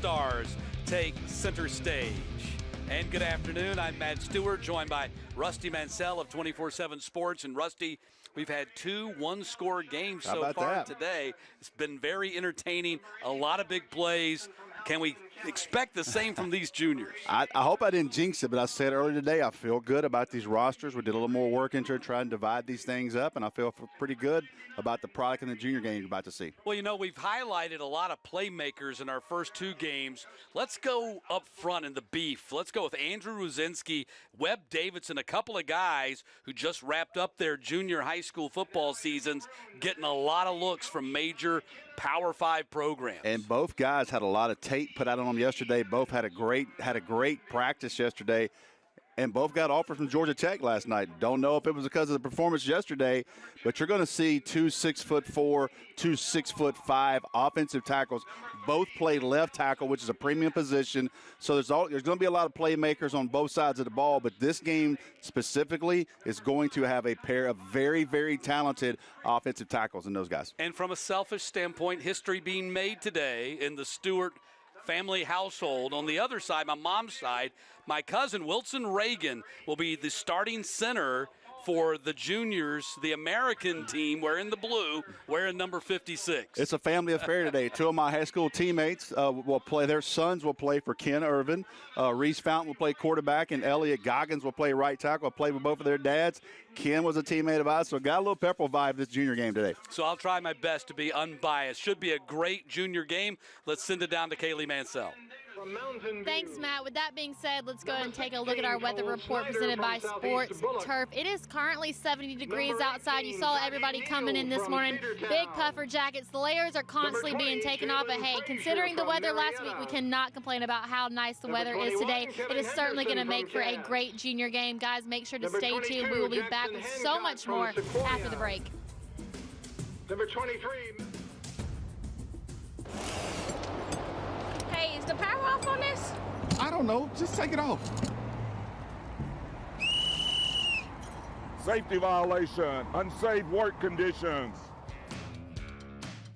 Stars take center stage. And good afternoon, I'm Matt Stewart, joined by Rusty Mansell of 24/7 Sports. And Rusty, we've had 2 one-score games so far today. It's been very entertaining, a lot of big plays. Can we expect the same from these juniors? I hope I didn't jinx it, but I said earlier today I feel good about these rosters. We did a little more work into trying to divide these things up, and I feel pretty good about the product in the junior game you're about to see. Well, you know, we've highlighted a lot of playmakers in our first 2 games. Let's go up front in the beef. Let's go with Andrew Ruzinski, Webb Davidson, a couple of guys who just wrapped up their junior high school football seasons, getting a lot of looks from major Power 5 programs. And both guys had a lot of tape put out on them yesterday. Both had a great practice yesterday. And both got offers from Georgia Tech last night. Don't know if it was because of the performance yesterday, but you're going to see 2 6'4", 2 6'5" offensive tackles. Both play left tackle, which is a premium position. So there's going to be a lot of playmakers on both sides of the ball, but this game specifically is going to have a pair of very, very talented offensive tackles in those guys. And from a selfish standpoint, history being made today in the Stewart family household. On the other side, my mom's side, my cousin Wilson Reagan will be the starting center for the juniors, the American team, wearing the blue, wearing number 56. It's a family affair today. 2 of my high school teammates will play. Their sons will play for Ken Irvin. Reese Fountain will play quarterback, and Elliot Goggins will play right tackle. Will play with both of their dads. Ken was a teammate of ours, so got a little Pepperell vibe this junior game today. So I'll try my best to be unbiased. Should be a great junior game. Let's send it down to Kaylee Mansell. Thanks, Matt. With that being said, let's go ahead and take a look at our weather report presented by Sports Turf. It is currently 70 degrees outside. You saw everybody coming in this morning. Big puffer jackets. The layers are constantly being taken off. But, hey, considering the weather last week, we cannot complain about how nice the weather is today. It is certainly going to make for a great junior game. Guys, make sure to stay tuned. We will be back with so much more after the break. Number 23. Hey, is the power off on this? I don't know. Just take it off. Safety violation, unsafe work conditions.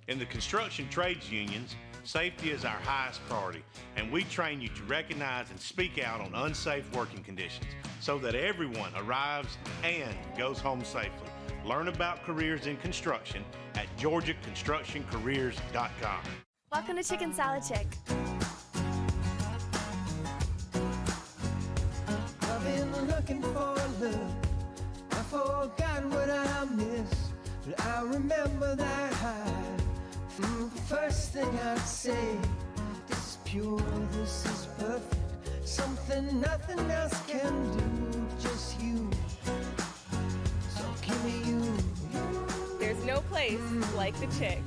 In the construction trades unions, safety is our highest priority, and we train you to recognize and speak out on unsafe working conditions so that everyone arrives and goes home safely. Learn about careers in construction at georgiaconstructioncareers.com. Welcome to Chicken Salad Chick. I've been looking for love. I forgot what I missed, but I remember that high. First thing I'd say, this is pure, this is perfect. Something nothing else can do, just you. So give me you. There's no place like the Chick.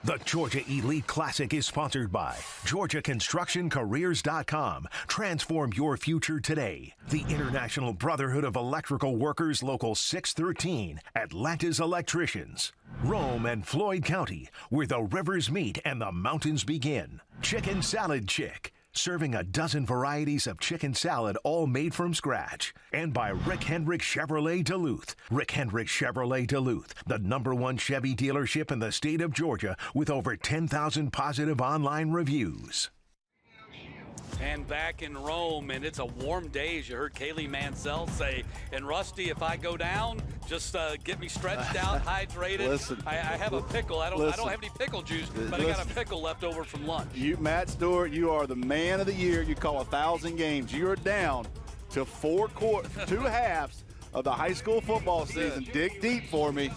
The Georgia Elite Classic is sponsored by GeorgiaConstructionCareers.com. Transform your future today. The International Brotherhood of Electrical Workers Local 613, Atlanta's Electricians. Rome and Floyd County, where the rivers meet and the mountains begin. Chicken Salad Chick, serving a dozen varieties of chicken salad, all made from scratch. And by Rick Hendrick Chevrolet Duluth. Rick Hendrick Chevrolet Duluth, the #1 Chevy dealership in the state of Georgia with over 10,000 positive online reviews. And back in Rome, and it's a warm day, as you heard Kaylee Mansell say. And Rusty, if I go down, just get me stretched out, hydrated. Listen, I have a pickle. I don't have any pickle juice, but I got a pickle left over from lunch. You, Matt Stewart, you are the man of the year. You call 1,000 games. You are down to 2 halves of the high school football season. Dig deep for me.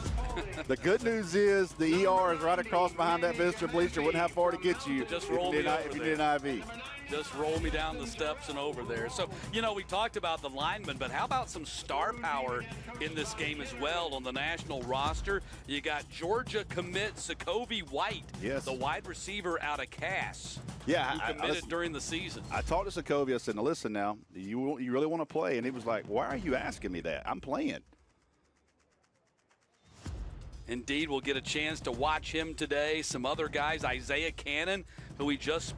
The good news is the ER is right across behind that visitor bleacher. Wouldn't have far to get you Just roll me if you did an IV. Just roll me down the steps and over there. So, you know, we talked about the linemen, but how about some star power in this game as well on the national roster? You got Georgia commit Sokovie White, the wide receiver out of Cass, who committed during the season. I talked to Sokovie. I said, now listen now, you really want to play? And he was like, why are you asking me that? I'm playing. Indeed, we'll get a chance to watch him today. Some other guys, Isiah Canion, who we just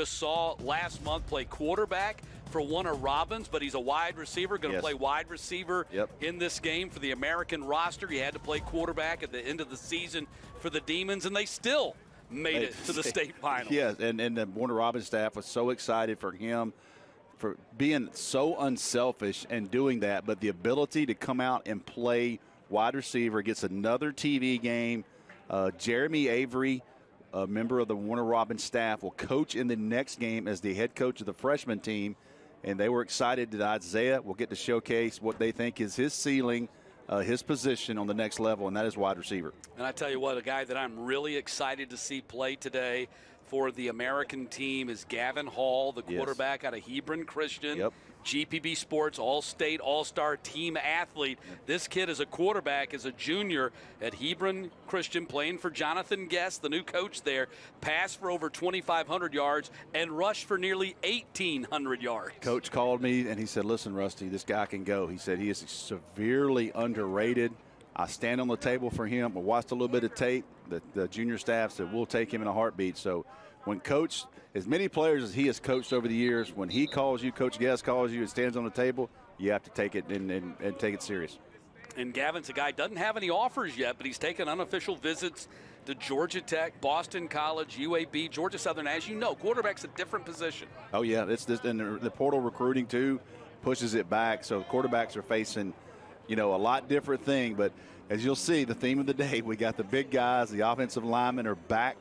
saw last month play quarterback for Warner Robins, but he's a wide receiver, going to play wide receiver in this game for the American roster. He had to play quarterback at the end of the season for the Demons, and they still made it to the state finals. Yes, and the Warner Robins staff was so excited for him for being so unselfish and doing that, but the ability to come out and play wide receiver, gets another TV game. Jeremy Avery, a member of the Warner Robins staff, will coach in the next game as the head coach of the freshman team, and they were excited that Isaiah will get to showcase what they think is his ceiling, his position on the next level, and that is wide receiver. And I tell you what, a guy that I'm really excited to see play today for the American team is Gavin Hall, the quarterback out of Hebron Christian. Yep. GPB Sports All-State All-Star team athlete. This kid is a quarterback, is a junior at Hebron Christian, playing for Jonathan Guest, the new coach there. Passed for over 2,500 yards and rushed for nearly 1,800 yards. Coach called me and he said, listen, Rusty, this guy can go. He said he is severely underrated. I stand on the table for him. I watched a little bit of tape. The junior staff said we'll take him in a heartbeat. So when Coach, as many players as he has coached over the years, when he calls you, Coach Guest calls you and stands on the table, you have to take it and take it serious. And Gavin's a guy, doesn't have any offers yet, but he's taken unofficial visits to Georgia Tech, Boston College, UAB, Georgia Southern. As you know, quarterback's a different position. Oh, yeah. It's this, and the portal recruiting, too, pushes it back. So quarterbacks are facing, a lot different thing. But as you'll see, the theme of the day, we got the big guys, the offensive linemen are back.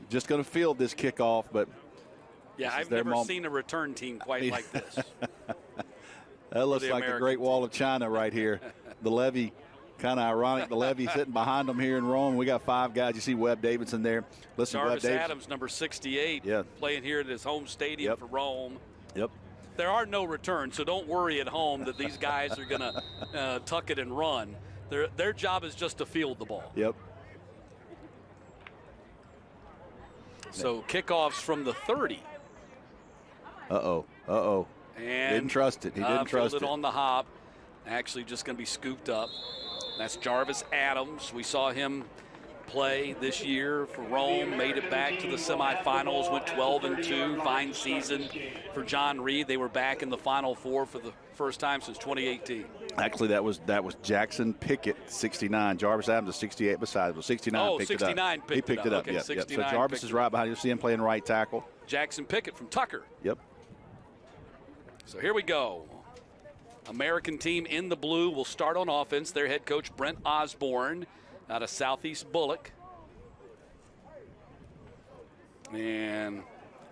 Just going to field this kickoff, but yeah, I've never seen a return team quite like this. That looks like the Great Wall of China right here. The levee, kind of ironic. The levee sitting behind them here in Rome. We got 5 guys. You see Webb Davidson there. Listen, Jarvis Webb Adams, number 68, playing here at his home stadium for Rome. Yep. There are no returns, so don't worry at home that these guys are going to tuck it and run. Their job is just to field the ball. Yep. So kickoffs from the 30. And didn't trust it. He didn't trust it. On the hop. Actually just going to be scooped up. That's Jarvis Adams. We saw him play this year for Rome, made it back to the semifinals, went 12-2, fine season for John Reed. They were back in the Final Four for the first time since 2018. Actually, that was Jackson Pickett, 69. Jarvis Adams is 68 beside him. Well, 69 picked 69 it up. He picked it up. Okay, Yep. 69 So Jarvis is right behind you. See him playing right tackle. Jackson Pickett from Tucker. Yep. So here we go. American team in the blue will start on offense. Their head coach, Brent Osborne, out of Southeast Bullock. And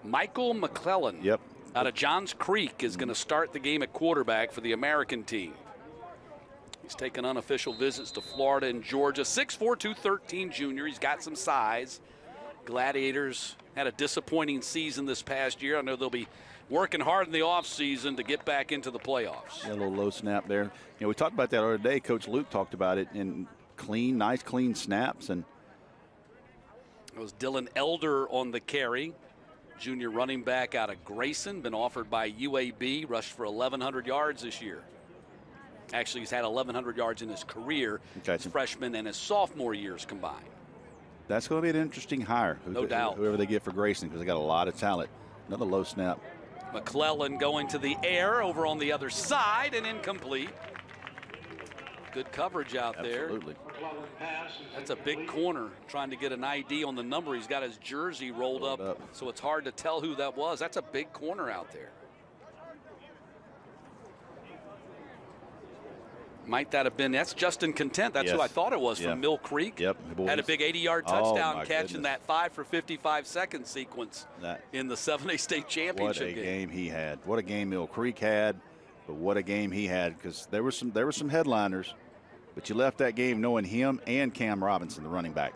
Michael McClellan out of Johns Creek is going to start the game at quarterback for the American team. He's taken unofficial visits to Florida and Georgia. 6'4", 213 junior. He's got some size. Gladiators had a disappointing season this past year. I know they'll be working hard in the offseason to get back into the playoffs. Yeah, a little low snap there. We talked about that the other day. Coach Luke talked about it in nice clean snaps. And it was Dylan Elder on the carry. Junior running back out of Grayson, been offered by UAB, rushed for 1,100 yards this year. Actually, he's had 1,100 yards in his career, his freshman and his sophomore years combined. That's going to be an interesting hire. No doubt. Whoever they get for Grayson, because they got a lot of talent. Another low snap. McClellan going to the air over on the other side and incomplete. Good coverage out there. Absolutely. That's a big corner trying to get an ID on the number. He's got his jersey rolled up, so it's hard to tell who that was. That's a big corner out there. Might that have been, that's Justin Content. That's who I thought it was from Mill Creek. Yep. Had a big 80-yard touchdown catching that 5 for 55-second sequence in the 7A state championship game. What a game he had. What a game Mill Creek had, but what a game he had, because there were some headliners, but you left that game knowing him and Cam Robinson, the running back.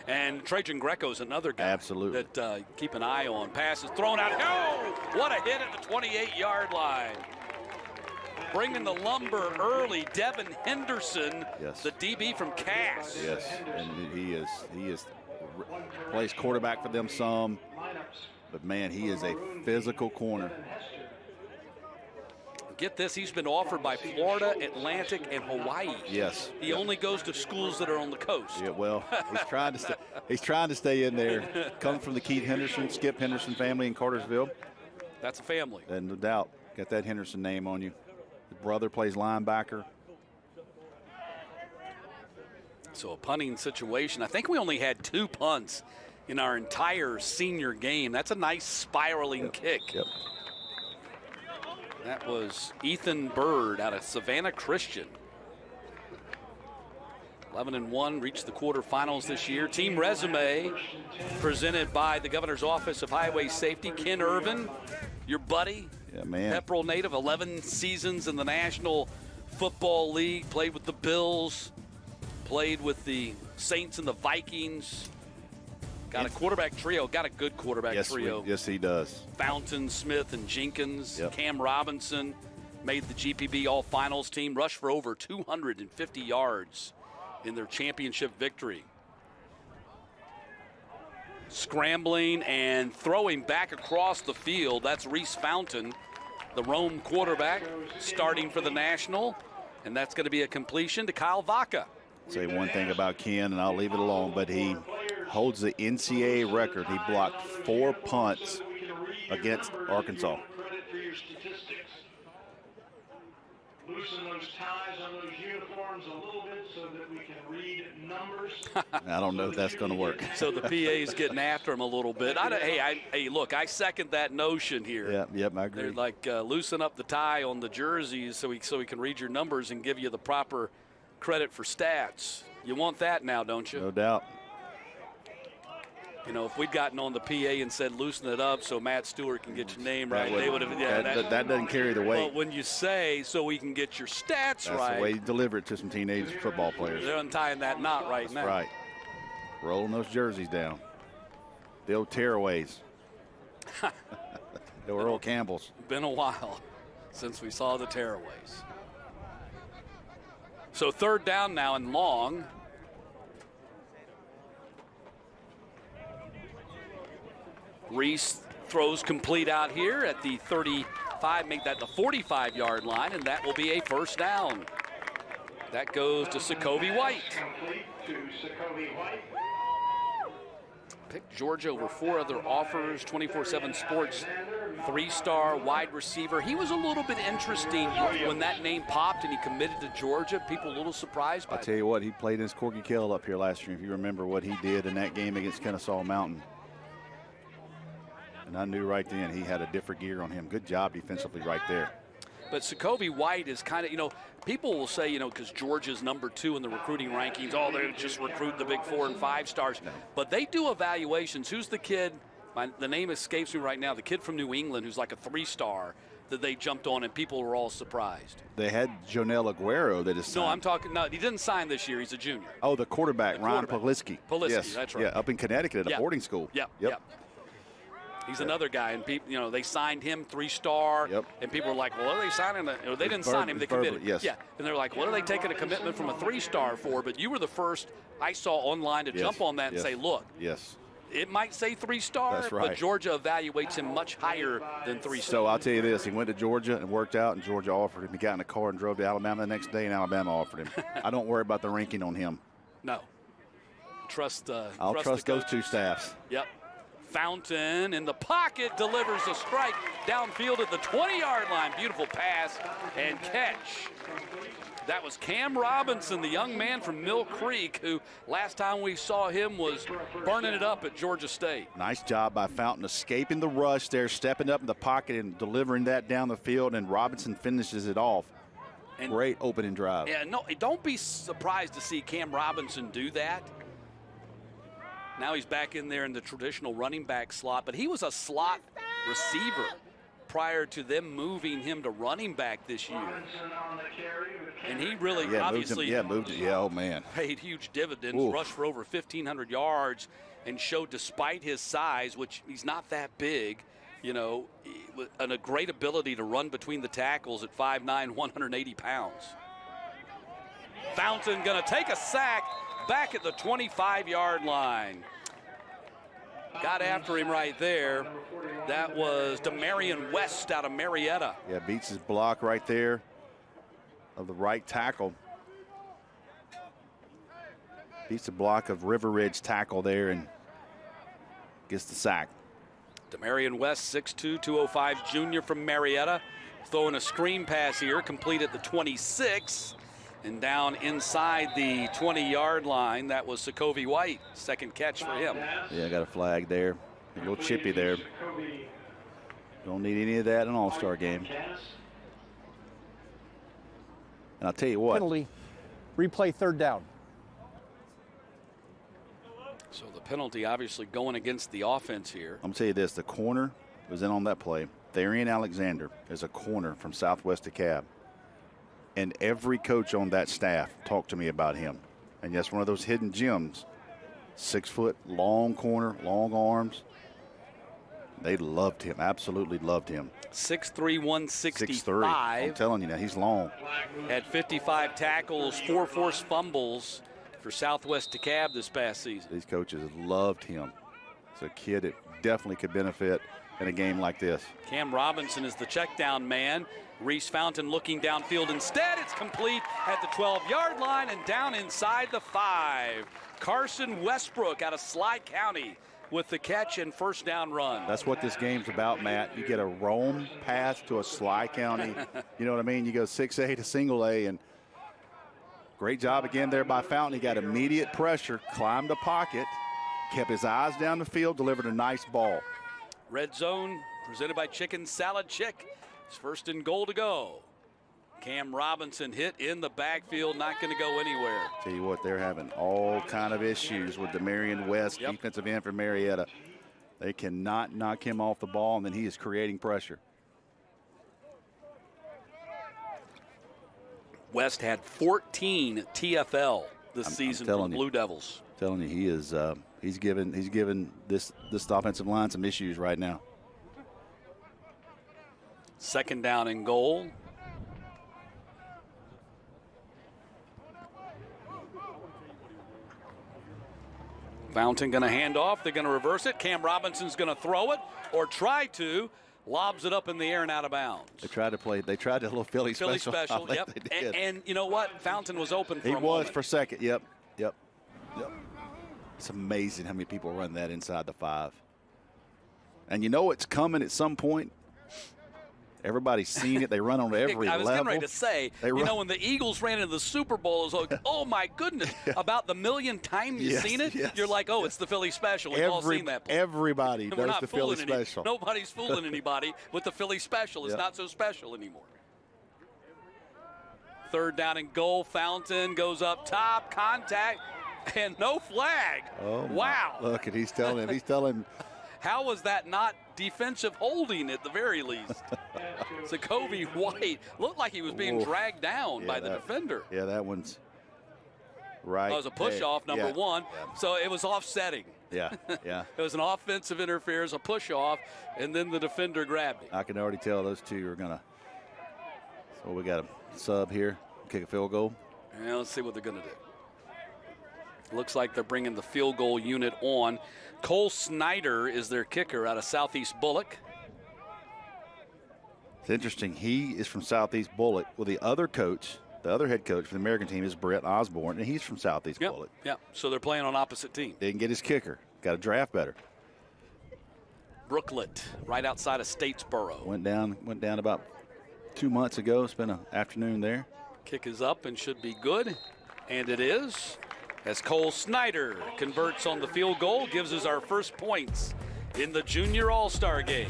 And Trajan Greco's another guy absolutely that keep an eye on. Passes thrown out. Oh, what a hit at the 28-yard line. Bringing the lumber early, Devin Henderson, the DB from Cass. Yes, and he is plays quarterback for them some, but man, he is a physical corner. Get this, he's been offered by Florida, Atlantic, and Hawaii. Yes. He only goes to schools that are on the coast. Yeah, well, he's trying to stay in there. Comes from the Keith Henderson, Skip Henderson family in Cartersville. That's a family. And no doubt, got that Henderson name on you. His brother plays linebacker. So a punting situation. I think we only had 2 punts in our entire senior game. That's a nice spiraling kick. Yep. That was Ethan Bird out of Savannah Christian. 11-1, reached the quarterfinals this year. Team resume presented by the Governor's Office of Highway Safety. Ken Irvin, your buddy. Yeah, man. Pepperell native, 11 seasons in the National Football League. Played with the Bills, played with the Saints and the Vikings. Got a quarterback trio, got a good quarterback trio. Yes, he does. Fountain, Smith, and Jenkins. Yep. Cam Robinson made the GPB All-Finals team, rushed for over 250 yards in their championship victory. Scrambling and throwing back across the field, that's Reese Fountain, the Rome quarterback, starting for the National, and that's going to be a completion to Kyle Vaca. Say one thing about Ken, and I'll leave it alone, but he holds the NCAA record. He blocked 4 punts against Arkansas. Loosen those ties on those uniforms a little bit so that we can read numbers. I don't know if that's going to work. So the PA's getting after him a little bit. Hey, look, I second that notion here. Yep, I agree. They're like loosen up the tie on the jerseys so we can read your numbers and give you the proper credit for stats. You want that now, don't you? No doubt. You know, if we'd gotten on the PA and said loosen it up so Matt Stewart can get your name right, they would have. Yeah, that doesn't carry the weight. But when you say so we can get your stats that's right, that's the way you deliver it to some teenage football players. They're untying that knot right that's now. Right. Rolling those jerseys down. The old tearaways. The Earl Campbell's. Been a while since we saw the tearaways. So 3rd down now and long. Reese throws complete out here at the 35, make that the 45-yard line, and that will be a 1st down. That goes to Sokovie White. Picked Georgia over 4 other offers, 24/7 Sports 3-star wide receiver. He was a little bit interesting when that name popped and he committed to Georgia. People a little surprised by I'll tell you what, he played against Corky Kell up here last year. If you remember what he did in that game against Kennesaw Mountain. And I knew right then he had a different gear on him. Good job defensively right there. But Sokovie White is kind of, people will say, because Georgia's number 2 in the recruiting rankings, they just recruit the big 4 and 5 stars. No. But they do evaluations. Who's the kid? The name escapes me right now. The kid from New England who's like a 3-star that they jumped on, and people were all surprised. They had Jonel Aguero that is signed. No, he didn't sign this year. He's a junior. Oh, the quarterback, Ron Poliski. Yes, that's right. Yeah, up in Connecticut at a boarding school. Yep. He's another guy, and people, they signed him 3-star, and people were like, "Well, are they signing?" They didn't sign him; they committed. Yes. Yeah, and they're like, "What are they taking a commitment from a 3-star for?" But you were the first I saw online to jump on that and say, "Look, it might say 3-star, That's right. but Georgia evaluates him much higher than 3-star." So I'll tell you this: he went to Georgia and worked out, and Georgia offered him. He got in a car and drove to Alabama the next day, and Alabama offered him. I don't worry about the ranking on him. No, I'll trust those 2 staffs. Yep. Fountain in the pocket delivers a strike downfield at the 20-yard line. Beautiful pass and catch. That was Cam Robinson, the young man from Mill Creek, who last time we saw him was burning it up at Georgia State. Nice job by Fountain escaping the rush there, stepping up in the pocket and delivering that down the field, and Robinson finishes it off. And great opening drive. Yeah, no, don't be surprised to see Cam Robinson do that. Now he's back in there in the traditional running back slot, but he was a slot receiver prior to them moving him to running back this year. And he really obviously moved him. Oh, man. Paid huge dividends, rushed for over 1,500 yards, and showed, despite his size, which he's not that big, a great ability to run between the tackles at 5'9", 180 pounds. Fountain going to take a sack back at the 25-yard line. Got after him right there. That was Demarion West out of Marietta. Yeah, beats his block right there of the right tackle. Beats the block of River Ridge tackle there and gets the sack. Demarion West, 6'2", 205 junior from Marietta. Throwing a screen pass here, complete at the 26. And down inside the 20-yard line, that was Sokovie White. Second catch for him. Yeah, got a flag there. A little chippy there. Don't need any of that in an all-star game. And I'll tell you what. Penalty. Replay third down. So the penalty obviously going against the offense here. I'm going to tell you this. The corner was in on that play. Tharian Alexander is a corner from Southwest DeKalb. And every coach on that staff talked to me about him. And that's one of those hidden gems. 6 foot, long corner, long arms. They loved him, absolutely loved him. 6'3", 165. 6'3". I'm telling you now, he's long. Had 55 tackles, 4 forced fumbles for Southwest DeKalb this past season. These coaches loved him. It's a kid that definitely could benefit in a game like this. Cam Robinson is the check down man. Reese Fountain looking downfield instead. It's complete at the 12-yard line and down inside the 5. Carson Westbrook out of Sly County with the catch and first down run. That's what this game's about, Matt. You get a roam pass to a Sly County. You know what I mean? You go 6A to single A, and great job again there by Fountain. He got immediate pressure, climbed the pocket, kept his eyes down the field, delivered a nice ball. Red zone presented by Chicken Salad Chick. It's first and goal to go. Cam Robinson hit in the backfield, not going to go anywhere. Tell you what, they're having all kind of issues with Demarion West, defensive end for Marietta. They cannot knock him off the ball, and then he is creating pressure. West had 14 TFL this season for the Blue Devils. I'm telling you, he is. He's given this offensive line some issues right now. Second down and goal. Fountain going to hand off. They're going to reverse it. Cam Robinson's going to throw it or try to. Lobs it up in the air and out of bounds. They tried a little Philly special. Yep. And you know what? Fountain was open for a moment. He was for a second. Yep. It's amazing how many people run that inside the 5. And you know it's coming at some point. Everybody's seen it. They run on every level. I was getting ready to say, when the Eagles ran into the Super Bowl, it was like, oh, my goodness. About the millionth time you've seen it, you're like, oh, it's the Philly special. We've all seen that play. Everybody does the Philly special. Nobody's fooling anybody with the Philly special. It's not so special anymore. Third down and goal. Fountain goes up top. Contact. And no flag. Oh, wow. Look, and he's telling him. How was that not defensive holding at the very least? Sokovie White looked like he was being dragged down by the defender. Yeah, that one's right. That was a push-off, number one. Yeah. So it was offsetting. Yeah. It was an offensive interference, a push-off, and then the defender grabbed him. I can already tell those two are going to. So we got a sub here, kick a field goal. Yeah, let's see what they're going to do. Looks like they're bringing the field goal unit on. Cole Snyder is their kicker out of Southeast Bullock. It's interesting. He is from Southeast Bullock. Well, the other head coach for the American team is Brent Osborne, and he's from Southeast Bullock. Yeah, so they're playing on opposite teams. Didn't get his kicker. Got to draft better. Brooklet, right outside of Statesboro. Went down about 2 months ago. Spent an afternoon there. Kick is up and should be good, and it is. As Cole Snyder converts on the field goal, gives us our first points in the Junior All-Star game.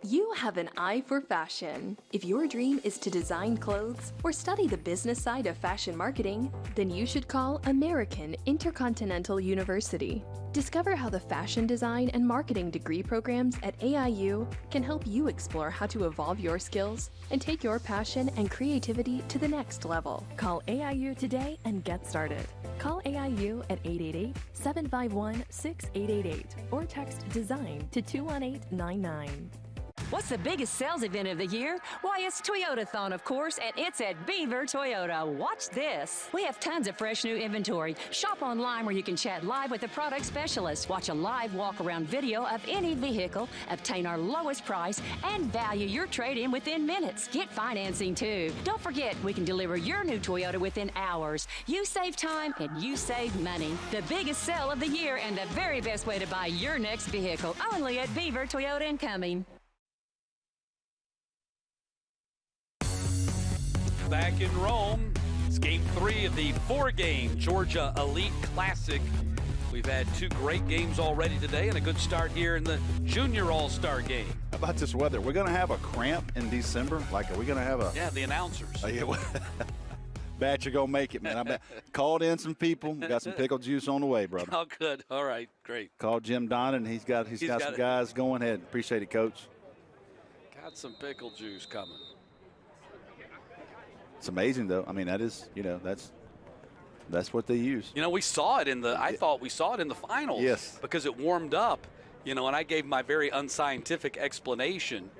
You have an eye for fashion. If your dream is to design clothes or study the business side of fashion marketing, then you should call American Intercontinental University. Discover how the fashion design and marketing degree programs at AIU can help you explore how to evolve your skills and take your passion and creativity to the next level. Call AIU today and get started. Call AIU at 888-751-6888 or text DESIGN to 21899. What's the biggest sales event of the year? Why, it's Toyotathon, of course, and it's at Beaver Toyota. Watch this. We have tons of fresh new inventory. Shop online where you can chat live with the product specialist, watch a live walk-around video of any vehicle, obtain our lowest price, and value your trade-in within minutes. Get financing, too. Don't forget, we can deliver your new Toyota within hours. You save time and you save money. The biggest sale of the year and the very best way to buy your next vehicle. Only at Beaver Toyota and Cumming. Back in Rome, it's game 3 of the 4-game Georgia Elite Classic. We've had 2 great games already today and a good start here in the Junior All-Star game. How about this weather? We're going to have a cramp in December? Like, are we going to have a... Yeah, the announcers. Bet you're going to make it, man. I called in some people. Got some pickle juice on the way, brother. Oh, good. All right, great. Called Jim Donnan, and he's got some guys going ahead. Appreciate it, Coach. Got some pickle juice coming. It's amazing, though. I mean, that is, that's what they use. We saw it I thought we saw it in the finals. Yes. Because it warmed up, and I gave my very unscientific explanation.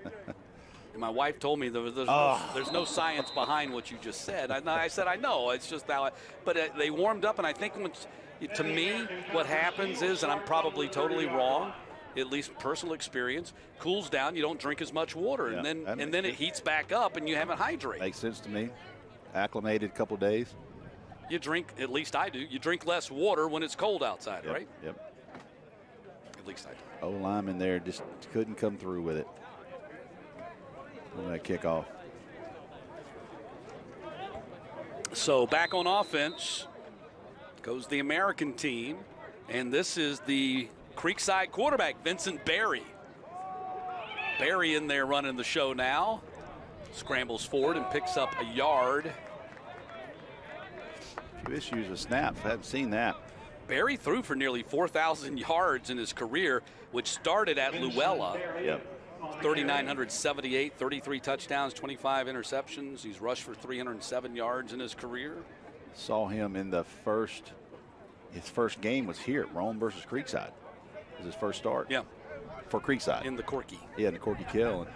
And my wife told me there's no science behind what you just said. I said, I know, it's just that. But they warmed up, and I think to me, what happens is, and I'm probably totally wrong, at least personal experience, cools down, you don't drink as much water, Yeah, and then it heats back up, and you haven't hydrated. Makes sense to me. Acclimated a couple days. You drink, at least I do, you drink less water when it's cold outside, right? Yep. At least I do. Old lineman there just couldn't come through with it. On that kickoff. So back on offense goes the American team, and this is the Creekside quarterback, Vincent Berry. Berry in there running the show now. Scrambles forward and picks up a yard. A few issues with snaps. I haven't seen that. Berry threw for nearly 4,000 yards in his career, which started at Luella. Yep. 3,978, 33 touchdowns, 25 interceptions. He's rushed for 307 yards in his career. Saw him in his first game was here at Rome versus Creekside. It was his first start. Yeah. For Creekside. In the Corky. Yeah, in the Corky Kill.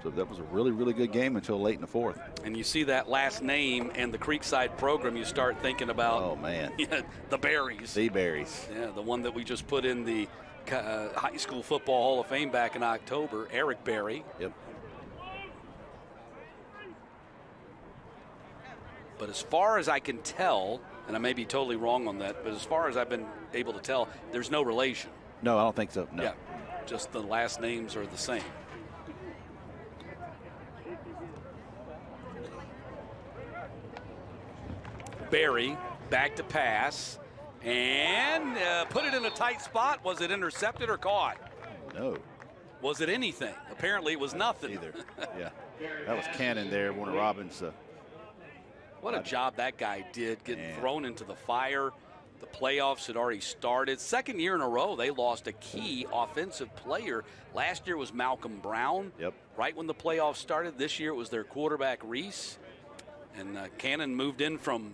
So that was a really, really good game until late in the fourth. And you see that last name and the Creekside program, you start thinking about, oh, man, the Berries. The Berries. Yeah, the one that we just put in the High School Football Hall of Fame back in October, Eric Berry. Yep. But as far as I can tell, and I may be totally wrong on that, but as far as I've been able to tell, there's no relation. No, I don't think so. No. Yeah, just the last names are the same. Berry back to pass and put it in a tight spot. Was it intercepted or caught? No. Was it anything? Apparently it was nothing. Either. Yeah. That was Cannon there, Warner Robbins. What a job that guy did getting thrown into the fire. The playoffs had already started. Second year in a row, they lost a key offensive player. Last year was Malcolm Brown. Yep. Right when the playoffs started. This year it was their quarterback, Reese. And Cannon moved in from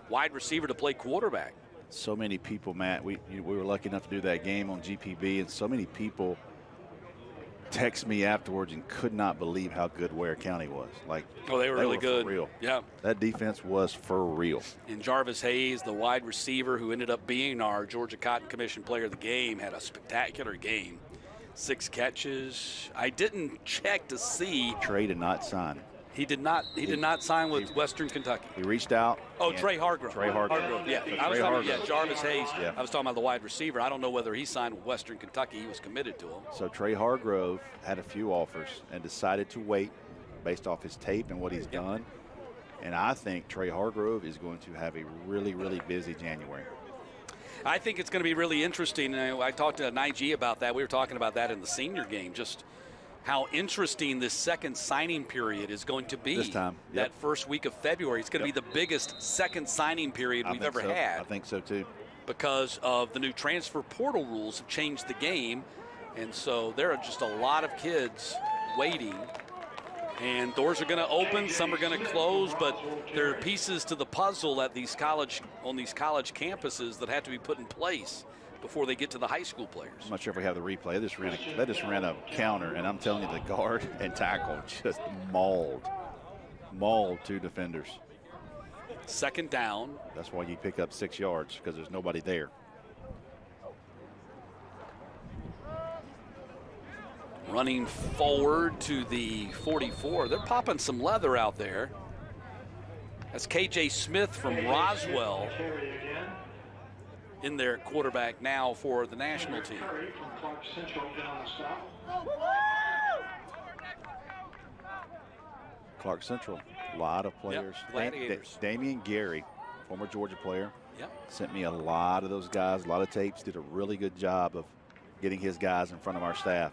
wide receiver to play quarterback. So many people, Matt, we were lucky enough to do that game on GPB, and so many people text me afterwards and could not believe how good Ware County was. They were really good. For real. Yeah. That defense was for real. And Jarvis Hayes, the wide receiver who ended up being our Georgia Cotton Commission Player of the Game, had a spectacular game. 6 catches. I didn't check to see. Trey did not sign. He did not sign with Western Kentucky. He reached out. Oh, Trey Hargrove. Yeah. I was talking about Jarvis Hayes. Yeah. I was talking about the wide receiver. I don't know whether he signed with Western Kentucky. He was committed to him. So Trey Hargrove had a few offers and decided to wait based off his tape and what he's done. And I think Trey Hargrove is going to have a really, really busy January. I think it's going to be really interesting. I talked to Nige about that. We were talking about that in the senior game, just how interesting this second signing period is going to be. This time. Yep. That first week of February. It's going to be the biggest second signing period we've ever had. I think so, too. Because of the new transfer portal rules have changed the game. And so there are just a lot of kids waiting. And doors are going to open, some are going to close, but there are pieces to the puzzle at on these college campuses that have to be put in place before they get to the high school players. I'm not sure if we have the replay. They just ran a counter, and I'm telling you, the guard and tackle just mauled two defenders. Second down. That's why you pick up 6 yards, because there's nobody there. Running forward to the 44. They're popping some leather out there. That's KJ Smith from Roswell in their quarterback now for the national team. Clark Central, a lot of players. Yep, Gladiators. Damian Gary, former Georgia player, yep, sent me a lot of those guys, a lot of tapes, did a really good job of getting his guys in front of our staff.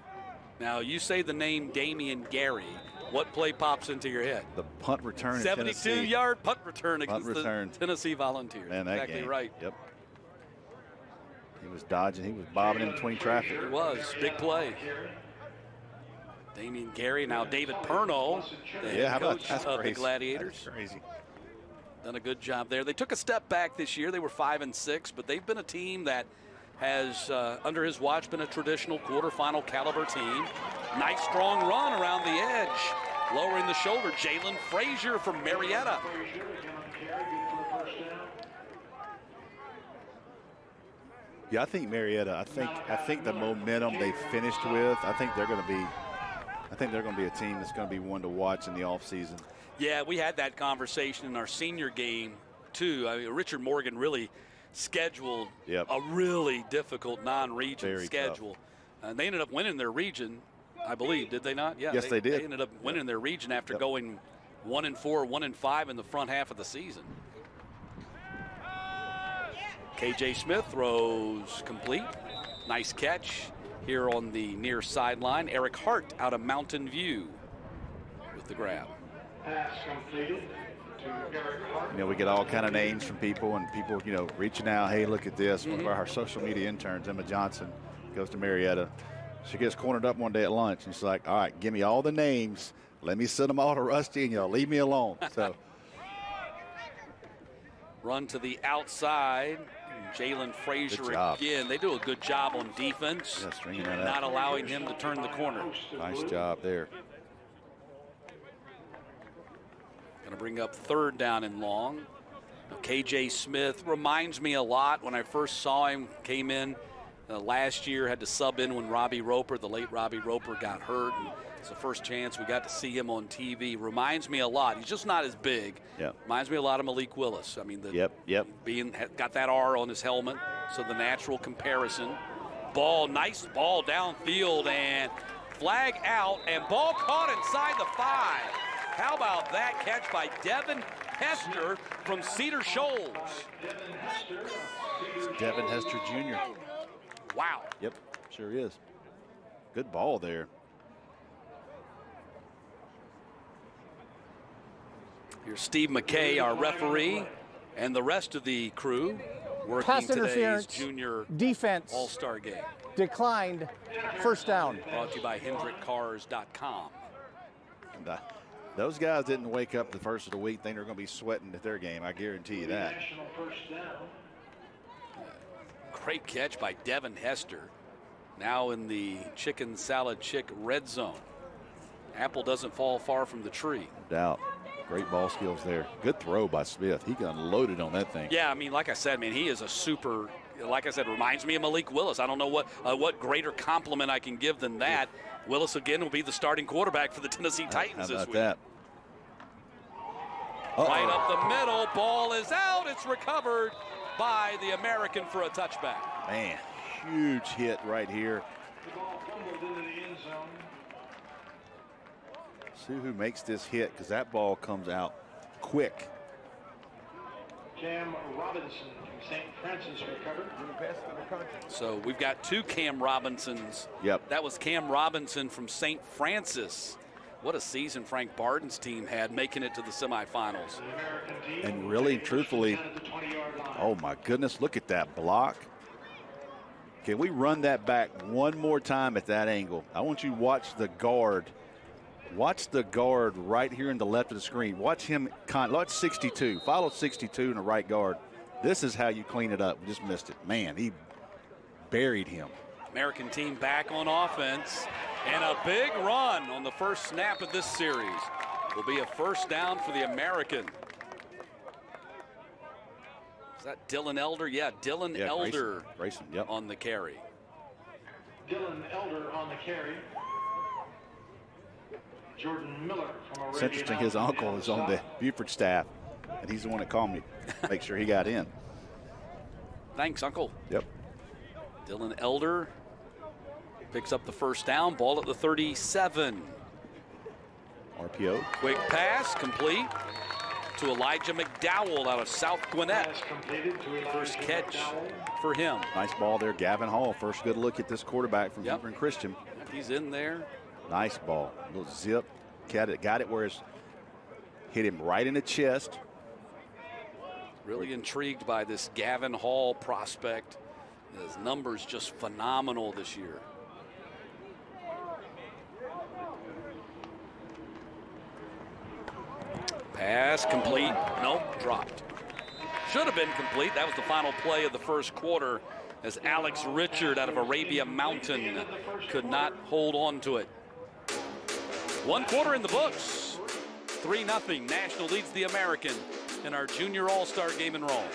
Now, you say the name Damian Gary. What play pops into your head? The punt return 72-yard punt return against the Tennessee Volunteers. Man, that exactly game. Right. Yep. He was dodging. He was bobbing in between traffic. It was. Big play. Damian Gary, now David Perno, the coach of the Gladiators. That's crazy. Done a good job there. They took a step back this year. They were 5-6, but they've been a team that has, under his watch, been a traditional quarterfinal caliber team. Nice strong run around the edge, lowering the shoulder. Jalen Frazier from Marietta. Yeah, I think Marietta. I think the momentum they finished with. I think they're going to be a team that's going to be one to watch in the offseason. Yeah, we had that conversation in our senior game too. I mean, Richard Morgan really scheduled a really difficult non-region schedule. And they ended up winning their region, I believe, did they not? Yeah, yes, they did. They ended up winning their region after going 1-4, 1-5 in the front half of the season. KJ Smith throws complete. Nice catch here on the near sideline. Eric Hart out of Mountain View with the grab. Pass completed to Eric Hart. You know, we get all kind of names from people, and people, you know, reaching out, hey, look at this. One of our social media interns, Emma Johnson, goes to Marietta. She gets cornered up one day at lunch, and she's like, all right, give me all the names. Let me send them all to Rusty, and y'all leave me alone. So, run to the outside. Jalen Frazier again. They do a good job on defense, not allowing him to turn the corner. Nice job there. Going to bring up third down and long. KJ Smith reminds me a lot when I first saw him, came in last year, had to sub in when the late Robbie Roper got hurt. And it's the first chance we got to see him on TV. Reminds me a lot. He's just not as big. Yep. Reminds me a lot of Malik Willis. I mean, got that R on his helmet, so the natural comparison. Nice ball downfield, and flag out, and ball caught inside the 5. How about that catch by Devin Hester from Cedar Shoals? It's Devin Hester Jr. Wow. Yep, sure is. Good ball there. Here's Steve McKay, our referee, and the rest of the crew working Pass interference, today's junior defense all-star game. Declined, first down. Brought to you by HendrickCars.com. Those guys didn't wake up the first of the week thinking they're going to be sweating at their game. I guarantee you that. Great catch by Devin Hester. Now in the chicken salad chick red zone. Apple doesn't fall far from the tree. No doubt. Great ball skills there. Good throw by Smith. He got unloaded on that thing. Yeah, I mean, like I said, man, he is a super, like I said, reminds me of Malik Willis. I don't know what greater compliment I can give than that. Willis, again, will be the starting quarterback for the Tennessee Titans this week. That? Right up the middle. Ball is out. It's recovered by the American for a touchback. Man, huge hit right here. The ball fumbled into the end zone. See who makes this hit, because that ball comes out quick. Cam Robinson from St. Francis recovered. So we've got two Cam Robinsons. Yep. That was Cam Robinson from St. Francis. What a season Frank Barden's team had, making it to the semifinals. And really, truthfully, oh my goodness, look at that block. Can we run that back one more time at that angle? I want you to watch the guard. Watch the guard right here in the left of the screen. Watch him, watch 62. Follow 62 in the right guard. This is how you clean it up. We just missed it. Man, he buried him. American team back on offense, and a big run on the first snap of this series. Will be a first down for the American. Is that Dylan Elder? Yeah, Dylan Elder Grayson, yep. On the carry. Dylan Elder on the carry. Jordan Miller from It's interesting, his uncle is on the Buford staff, and he's the one that called me to make sure he got in. Thanks, Uncle. Yep. Dylan Elder picks up the first down, ball at the 37. RPO. Quick pass, complete to Elijah McDowell out of South Gwinnett. First catch for him. Nice ball there, Gavin Hall. First good look at this quarterback from Hebron Christian. He's in there. Nice ball, a little zip. Got it where it's hit him right in the chest. Really intrigued by this Gavin Hall prospect. His numbers just phenomenal this year. Pass complete. Nope, dropped. Should have been complete. That was the final play of the first quarter as Alex Richard out of Arabia Mountain could not hold on to it. 1 quarter in the books. 3-0. National leads the American in our Junior All-Star game in Rome.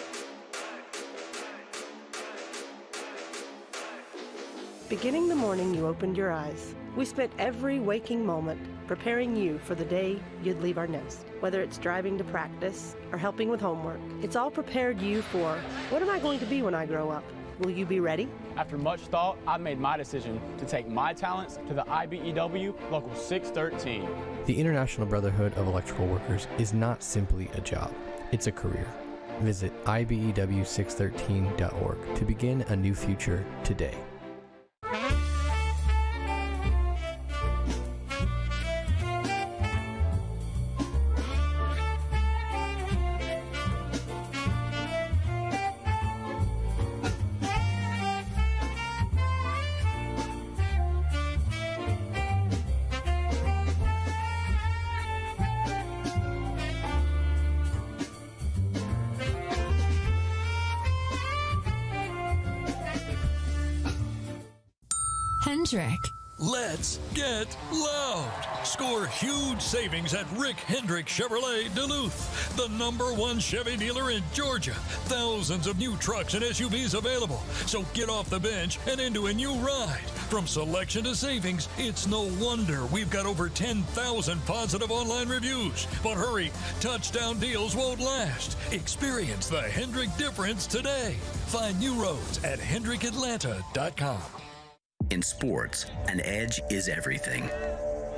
Beginning the morning you opened your eyes, we spent every waking moment preparing you for the day you'd leave our nest. Whether it's driving to practice or helping with homework, it's all prepared you for, what am I going to be when I grow up? Will you be ready? After much thought, I made my decision to take my talents to the IBEW Local 613. The International Brotherhood of Electrical Workers is not simply a job, it's a career. Visit IBEW613.org to begin a new future today. Hendrick. Let's get loud. Score huge savings at Rick Hendrick Chevrolet Duluth, the #1 Chevy dealer in Georgia. Thousands of new trucks and SUVs available. So get off the bench and into a new ride. From selection to savings, it's no wonder we've got over 10,000 positive online reviews. But hurry, touchdown deals won't last. Experience the Hendrick difference today. Find new roads at HendrickAtlanta.com. In sports, an edge is everything.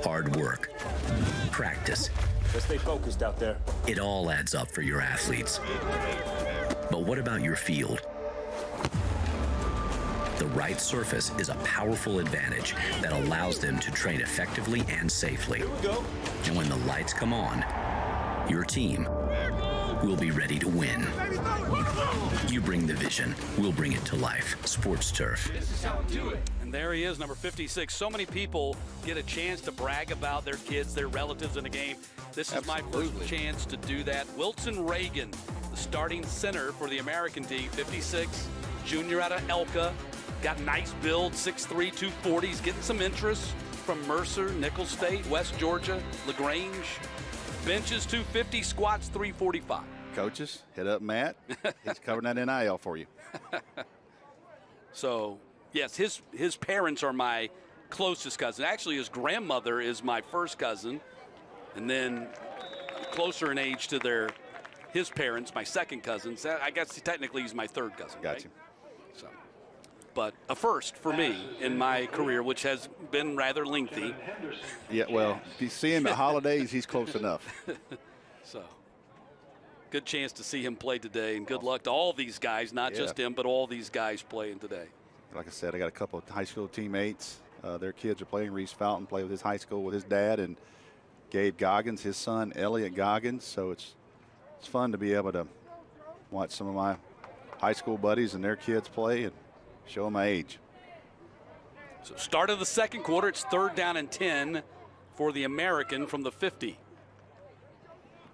Hard work, practice. Let's stay focused out there. It all adds up for your athletes. But what about your field? The right surface is a powerful advantage that allows them to train effectively and safely. Here we go. And when the lights come on, your team will be ready to win. You bring the vision, we'll bring it to life. Sports Turf. This is how we do it. And there he is, number 56. So many people get a chance to brag about their kids, their relatives in the game. This is my first chance to do that. Wilson Reagan, the starting center for the American team, 56, junior out of Elka. Got nice build, 6'3", 240. He's getting some interest from Mercer, Nicholls State, West Georgia, LaGrange. Benches 250, squats 345. Coaches, hit up Matt. He's covering that NIL for you. So, yes, his parents are my closest cousin. Actually, his grandmother is my first cousin, and then closer in age to his parents, my second cousin. So I guess technically he's my third cousin. Got you. So, but a first for me in my career, which has been rather lengthy. Yeah, well, if you see him at holidays, he's close enough. So, good chance to see him play today, and good luck to all these guys, not just him, but all these guys playing today. Like I said, I got a couple of high school teammates. Their kids are playing. Reese Fountain played with his high school with his dad, and Gabe Goggins, his son, Elliot Goggins. So it's fun to be able to watch some of my high school buddies and their kids play and show them my age. So start of the second quarter, it's 3rd down and 10 for the American from the 50.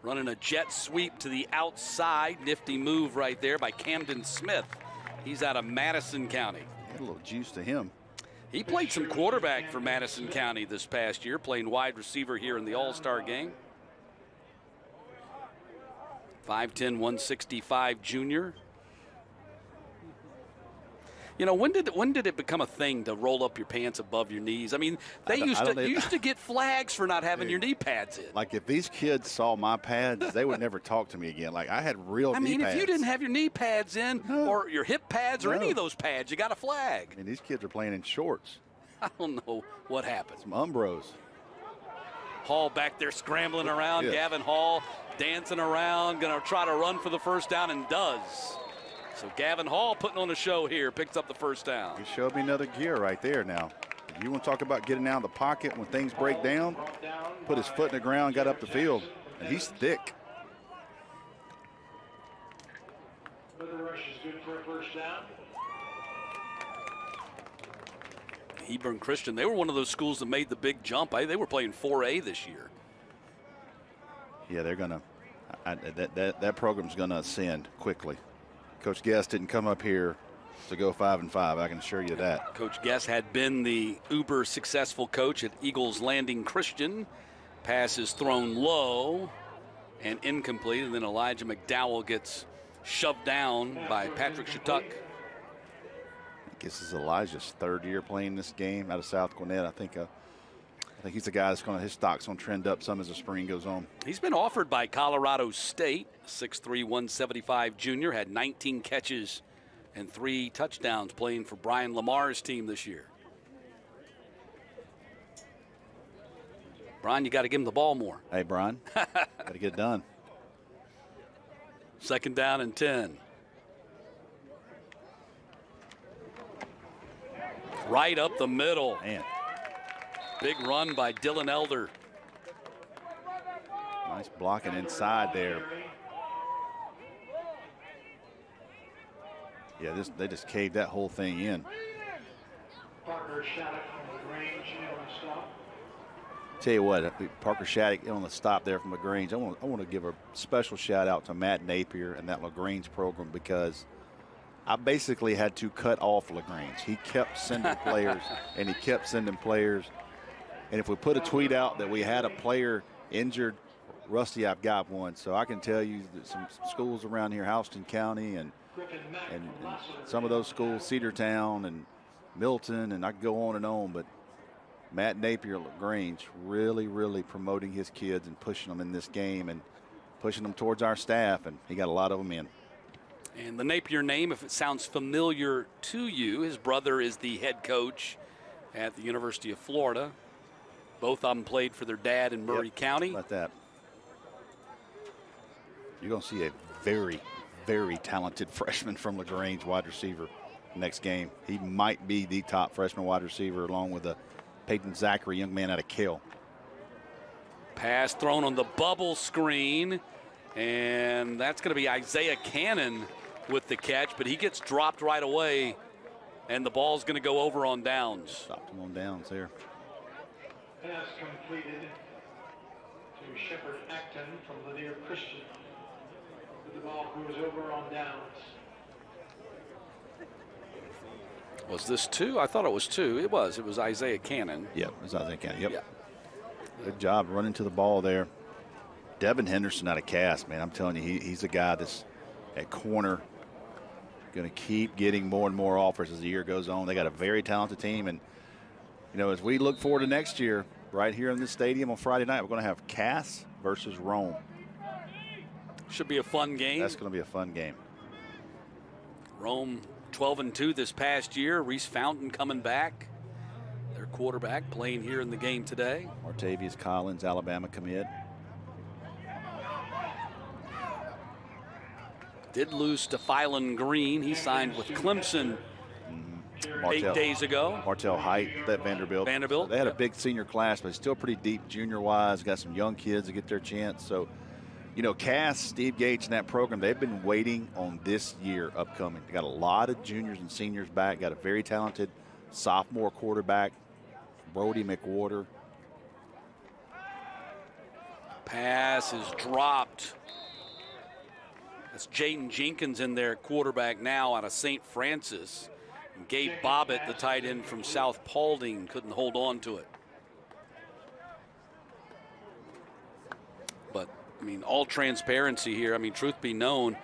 Running a jet sweep to the outside. Nifty move right there by Camden Smith. He's out of Madison County. A little juice to him. He played some quarterback for Madison County this past year, playing wide receiver here in the All-Star game. 5'10", 165 junior. You know, when did it become a thing to roll up your pants above your knees? I mean, you used to get flags for not having your knee pads in. Like, if these kids saw my pads, they would never talk to me again. Like, I had real knee pads. I mean, if you didn't have your knee pads in or your hip pads or any of those pads, you got a flag. I mean, these kids are playing in shorts. I don't know what happened. Some Umbros. Hall back there scrambling around. Yeah. Gavin Hall dancing around, going to try to run for the first down, and does. So Gavin Hall putting on a show here, picks up the first down. He showed me another gear right there now. If you want to talk about getting out of the pocket when things break down, put his foot in the ground, got up the field, and he's thick. The rush is good for a first down. Hebron Christian, they were one of those schools that made the big jump. They were playing 4A this year. Yeah, they're going to – that program's going to ascend quickly. Coach Guest didn't come up here to go 5-5. I can assure you that. Coach Guest had been the uber successful coach at Eagles Landing Christian. Pass is thrown low and incomplete, and then Elijah McDowell gets shoved down by Patrick Shattuck. I guess this is Elijah's third year playing this game out of South Gwinnett. I think he's the guy that's his stock's going to trend up some as the spring goes on. He's been offered by Colorado State. 6'3", 175 junior, had 19 catches and 3 touchdowns playing for Brian Lamar's team this year. Brian, you got to give him the ball more. Hey, Brian, got to get it done. 2nd down and 10. Right up the middle. Man. Big run by Dylan Elder. Nice blocking inside there. Yeah, they just caved that whole thing in. Parker Shattuck from LaGrange on the stop. Tell you what, Parker Shattuck on the stop there from LaGrange. I want to give a special shout out to Matt Napier and that LaGrange program, because I basically had to cut off LaGrange. He kept sending players and he kept sending players. And if we put a tweet out that we had a player injured, Rusty, I've got one. So I can tell you that some schools around here, Houston County and some of those schools, Cedartown and Milton, and I could go on and on, but Matt Napier at LaGrange really, really promoting his kids and pushing them in this game and pushing them towards our staff, and he got a lot of them in. And the Napier name, if it sounds familiar to you, his brother is the head coach at the University of Florida. Both of them played for their dad in Murray County. About that. You're going to see a very, very talented freshman from LaGrange wide receiver next game. He might be the top freshman wide receiver, along with a Peyton Zachary, young man out of Kill. Pass thrown on the bubble screen, and that's going to be Isiah Canion with the catch, but he gets dropped right away, and the ball's going to go over on downs. Stopped him on downs there. Pass completed to Shepard Acton from Lanier Christian. The ball goes over on downs. Was this 2? I thought it was 2. It was. It was Isiah Canion. Yep, it was Isiah Canion. Yep. Good job running to the ball there. Devin Henderson out of Cass, man. I'm telling you, he's a guy that's at corner. Going to keep getting more and more offers as the year goes on. They got a very talented team. And, you know, as we look forward to next year, right here in this stadium on Friday night, we're going to have Cass versus Rome. Should be a fun game. That's going to be a fun game. Rome 12-2 this past year. Reese Fountain coming back. Their quarterback playing here in the game today. Martavius Collins, Alabama commit. Did lose to Phylon Green. He signed with Clemson 8 days ago. Martell Height at Vanderbilt. So they had a big senior class, but still pretty deep junior-wise. Got some young kids to get their chance. So, you know, Cass, Steve Gage, and that program, they've been waiting on this year upcoming. They got a lot of juniors and seniors back. Got a very talented sophomore quarterback, Brody McWhorter. Pass is dropped. That's Jaden Jenkins in there, quarterback now out of St. Francis. Gabe Bobbitt, the tight end from South Paulding, couldn't hold on to it. But, I mean, all transparency here. I mean, truth be known,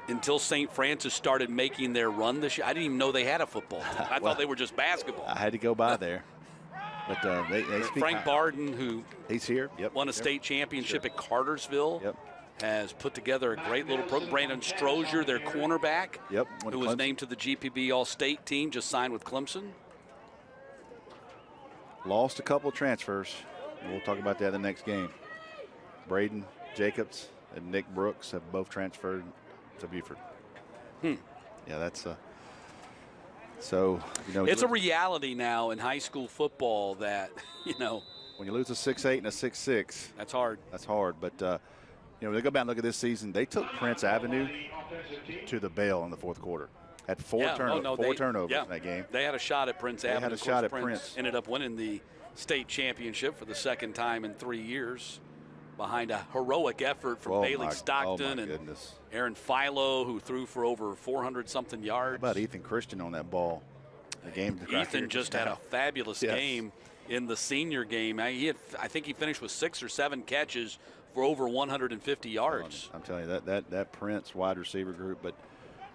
until St. Francis started making their run this year, I didn't even know they had a football team. I thought they were just basketball. I had to go by there. But they speak Frank Barden, who he's here, won a state championship at Cartersville, has put together a great little program. Brandon Strozier, their cornerback, who was named to the GPB All-State team, just signed with Clemson. Lost a couple of transfers. We'll talk about that in the next game. Braden Jacobs and Nick Brooks have both transferred to Buford. Yeah, that's so, you know. It's a reality now in high school football that, you know. When you lose a 6'8" and a 6'6". That's hard. That's hard. But, you know, they go back and look at this season. They took Prince Avenue to the bell in the fourth quarter. Had four turnovers in that game. They had a shot at Prince Avenue. They had a shot at Prince. Ended up winning the state championship for the second time in 3 years, behind a heroic effort from Bailey Stockton and Aaron Philo, who threw for over 400-something yards. How about Ethan Christian on that ball? The game. Ethan just had a fabulous game in the senior game. I think he finished with 6 or 7 catches for over 150 yards. I'm telling you, that Prince wide receiver group, but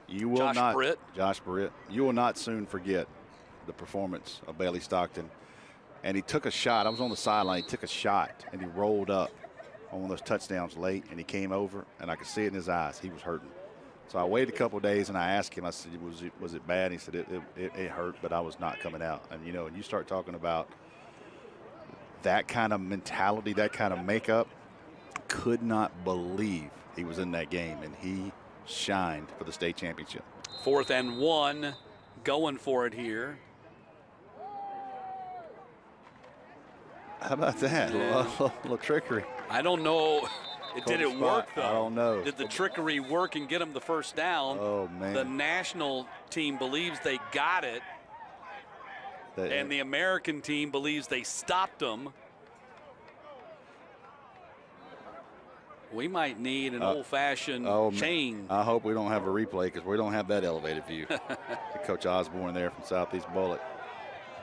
you will Josh Britt, you will not soon forget the performance of Bailey Stockton. And he took a shot. I was on the sideline. He took a shot, and he rolled up on one of those touchdowns late, and he came over, and I could see it in his eyes. He was hurting. So I waited a couple of days, and I asked him, I said, was it bad? And he said, it hurt, but I was not coming out. And, you know, and you start talking about that kind of mentality, that kind of makeup, could not believe he was in that game, and he shined for the state championship. 4th and 1, going for it here. How about that? A little trickery. I don't know. Did it work, though? I don't know. Did the trickery work and get him the first down? Oh, man. The national team believes they got it, and the American team believes they stopped them. We might need an old-fashioned chain. I hope we don't have a replay because we don't have that elevated view. Coach Osborne there from Southeast Bullock.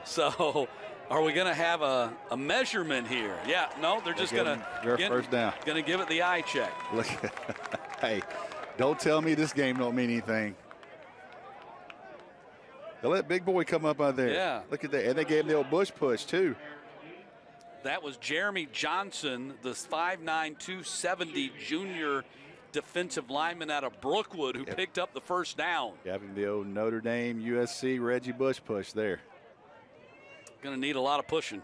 So are we going to have a measurement here? Yeah, no, they're just going to first down. Going to give it the eye check. Look, hey, don't tell me this game don't mean anything. They let Big Boy come up out there. Yeah. Look at that. And they gave him the old bush push, too. That was Jeremy Johnson, the 5'9", 270 junior defensive lineman out of Brookwood, who picked up the first down. Gavin, the old Notre Dame, USC, Reggie Bush push there. Going to need a lot of pushing.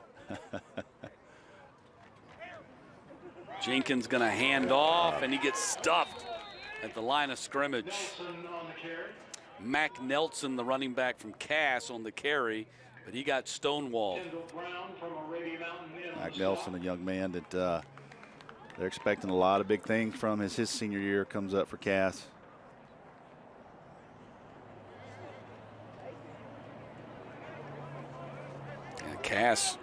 Jenkins going to hand off, and he gets stuffed at the line of scrimmage. Mac Nelson, the running back from Cass, on the carry, but he got stonewalled. Mac Nelson, a young man that they're expecting a lot of big things from as his senior year comes up for Cass. Cass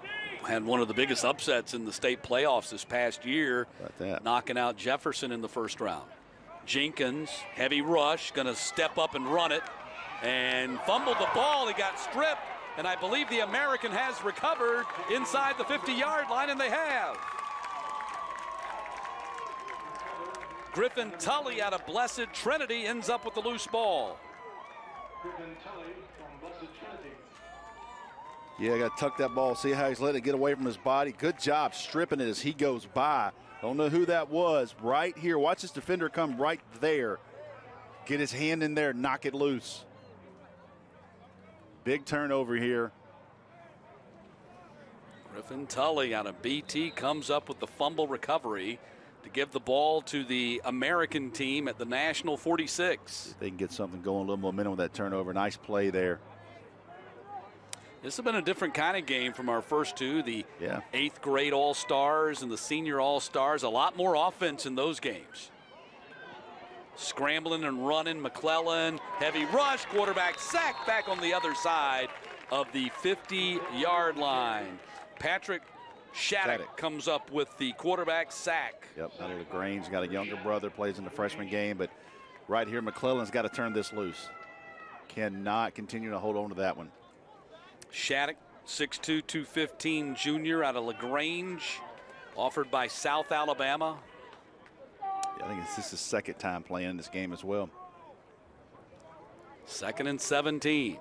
had one of the biggest upsets in the state playoffs this past year, knocking out Jefferson in the first round. Jenkins, heavy rush, going to step up and run it, and fumbled the ball. He got stripped, and I believe the American has recovered inside the 50-yard line, and they have. Griffin Tully out of Blessed Trinity ends up with the loose ball. Griffin Tully from Blessed Trinity. Yeah, got to tuck that ball. See how he's letting it get away from his body. Good job stripping it as he goes by. Don't know who that was. Right here. Watch this defender come right there. Get his hand in there, knock it loose. Big turnover here. Griffin Tully out of BT comes up with the fumble recovery to give the ball to the American team at the National 46. If they can get something going, a little momentum with that turnover. Nice play there. This has been a different kind of game from our first two, the 8th grade All-Stars and the senior All-Stars. A lot more offense in those games. Scrambling and running, McClellan, heavy rush, quarterback sack back on the other side of the 50-yard line. Patrick Shattuck comes up with the quarterback sack. Yep, out of LaGrange, got a younger brother, plays in the freshman game, but right here, McClellan's got to turn this loose. Cannot continue to hold on to that one. Shattuck, 6'2", 215 junior out of LaGrange, offered by South Alabama. Yeah, I think this is his second time playing this game as well. 2nd and 17.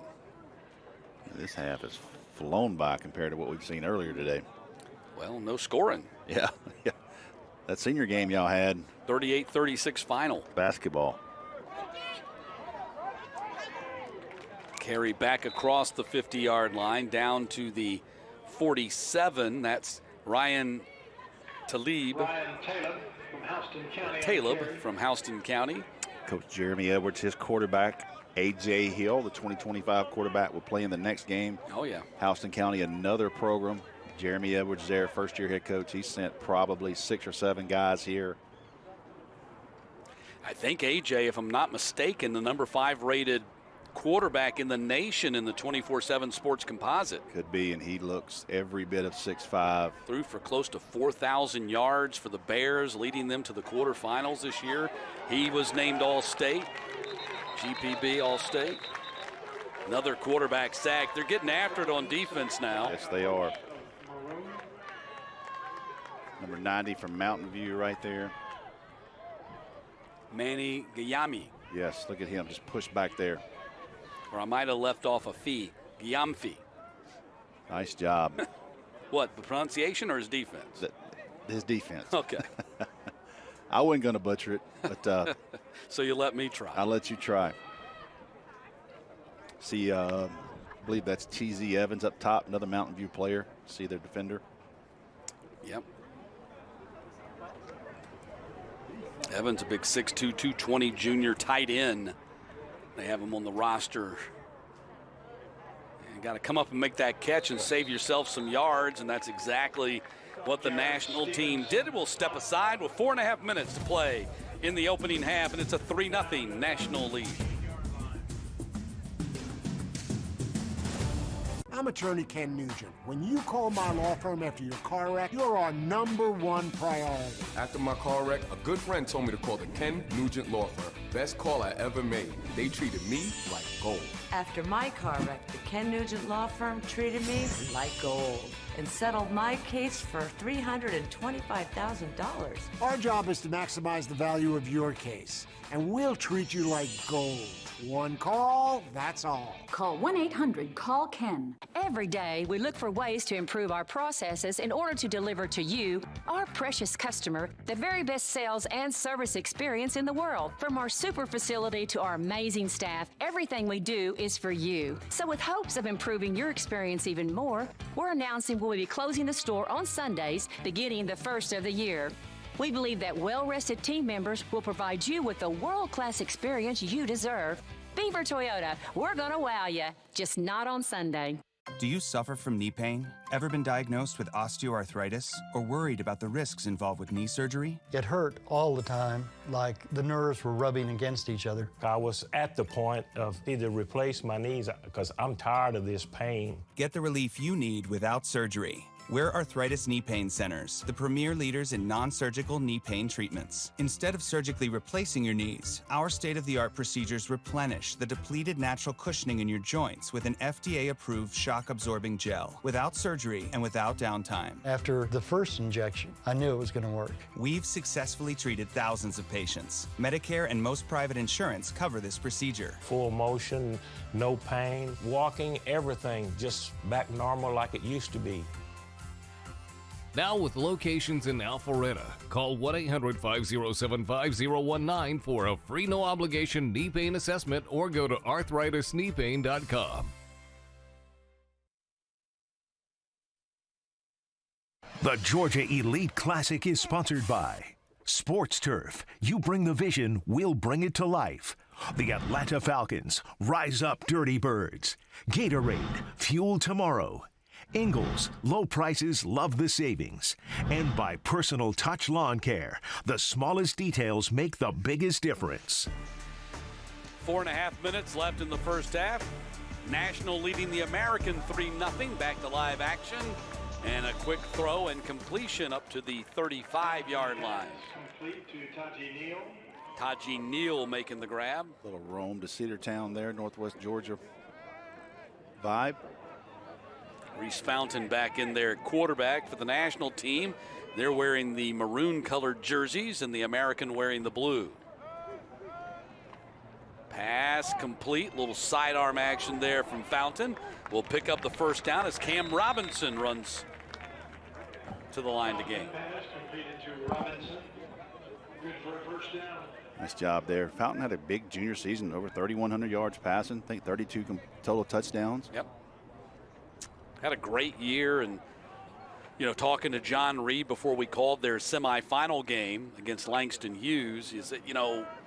This half has flown by compared to what we've seen earlier today. Well, no scoring. Yeah. That senior game y'all had. 38-36 final. Basketball. Carry back across the 50-yard line down to the 47. That's Ryan Taleb. Ryan Taleb from Houston County. Taleb from Houston County. Coach Jeremy Edwards, his quarterback. A.J. Hill, the 2025 quarterback, will play in the next game. Oh, yeah. Houston County, another program. Jeremy Edwards there, first-year head coach. He sent probably 6 or 7 guys here. I think A.J., if I'm not mistaken, the number 5 rated quarterback in the nation in the 24/7 Sports Composite. Could be, and he looks every bit of 6'5". Threw for close to 4,000 yards for the Bears, leading them to the quarterfinals this year. He was named All-State, GPB All-State. Another quarterback sack. They're getting after it on defense now. Yes, they are. Number 90 from Mountain View right there. Manny Gayami. Yes, look at him, just pushed back there. Or I might have left off a fee. Gyamfi. Nice job. What, the pronunciation or his defense? His defense. Okay. I wasn't going to butcher it, but so you let me try. I'll let you try. See, I believe that's T.Z. Evans up top, another Mountain View player. See their defender. Yep. Evans, a big 6'2", 220 junior tight end. They have him on the roster. You got to come up and make that catch and save yourself some yards, and that's exactly what the national team did. We'll step aside with 4.5 minutes to play in the opening half, and it's a 3-0 national lead. I'm attorney Ken Nugent. When you call my law firm after your car wreck, you're our #1 priority. After my car wreck, a good friend told me to call the Ken Nugent Law Firm. Best call I ever made. They treated me like gold. After my car wreck, the Ken Nugent Law Firm treated me like gold and settled my case for $325,000. Our job is to maximize the value of your case, and we'll treat you like gold. One call, that's all. Call 1-800-CALL-KEN. Every day, we look for ways to improve our processes in order to deliver to you, our precious customer, the very best sales and service experience in the world. From our super facility to our amazing staff, everything we do is for you. So with hopes of improving your experience even more, we're announcing we'll be closing the store on Sundays, beginning the 1st of the year. We believe that well-rested team members will provide you with the world-class experience you deserve. Beaver Toyota, we're gonna wow you, just not on Sunday. Do you suffer from knee pain? Ever been diagnosed with osteoarthritis? Or worried about the risks involved with knee surgery? It hurt all the time, like the nerves were rubbing against each other. I was at the point of either replace my knees because I'm tired of this pain. Get the relief you need without surgery. We're Arthritis Knee Pain Centers, the premier leaders in non-surgical knee pain treatments. Instead of surgically replacing your knees, our state-of-the-art procedures replenish the depleted natural cushioning in your joints with an FDA-approved shock-absorbing gel, without surgery and without downtime. After the first injection, I knew it was going to work. We've successfully treated thousands of patients. Medicare and most private insurance cover this procedure. Full motion, no pain, walking, everything just back normal like it used to be. Now with locations in Alpharetta, call 1-800-507-5019 for a free no-obligation knee pain assessment or go to arthritis-kneepain.com. The Georgia Elite Classic is sponsored by Sports Turf. You bring the vision, we'll bring it to life. The Atlanta Falcons, rise up Dirty Birds. Gatorade, fuel tomorrow. Ingles, low prices, love the savings. And by Personal Touch Lawn Care, the smallest details make the biggest difference. 4.5 minutes left in the first half. National leading the American 3-0. Back to live action. And a quick throw and completion up to the 35-yard line. Complete to Taji Neal. Taji Neal making the grab. Little Rome to Cedartown there, Northwest Georgia vibe. Reese Fountain back in there, quarterback for the national team. They're wearing the maroon-colored jerseys and the American wearing the blue. Pass complete, little sidearm action there from Fountain. Will pick up the first down as Cam Robinson runs to the line to gain. Nice job there. Fountain had a big junior season, over 3,100 yards passing. I think 32 total touchdowns. Yep. Had a great year, and talking to John Reed before we called their semifinal game against Langston Hughes, is that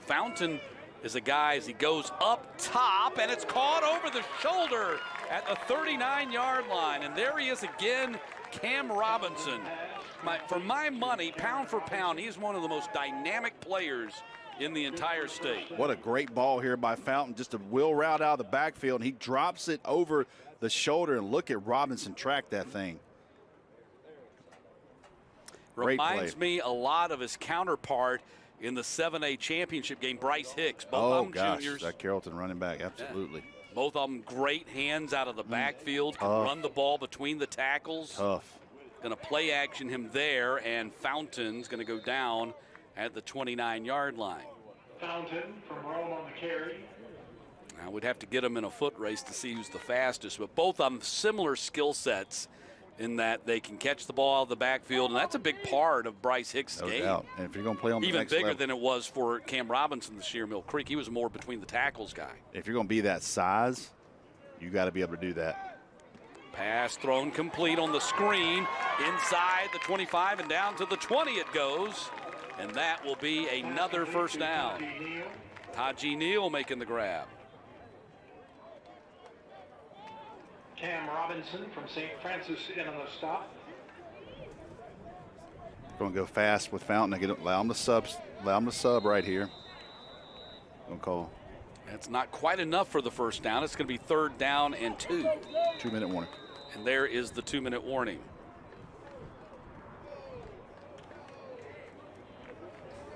Fountain is a guy as he goes up top, and it's caught over the shoulder at the 39-yard line, and there he is again, Cam Robinson. For my money, pound for pound, he's one of the most dynamic players in the entire state. What a great ball here by Fountain, just a wheel route out of the backfield, and he drops it over the shoulder, and look at Robinson track that thing. Great Reminds play. me a lot of his counterpart in the 7A championship game, Bryce Hicks. Both of them juniors. That Carrollton running back, absolutely. Yeah. Both of them great hands out of the backfield, can run the ball between the tackles. Tough. Going to play action him there, and Fountain's going to go down at the 29-yard line. Fountain from Rome on the carry. Now we'd have to get them in a foot race to see who's the fastest, but both of them similar skill sets in that they can catch the ball out of the backfield, and that's a big part of Bryce Hicks' game. No doubt. And if you're going to play on the even next bigger level, than it was for Cam Robinson this year, Mill Creek. He was more between the tackles guy. if you're going to be that size, you got to be able to do that. Pass thrown complete on the screen, inside the 25 and down to the 20 it goes, and that will be another first down. Taji Neal making the grab. Cam Robinson from St. Francis in on the stop. Going to go fast with Fountain. Allow him to sub right here. Don't call. That's not quite enough for the first down. It's going to be 3rd down and 2. 2-minute warning. And there is the 2-minute warning.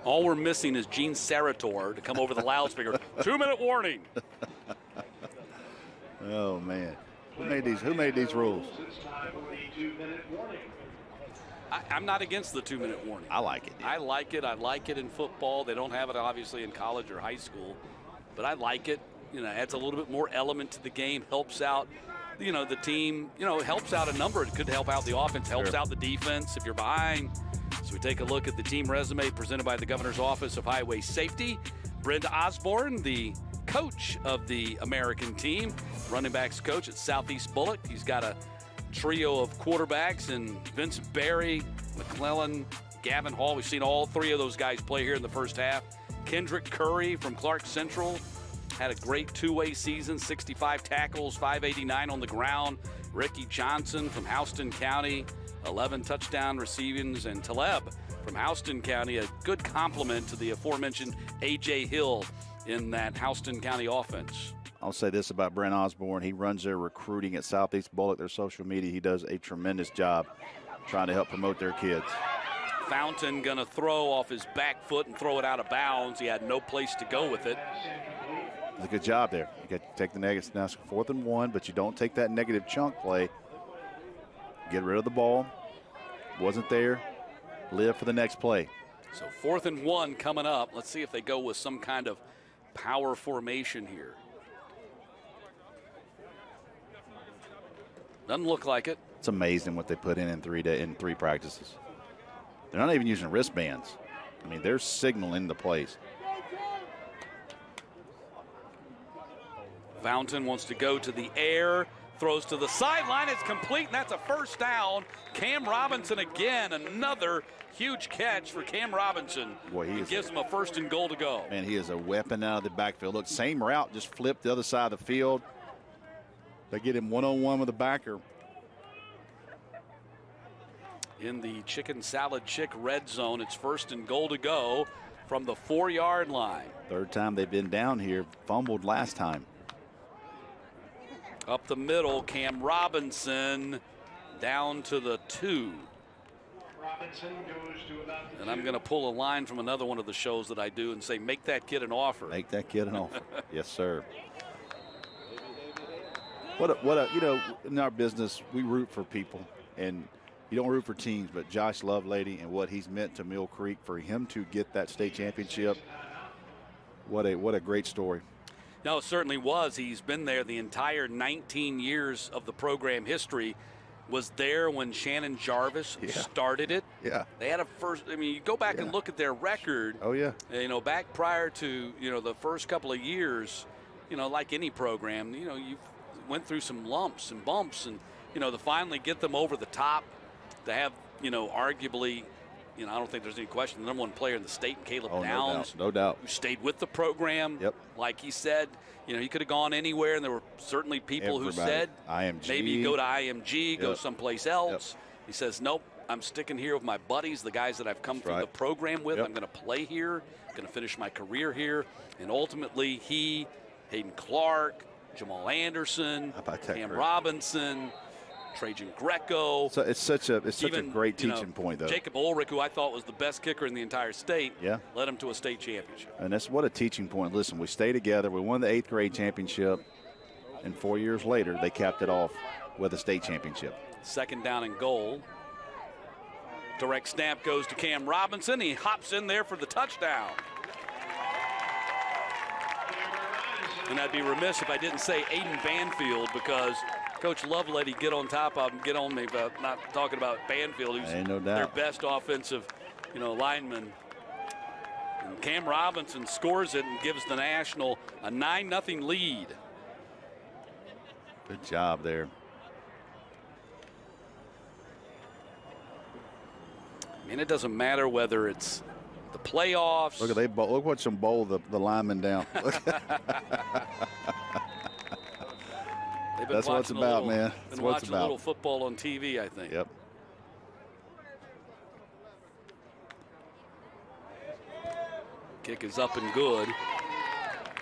All we're missing is Gene Sarator to come over the loudspeaker. 2-minute warning. Oh man, who made these rules? I'm not against the 2-minute warning. I like it. I like it. I like it in football. They don't have it obviously in college or high school, but I like it. Adds a little bit more element to the game. Helps out, the team. Helps out a number. It could help out the offense. Helps out the defense if you're behind. So we take a look at the team resume presented by the Governor's Office of Highway Safety. Brent Osborne, the coach of the American team, running backs coach at Southeast Bullock. He's got a trio of quarterbacks in Vincent Berry, McClellan, Gavin Hall. We've seen all 3 of those guys play here in the first half. Kendrick Curry from Clark Central had a great 2-way season, 65 tackles, 589 on the ground. Ricky Johnson from Houston County, 11 touchdown receivings, and Taleb from Houston County, a good complement to the aforementioned A.J. Hill in that Houston County offense. I'll say this about Brent Osborne. He runs their recruiting at Southeast Bullock, their social media. He does a tremendous job trying to help promote their kids. Fountain going to throw off his back foot and throw it out of bounds. He had no place to go with it. It's a good job there. You got to take the negative. Now it's 4th and 1, but you don't take that negative chunk play. Get rid of the ball. Wasn't there. Live for the next play. So 4th and 1 coming up. Let's see if they go with some kind of power formation here. Doesn't look like it. It's amazing what they put in 3 practices. They're not even using wristbands. I mean, they're signaling the plays. Fountain wants to go to the air, throws to the sideline. It's complete, and that's a first down. Cam Robinson again, another huge catch for Cam Robinson. Boy, he gives him a 1st and goal to go. Man, he is a weapon out of the backfield. Look, same route, just flipped the other side of the field. They get him one-on-one with a backer. In the chicken salad chick red zone, it's 1st and goal to go from the 4-yard line. 3rd time they've been down here, fumbled last time. Up the middle, Cam Robinson down to the 2. And I'm going to pull a line from another one of the shows that I do and say, make that kid an offer. Make that kid an offer. Yes, sir. You know, in our business, we root for people, and you don't root for teams, but Josh Lovelady and what he's meant to Mill Creek, for him to get that state championship, what a great story. No, it certainly was. He's been there the entire 19 years of the program history. Was there when Shannon Jarvis started it. Yeah. They had a first, I mean, you go back and look at their record. Oh, yeah. You know, back prior to, you know, the first couple of years, you know, like any program, you know, you went through some lumps and bumps, and, you know, to finally get them over the top, to have, you know, arguably, you know, I don't think there's any question, the number one player in the state, Caleb Downs. No doubt. Who stayed with the program. Yep. Like he said, you know, he could have gone anywhere, and there were certainly people who said, IMG. maybe you go to IMG, go someplace else. Yep. He says, nope, I'm sticking here with my buddies, the guys that I've come through the program with. I'm going to play here, going to finish my career here. And ultimately, he, Hayden Clark, Jamal Anderson, Cam Robinson, Trajan Greco. So it's such a great teaching point, though. Jacob Ulrich, who I thought was the best kicker in the entire state, led him to a state championship. And that's what a teaching point. Listen, we stayed together. We won the 8th grade championship, and 4 years later, they capped it off with a state championship. Second down and goal. Direct snap goes to Cam Robinson. He hops in there for the touchdown. And I'd be remiss if I didn't say Aiden Banfield, because Coach Lovelady get on top of him, get on me about not talking about Banfield, who's their best offensive, you know, lineman. And Cam Robinson scores it and gives the National a 9-0 lead. Good job there. I mean, it doesn't matter whether it's the playoffs. Look at look what some bowl the linemen down. That's what it's about, man. Been watching a little football on TV, I think. Yep. Kick is up and good.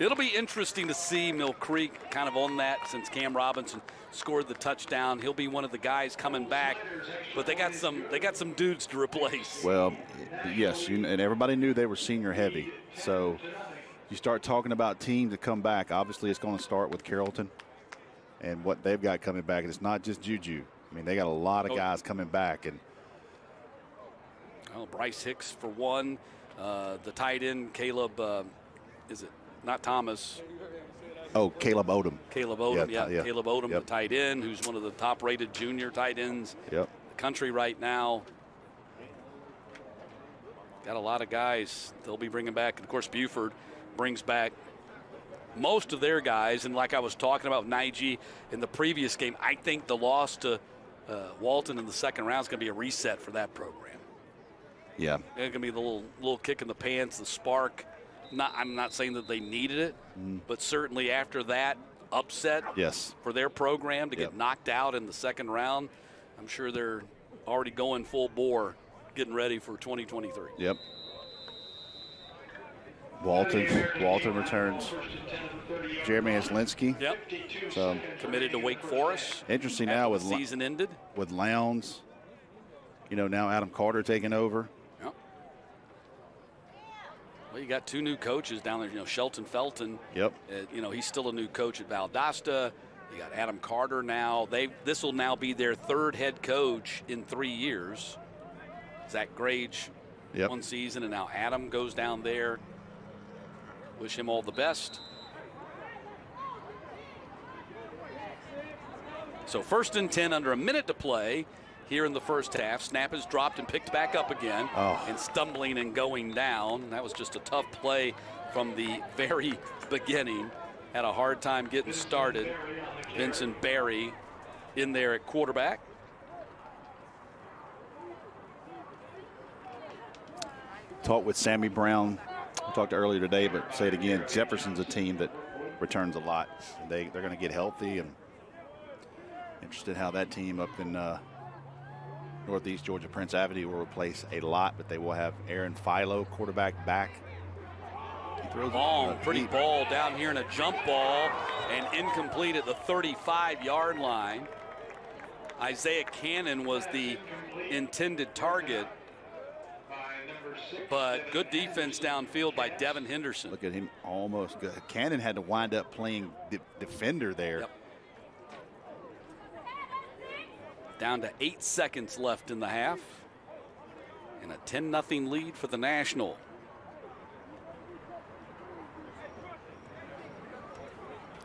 It'll be interesting to see Mill Creek kind of on that, since Cam Robinson scored the touchdown. He'll be one of the guys coming back, but they got some dudes to replace. Well, yes, and everybody knew they were senior heavy. So you start talking about teams that come back. Obviously, it's going to start with Carrollton and what they've got coming back. And it's not just Juju. I mean, they got a lot of guys coming back. And Bryce Hicks for one. The tight end, Caleb, is it not Thomas? Oh, Caleb Odom. Caleb Odom, Caleb Odom, the tight end, who's one of the top-rated junior tight ends in the country right now. Got a lot of guys they'll be bringing back. And, of course, Buford brings back most of their guys. And like I was talking about Nige in the previous game, I think the loss to Walton in the second round is going to be a reset for that program. Yeah. It's going to be the little kick in the pants, the spark. I'm not saying that they needed it, but certainly after that upset for their program to get knocked out in the second round, I'm sure they're already going full bore, getting ready for 2023. Yep. Walton returns. Jeremy Haslinski. Yep. So committed to Wake Forest. Interesting now with the season ended. With Lowndes. You know, now Adam Carter taking over. Yep. Well, you got two new coaches down there. You know, Shelton Felton. Yep. You know, he's still a new coach at Valdosta. You got Adam Carter now. This will now be their third head coach in 3 years. Zach Grage, one season, and now Adam goes down there. Wish him all the best. So 1st and 10, under a minute to play here in the first half. Snap is dropped and picked back up again, and stumbling and going down. That was just a tough play from the very beginning. Had a hard time getting started. Vincent Berry in there at quarterback. Talked with Sammy Brown. We talked earlier today, but say it again. Jefferson's a team that returns a lot. They're going to get healthy, and interested how that team up in Northeast Georgia, Prince Avenue, will replace a lot, but they will have Aaron Philo, quarterback, back. He throws long, pretty ball down here in a jump ball, and incomplete at the 35-yard line. Isiah Canion was the intended target, but good defense downfield by Devin Henderson. Look at him, almost good. Canion had to wind up playing defender there. Yep. Down to 8 seconds left in the half, and a 10-0 lead for the National.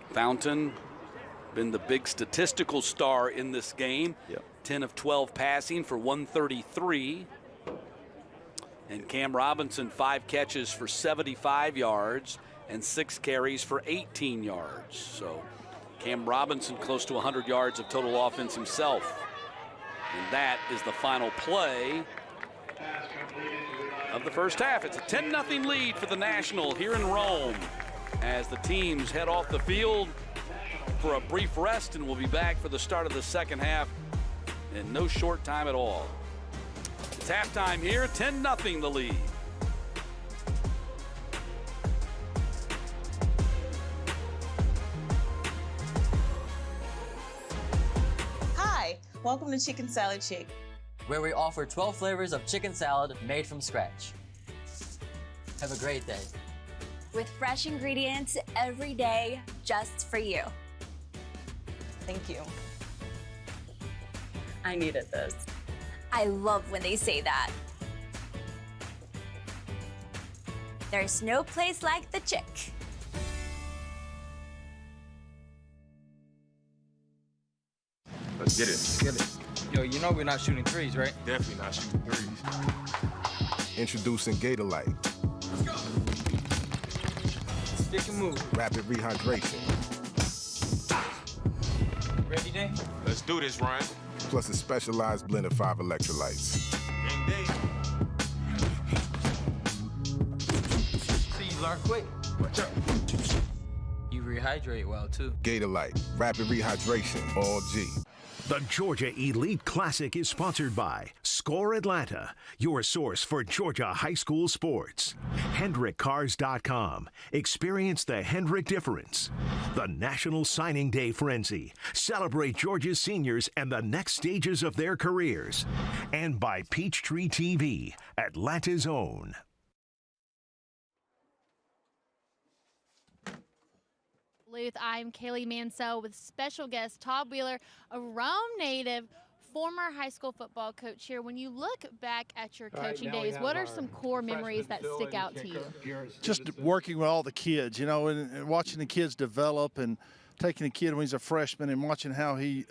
Fountain been the big statistical star in this game. Yep. 10 of 12 passing for 133. And Cam Robinson, 5 catches for 75 yards and 6 carries for 18 yards. So Cam Robinson close to 100 yards of total offense himself. And that is the final play of the first half. It's a 10-0 lead for the National here in Rome as the teams head off the field for a brief rest, and we'll be back for the start of the second half in no short time at all. It's halftime here, 10-0 the lead. Hi, welcome to Chicken Salad Chick, where we offer 12 flavors of chicken salad made from scratch. Have a great day. With fresh ingredients every day, just for you. Thank you. I needed this. I love when they say that. There's no place like the Chick. Let's get it. Get it. Yo, you know we're not shooting threes, right? Definitely not shooting threes. Introducing Gatorlight. Let's go. Stick and move. Rapid rehydration. Ready, Day? Let's do this, Ryan. Plus a specialized blend of 5 electrolytes. Game day. See, you learn quick. Watch out. You rehydrate well, too. Gatorlight. Rapid rehydration. All G. The Georgia Elite Classic is sponsored by Score Atlanta, your source for Georgia high school sports. HendrickCars.com. Experience the Hendrick difference. The National Signing Day Frenzy. Celebrate Georgia's seniors and the next stages of their careers. And by Peachtree TV, Atlanta's own. I'm Kaylee Mansell with special guest Todd Wheeler, a Rome native, former high school football coach here. When you look back at your coaching days, what are some core memories that stick out to you? Just working with all the kids, you know, and watching the kids develop and taking a kid when he's a freshman and watching how he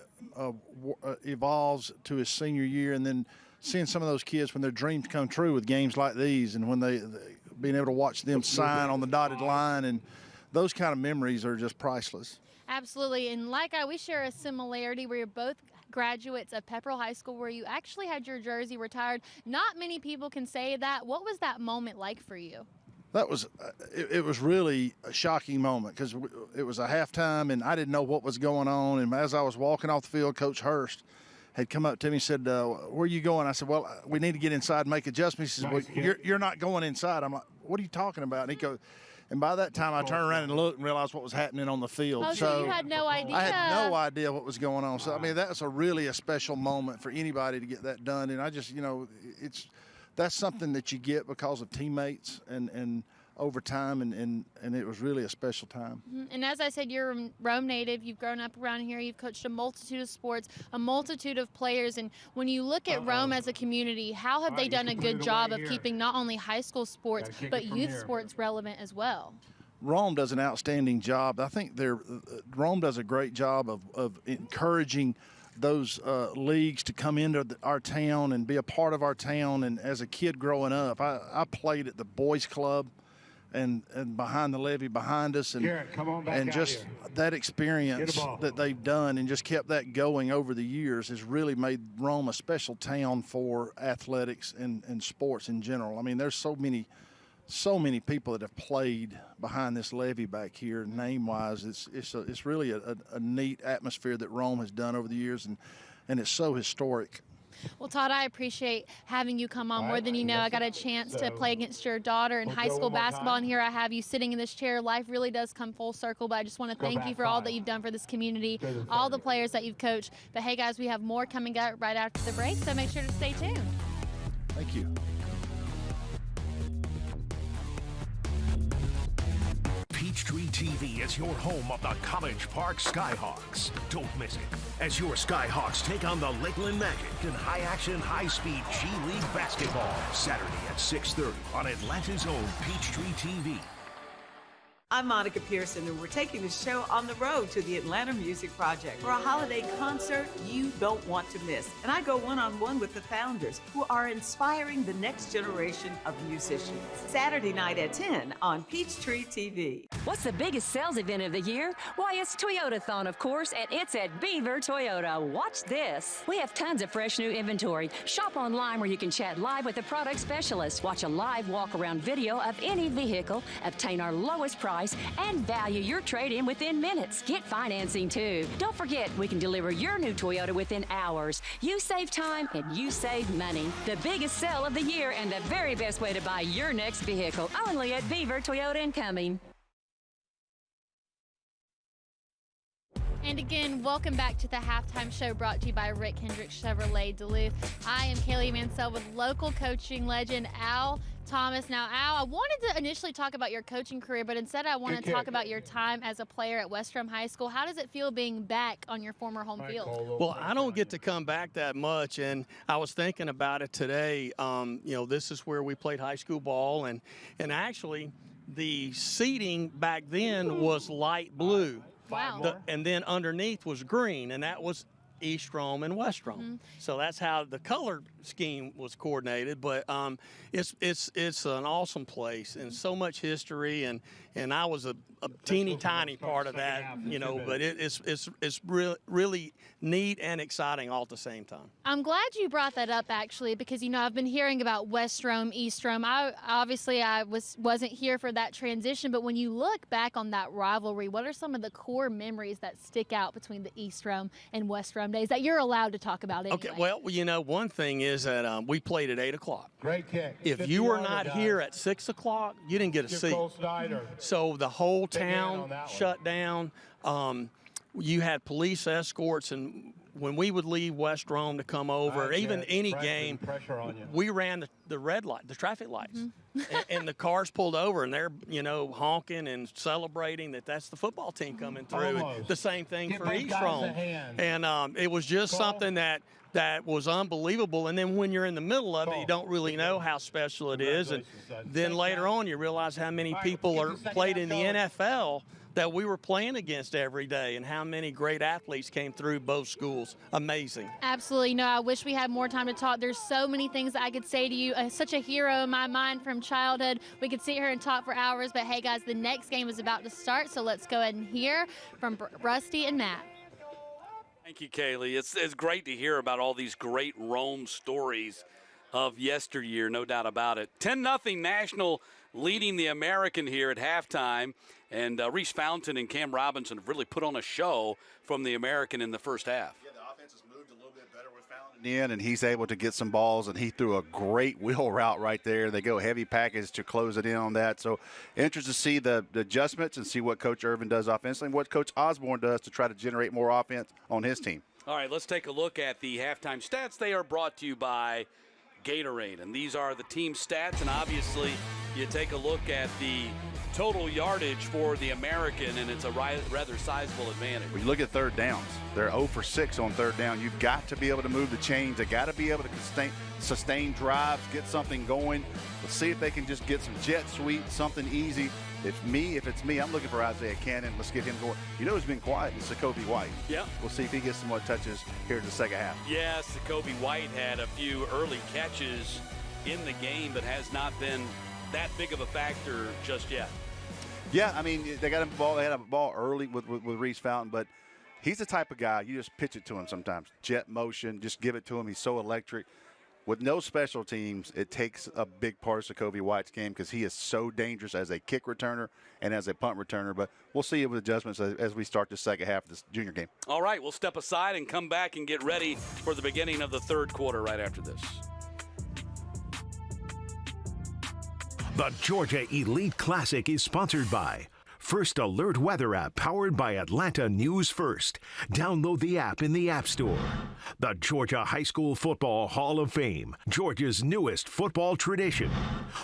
evolves to his senior year, and then seeing some of those kids when their dreams come true with games like these, and when they being able to watch them sign on the dotted line, and those kind of memories are just priceless. Absolutely, and we share a similarity where you're both graduates of Pepperell High School, where you actually had your jersey retired. Not many people can say that. What was that moment like for you? That was, it was really a shocking moment because it was a halftime and I didn't know what was going on. And as I was walking off the field, Coach Hurst had come up to me and said, where are you going? I said, well, we need to get inside and make adjustments. He said, well, you're not going inside. I'm like, what are you talking about? And he goes, and by that time, I turned around and looked and realized what was happening on the field. Oh, so you had no idea? I had no idea what was going on. So, I mean, that's really a special moment for anybody to get that done. And I just, you know, that's something that you get because of teammates and over time, and it was really a special time. And as I said, you're a Rome native. You've grown up around here. You've coached a multitude of sports, a multitude of players. And when you look at Rome as a community, how have they done a good job of keeping not only high school sports, but youth sports relevant as well? Rome does an outstanding job. I think Rome does a great job of encouraging those leagues to come into our town and be a part of our town. And as a kid growing up, I played at the boys club and behind the levee behind us, and just that experience that they've done and just kept that going over the years has really made Rome a special town for athletics and sports in general. I mean, there's so many people that have played behind this levee back here, name-wise. It's really a neat atmosphere that Rome has done over the years, and it's so historic. Well, Todd, I appreciate having you come on more than you know. I got a chance to play against your daughter in high school basketball, and here I have you sitting in this chair. Life really does come full circle, but I just want to thank you for all that you've done for this community, all the players that you've coached. But hey, guys, we have more coming up right after the break, so make sure to stay tuned. Thank you. Peachtree TV is your home of the College Park Skyhawks. Don't miss it as your Skyhawks take on the Lakeland Magic in high-action, high-speed G League basketball. Saturday at 6:30 on Atlanta's own Peachtree TV. I'm Monica Pearson, and we're taking the show on the road to the Atlanta Music Project for a holiday concert you don't want to miss. And I go one-on-one with the founders who are inspiring the next generation of musicians. Saturday night at 10 on Peachtree TV. What's the biggest sales event of the year? Why, it's Toyotathon, of course, and it's at Beaver Toyota. Watch this. We have tons of fresh new inventory. Shop online where you can chat live with the product specialist. Watch a live walk-around video of any vehicle. Obtain our lowest price and value your trade-in within minutes. Get financing too. Don't forget, we can deliver your new Toyota within hours. You save time and you save money. The biggest sale of the year and the very best way to buy your next vehicle. Only at Beaver Toyota and Cumming. And again, welcome back to the halftime show brought to you by Rick Hendricks Chevrolet Duluth. I am Kaylee Mansell with local coaching legend Al Thomas. Now, Al, I wanted to initially talk about your coaching career, but instead I want to talk about your time as a player at West Rome High School. How does it feel being back on your former home field? Well, I don't get to come back that much, and I was thinking about it today. You know, this is where we played high school ball, and actually the seating back then was light blue. Wow. And then underneath was green, and that was East Rome and West Rome. Mm-hmm. So that's how the color scheme was coordinated. But it's an awesome place and so much history, and I was a teeny tiny part of that, you know. But it's really neat and exciting all at the same time. I'm glad you brought that up, actually, because, you know, I've been hearing about West Rome, East Rome. I wasn't here for that transition, but when you look back on that rivalry, what are some of the core memories that stick out between the East Rome and West Rome days that you're allowed to talk about anyway? Okay, well, you know, one thing is that we played at 8 o'clock. Great kick. If you were not here at 6 o'clock, you didn't get a seat. So the whole town shut down. You had police escorts, and when we would leave West Rome to come over, even any game, we ran the red light, the traffic lights. Mm-hmm. and the cars pulled over, and they're, you know, honking and celebrating that's the football team coming through. And the same thing for East Rome. And it was just something that was unbelievable. And then when you're in the middle of it, you don't really know how special it is. And then later on, you realize how many people are played in the NFL that we were playing against every day, and how many great athletes came through both schools. Amazing. Absolutely. No, I wish we had more time to talk. There's so many things that I could say to you. Such a hero in my mind from childhood. We could sit here and talk for hours, but hey, guys, the next game is about to start, so let's go ahead and hear from Rusty and Matt. Thank you, Kaylee. It's great to hear about all these great Rome stories of yesteryear, no doubt about it. 10-0 National leading the American here at halftime. And Reese Fountain and Cam Robinson have really put on a show from the American in the first half. Yeah, the offense has moved a little bit better with Fountain in, and he's able to get some balls, and he threw a great wheel route right there. They go heavy package to close it in on that. So interested to see the adjustments and see what Coach Irvin does offensively and what Coach Osborne does to try to generate more offense on his team. All right, let's take a look at the halftime stats. They are brought to you by Gatorade, and these are the team stats, and obviously you take a look at the total yardage for the American, and it's a rather sizable advantage. When you look at third downs, they're 0 for 6 on third down. You've got to be able to move the chains. They got to be able to sustain drives, get something going. Let's see if they can just get some jet sweep, something easy. If it's me, I'm looking for Isiah Canion. Let's get him going. You know who's been quiet is Jacoby White. Yeah. We'll see if he gets some more touches here in the second half. Yes, Jacoby White had a few early catches in the game, but has not been that big of a factor just yet. Yeah, I mean, they got him ball. They had a ball early with Reese Fountain, but he's the type of guy you just pitch it to him sometimes. Jet motion, just give it to him. He's so electric. with no special teams, it takes a big part of Sokovia White's game because he is so dangerous as a kick returner and as a punt returner. But we'll see with adjustments as we start the second half of this junior game. All right, we'll step aside and come back and get ready for the beginning of the third quarter right after this. The Georgia Elite Classic is sponsored by First Alert Weather app powered by Atlanta News First. Download the app in the App Store. The Georgia High School Football Hall of Fame, Georgia's newest football tradition.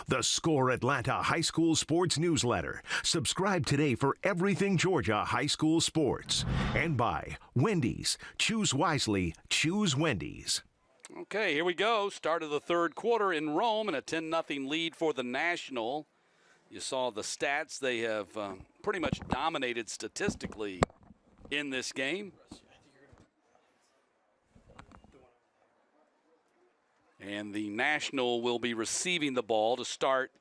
The Score Atlanta High School Sports Newsletter. Subscribe today for everything Georgia high school sports. And by Wendy's. Choose wisely. Choose Wendy's. Okay, here we go. Start of the third quarter in Rome and a 10-0 lead for the National. You saw the stats. They have pretty much dominated statistically in this game. And the National will be receiving the ball to start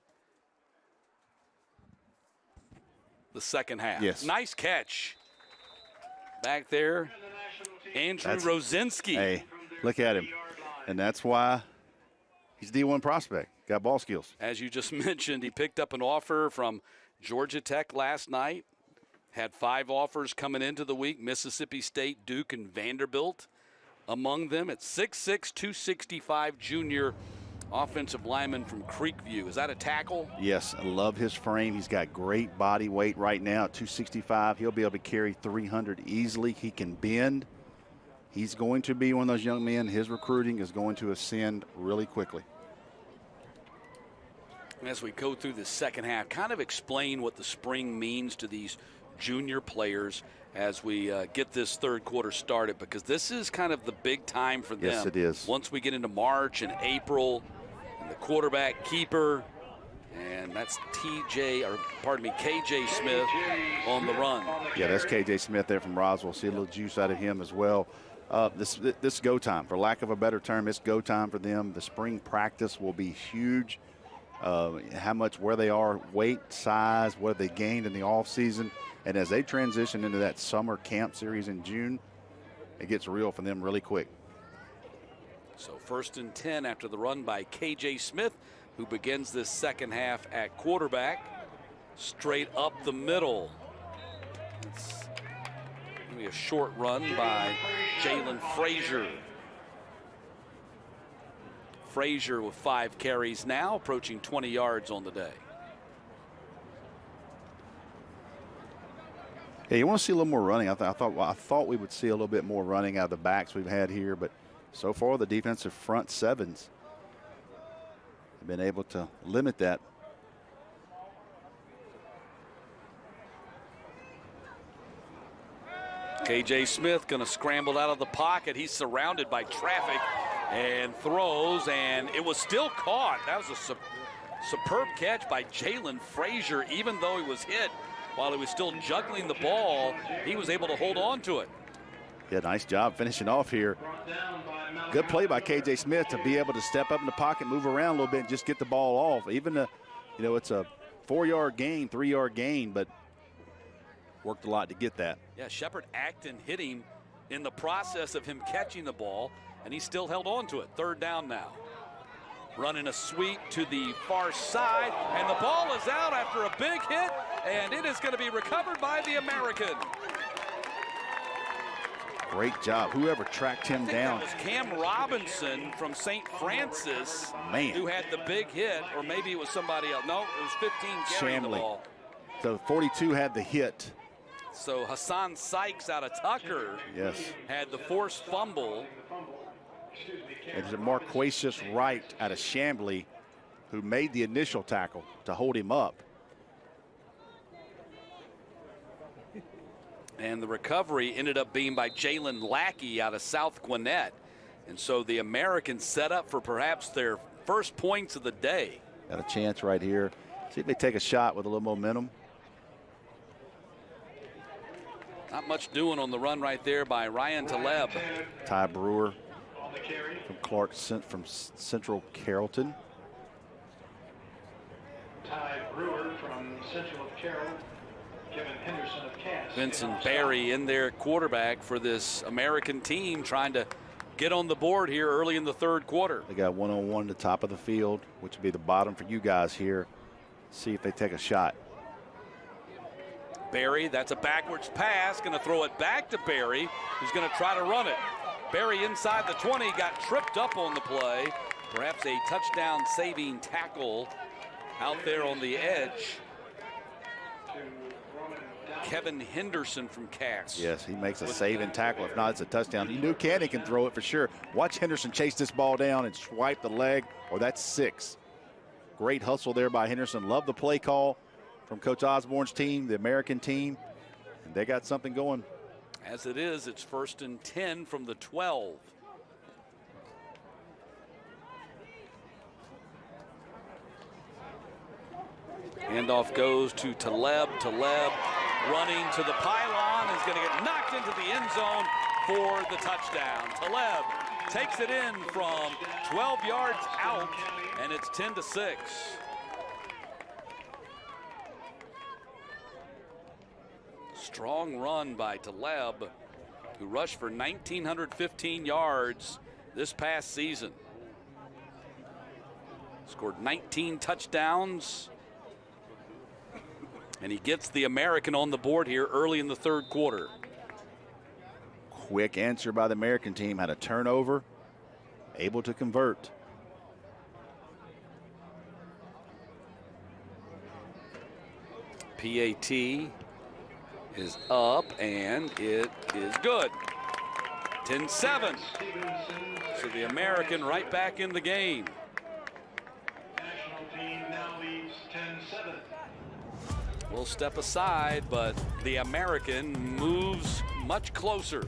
the second half. Yes. Nice catch. Back there, Andrew Rosinski. Hey, look at him. And that's why he's a D1 prospect. Got ball skills. As you just mentioned, he picked up an offer from Georgia Tech last night. Had 5 offers coming into the week. Mississippi State, Duke, and Vanderbilt among them. At 6'6", 265 junior offensive lineman from Creekview. Is that a tackle? Yes, I love his frame. He's got great body weight right now at 265. He'll be able to carry 300 easily. He can bend. He's going to be one of those young men. His recruiting is going to ascend really quickly. As we go through the second half, kind of explain what the spring means to these junior players as we get this third quarter started, because this is kind of the big time for them. Yes, it is. Once we get into March and April, and the quarterback keeper, and that's KJ Smith on the run. Yeah, that's KJ Smith there from Roswell. See a little juice out of him as well. This go time, for lack of a better term, it's go time for them. The spring practice will be huge. Where they are, weight, size, what they gained in the offseason. And as they transition into that summer camp series in June, it gets real for them really quick. So 1st and 10 after the run by KJ Smith, who begins this second half at quarterback. Straight up the middle. It's going to be a short run by Jalen Frazier. Frazier with 5 carries now, approaching 20 yards on the day. Yeah, you want to see a little more running. I thought we would see a little bit more running out of the backs we've had here, but so far the defensive front sevens have been able to limit that. KJ Smith going to scramble out of the pocket. He's surrounded by traffic and throws, and it was still caught. That was a superb catch by Jalen Frazier. Even though he was hit while he was still juggling the ball, he was able to hold on to it. Yeah, nice job finishing off here. Good play by KJ Smith to be able to step up in the pocket, move around a little bit, and just get the ball off. Even it's a 4-yard gain, 3-yard gain, but worked a lot to get that. Yeah, Shepard Acton hit him in the process of him catching the ball, and he still held on to it. 3rd down now. Running a sweep to the far side, and the ball is out after a big hit, and it is going to be recovered by the American. Great job. Whoever tracked him down. That was Cam Robinson from St. Francis, who had the big hit, or maybe it was somebody else. No, it was 15 carrying the ball. So 42 had the hit. So Hassan Sykes out of Tucker had the forced fumble. It's a Marquesius Wright out of Chamblee who made the initial tackle to hold him up. And the recovery ended up being by Jalen Lackey out of South Gwinnett. And so the Americans set up for perhaps their first points of the day. Got a chance right here. See if they take a shot with a little momentum. Not much doing on the run right there by Ryan Taleb. Ty Brewer from Central Carrollton. Ty Brewer from Central Carroll. Kevin Henderson of Cass. Vincent Berry in there, quarterback for this American team, trying to get on the board here early in the third quarter. They got one-on-one at the top of the field, which would be the bottom for you guys here. See if they take a shot. Barry, that's a backwards pass, going to throw it back to Barry, who's going to try to run it. Barry inside the 20, got tripped up on the play. Perhaps a touchdown saving tackle out there on the edge. Kevin Henderson from Cass. Yes, he makes a saving tackle. If not, it's a touchdown. You knew Canion can throw it for sure. Watch Henderson chase this ball down and swipe the leg, or that's 6. Great hustle there by Henderson. Love the play call from Coach Osborne's team, the American team. And they got something going. As it is, it's 1st and 10 from the 12. Handoff goes to Taleb. Taleb running to the pylon is going to get knocked into the end zone for the touchdown. Taleb takes it in from 12 yards out, and it's 10-6. Strong run by Taleb, who rushed for 1,915 yards this past season. Scored 19 touchdowns. And he gets the American on the board here early in the third quarter. Quick answer by the American team. Had a turnover, able to convert. PAT is up, and it is good. 10-7. So the American right back in the game. National team now leads 10-7. We'll step aside, but the American moves much closer.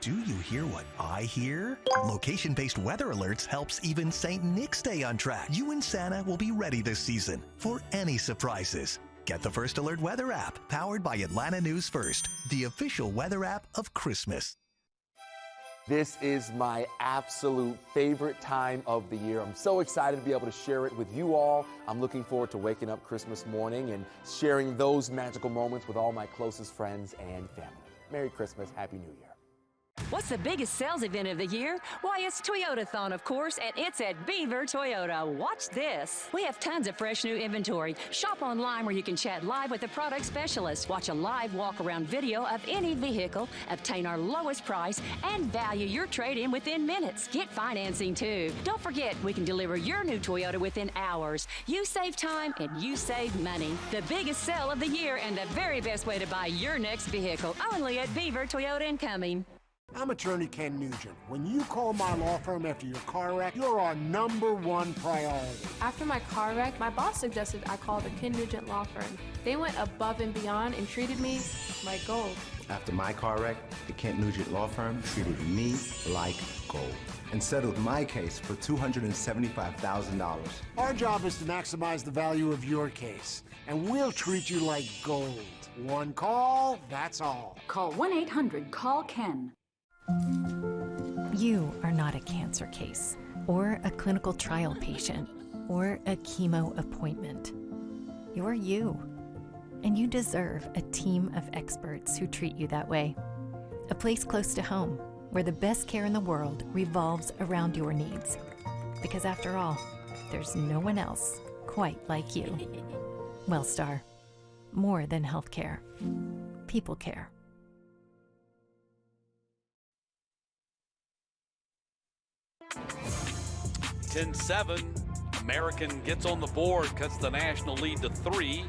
Do you hear what I hear? Location-based weather alerts helps even St. Nick stay on track. You and Santa will be ready this season for any surprises. Get the First Alert Weather app, powered by Atlanta News First, the official weather app of Christmas. This is my absolute favorite time of the year. I'm so excited to be able to share it with you all. I'm looking forward to waking up Christmas morning and sharing those magical moments with all my closest friends and family. Merry Christmas, Happy New Year. What's the biggest sales event of the year? Why, it's Toyotathon, of course, and it's at Beaver Toyota. Watch this. We have tons of fresh new inventory. Shop online where you can chat live with the product specialist, watch a live walk-around video of any vehicle, obtain our lowest price, and value your trade-in within minutes. Get financing, too. Don't forget, we can deliver your new Toyota within hours. You save time and you save money. The biggest sale of the year and the very best way to buy your next vehicle, only at Beaver Toyota and Cumming. I'm attorney Ken Nugent. When you call my law firm after your car wreck, you're our #1 priority. After my car wreck, my boss suggested I call the Ken Nugent Law Firm. They went above and beyond and treated me like gold. After my car wreck, the Kent Nugent Law Firm treated me like gold and settled my case for $275,000. Our job is to maximize the value of your case, and we'll treat you like gold. One call, that's all. Call 1-800-CALL-KEN. You are not a cancer case, or a clinical trial patient, or a chemo appointment. You're you, and you deserve a team of experts who treat you that way. A place close to home, where the best care in the world revolves around your needs. Because after all, there's no one else quite like you. Wellstar, more than healthcare, people care. 10-7. American gets on the board, cuts the national lead to 3.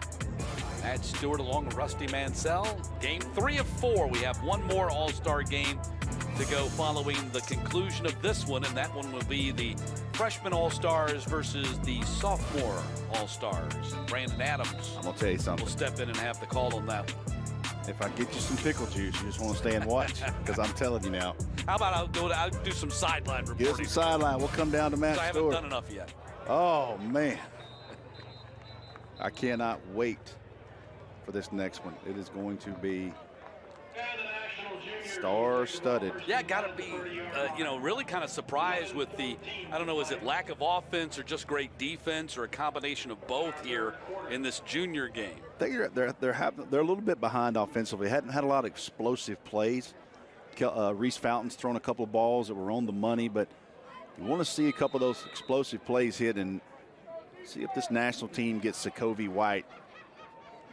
Matt Stewart along with Rusty Mansell. Game 3 of 4. We have one more All-Star game to go following the conclusion of this one, and that one will be the freshman All-Stars versus the sophomore All-Stars. Brandon Adams, I'm going to tell you something. Will step in and have the call on that one. If I get you some pickle juice, you just want to stay and watch, because I'm telling you now. How about I'll do some sideline reporting. Get some sideline. We'll come down to Matt Stewart. I haven't done enough yet. Oh, man. I cannot wait for this next one. It is going to be Star-studded. Yeah, got to be, really kind of surprised with the, I don't know, is it lack of offense or just great defense or a combination of both here in this junior game? I think they're a little bit behind offensively. Hadn't had a lot of explosive plays. Reese Fountain's thrown a couple of balls that were on the money, but you want to see a couple of those explosive plays hit and see if this national team gets Sokovie White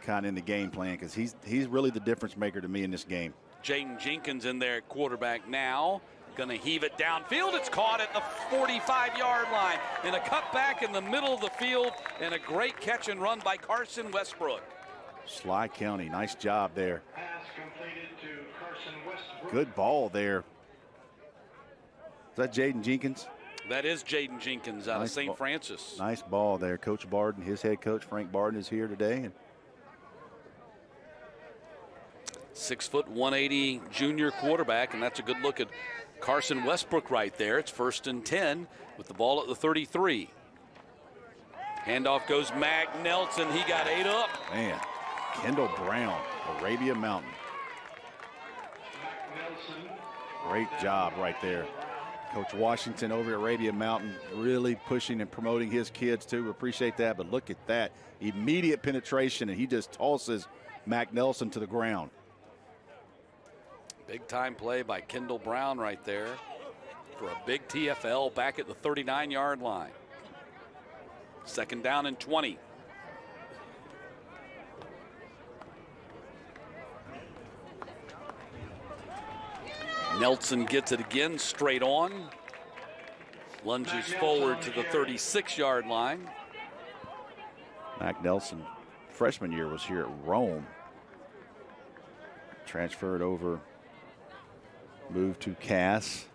kind of in the game plan, because he's really the difference maker to me in this game. Jaden Jenkins in there at quarterback now. Going to heave it downfield. It's caught at the 45-yard line. And a cutback in the middle of the field. And a great catch and run by Carson Westbrook. Sly County, nice job there. Pass completed to Carson Westbrook. Good ball there. Is that Jaden Jenkins? That is Jaden Jenkins out of St. Francis. Nice ball there. Coach Barden, his head coach, Frank Barden, is here today. And 6 foot 180 junior quarterback, and that's a good look at Carson Westbrook right there. It's 1st and 10 with the ball at the 33. Handoff goes Mac Nelson. He got 8 up. Man, Kendall Brown, Arabia Mountain. Great job right there. Coach Washington over at Arabia Mountain really pushing and promoting his kids too. We appreciate that, but look at that. Immediate penetration, and he just tosses Mac Nelson to the ground. Big time play by Kendall Brown right there for a big TFL back at the 39-yard line. 2nd down and 20. Nelson gets it again, straight on. Lunges forward to the 36-yard line. Mac Nelson, freshman year, was here at Rome. Transferred over, moved to Cass.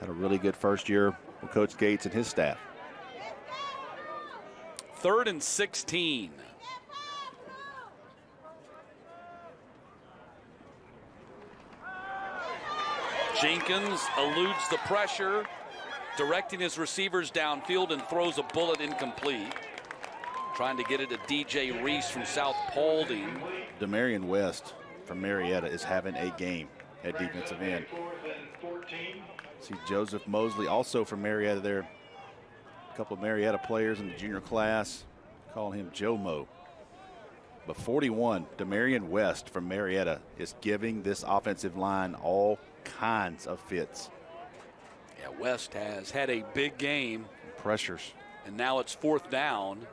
Had a really good first year with Coach Gates and his staff. 3rd and 16. Jenkins eludes the pressure, directing his receivers downfield, and throws a bullet incomplete. Trying to get it to DJ Reese from South Paulding. Demarion West from Marietta is having a game at defensive end. See Joseph Mosley, also from Marietta there. A couple of Marietta players in the junior class, calling him Joe Mo. But 41, Demarion West from Marietta is giving this offensive line all kinds of fits. Yeah, West has had a big game. Pressures. And now it's 4th down.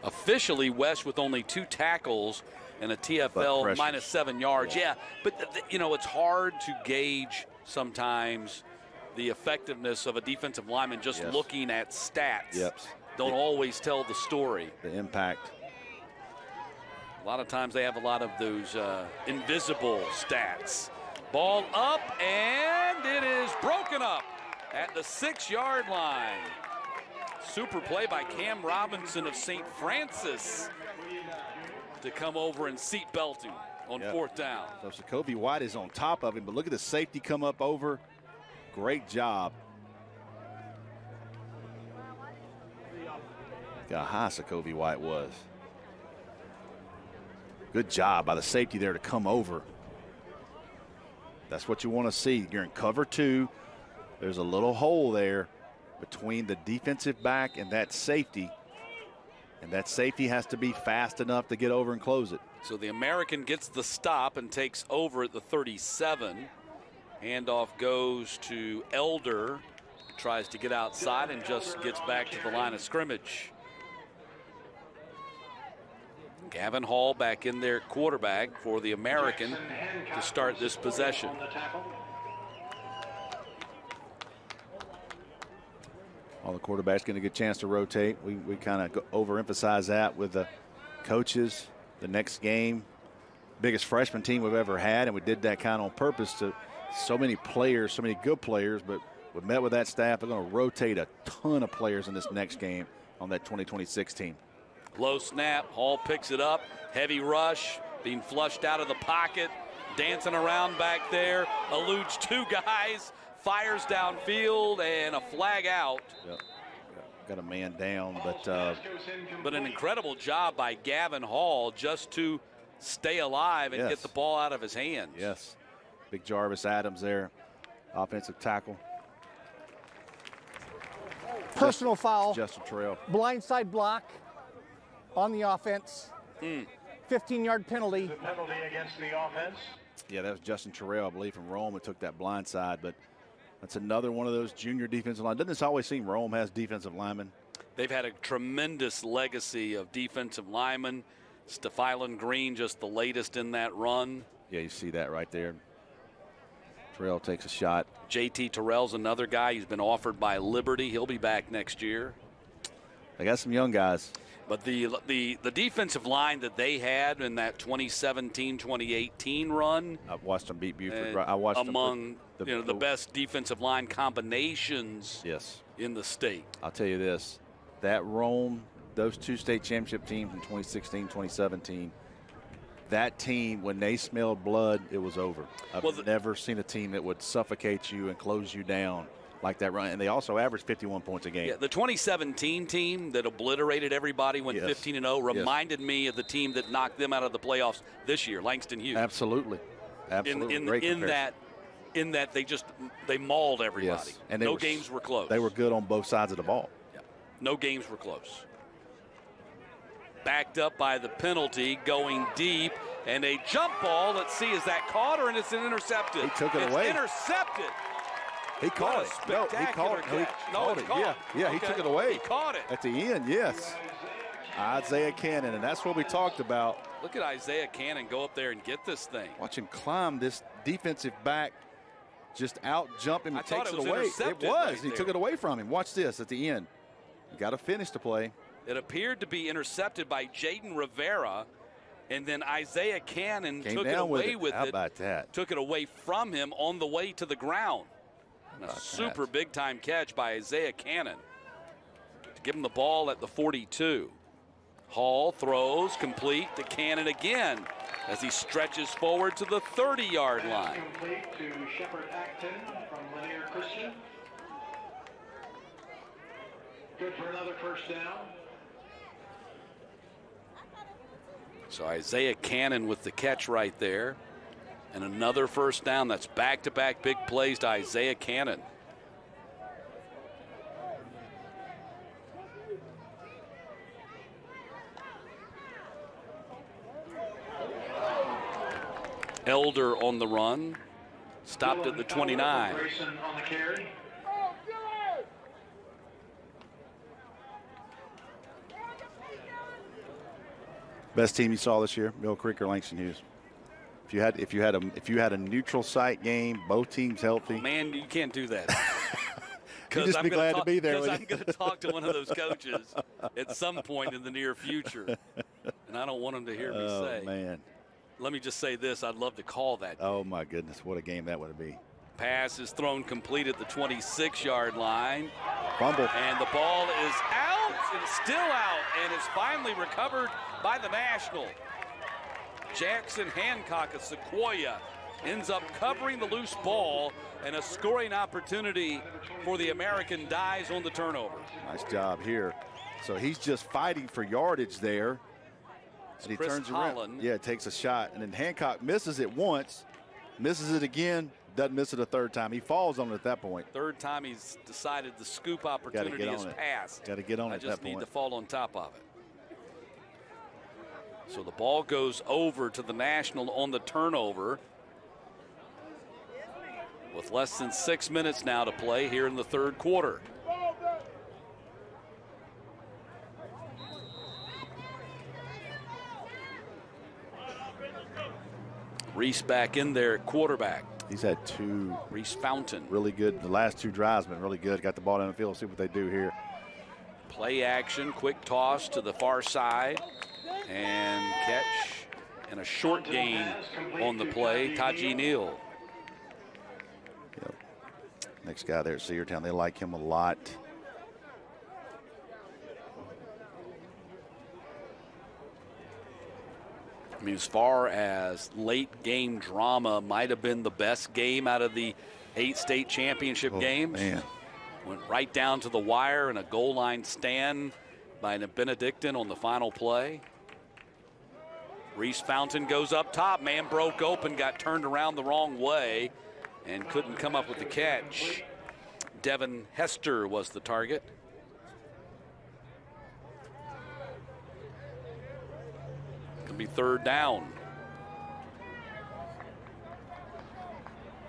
Officially, West with only 2 tackles and a TFL minus 7 yards. Yeah, but it's hard to gauge sometimes the effectiveness of a defensive lineman just looking at stats. Yep. Don't always tell the story. The impact. A lot of times they have a lot of those invisible stats. Ball up, and it is broken up at the 6-yard line. Super play by Cam Robinson of St. Francis to come over and seat Belton on 4th down. So Sokovie White is on top of him, but look at the safety come up over. Great job. Look how high Sokovie White was. Good job by the safety there to come over. That's what you want to see. You're in cover 2. There's a little hole there between the defensive back and that safety. And that safety has to be fast enough to get over and close it. So the American gets the stop and takes over at the 37. Handoff goes to Elder. Tries to get outside and just gets back to the line of scrimmage. Gavin Hall back in there, quarterback for the American to start this possession. All the quarterbacks going to get a chance to rotate. We kind of overemphasize that with the coaches. The next game, biggest freshman team we've ever had, and we did that kind of on purpose to so many players, so many good players, but we met with that staff. They're going to rotate a ton of players in this next game on that 2026 team. Low snap, Hall picks it up, heavy rush, being flushed out of the pocket, dancing around back there, eludes 2 guys, fires downfield, and a flag out. Yep. got a man down, but an incredible job by Gavin Hall just to stay alive and get the ball out of his hands. Yes. Big Jarvis Adams there, offensive tackle. Personal foul. Justin Terrell. Blindside block on the offense. 15-yard penalty. The penalty against the offense. Yeah, that was Justin Terrell, I believe, from Rome, that took that blind side. But that's another one of those junior defensive linemen. Doesn't this always seem Rome has defensive linemen? They've had a tremendous legacy of defensive linemen. Stephylan Green, just the latest in that run. Yeah, you see that right there. Terrell takes a shot. JT Terrell's another guy. He's been offered by Liberty. He'll be back next year. They got some young guys. But the defensive line that they had in that 2017-2018 run, I've watched them beat Buford. I watched among the best defensive line combinations in the state. I'll tell you this, that Rome, those two state championship teams in 2016, 2017, that team, when they smelled blood, it was over. I've never seen a team that would suffocate you and close you down like that run. And they also averaged 51 points a game. Yeah, the 2017 team that obliterated everybody, went 15-0, reminded me of the team that knocked them out of the playoffs this year, Langston Hughes. Absolutely. Great in that they mauled everybody. Yes. And no games were close. They were good on both sides of the ball. Yeah. No games were close. Backed up by the penalty, going deep, and a jump ball. Let's see, is that caught or is it intercepted? He took it away. It's intercepted. He caught it. No, he caught it. He caught it. Yeah, okay. He took it away. He caught it. At the end, yes. Isiah Canion, and that's what we talked about. Look at Isiah Canion go up there and get this thing. Watch him climb this defensive back, just out jump him and takes it away. It was. Right he took it away from him. Watch this at the end. You got to finish the play. It appeared to be intercepted by Jaden Rivera, and then Isiah Canion took it away with it. How about that? Took it away from him on the way to the ground. A super big-time catch by Isiah Canion to give him the ball at the 42. Hall throws complete to Canion again as he stretches forward to the 30-yard line. Complete to Shepard Acton from Lanier Christian. Good for another first down. So Isiah Canion with the catch right there. And another first down. That's back-to-back big plays to Isiah Canion. Elder on the run. Stopped at the 29. Grayson on the carry. Best team you saw this year, Mill Creek or Langston Hughes? If you had a neutral site game, both teams healthy. Man, you can't do that. You'd just be glad to be there. Because I'm going to talk to one of those coaches at some point in the near future, and I don't want them to hear me say. Oh man! Let me just say this: I'd love to call that. Oh my goodness, what a game that would be! Pass is thrown complete at the 26-yard line. Fumble. And the ball is out. It's still out, and it's finally recovered by the National. Jackson Hancock of Sequoia ends up covering the loose ball, and a scoring opportunity for the American Dies on the turnover. Nice job here. So he's just fighting for yardage there. And he turns around. Yeah, takes a shot. And then Hancock misses it once, misses it again, doesn't miss it a third time. He falls on it at that point. Third time he's decided the scoop opportunity is passed. Got to get on it at that point. I just need to fall on top of it. So the ball goes over to the National on the turnover. With less than 6 minutes now to play here in the third quarter. Reese back in there at quarterback. He's had two. Reese Fountain. Really good. The last two drives been really good. Got the ball down the field. See what they do here. Play action, quick toss to the far side. And catch and a short gain on the play. Taji Neal. Yep. Next guy there at Cedartown. They like him a lot. I mean, as far as late game drama, might have been the best game out of the 8 state championship games. Man. Went right down to the wire and a goal line stand by a Benedictine on the final play. Reese Fountain goes up top. Man broke open, got turned around the wrong way, and couldn't come up with the catch. Devin Hester was the target. Could be third down.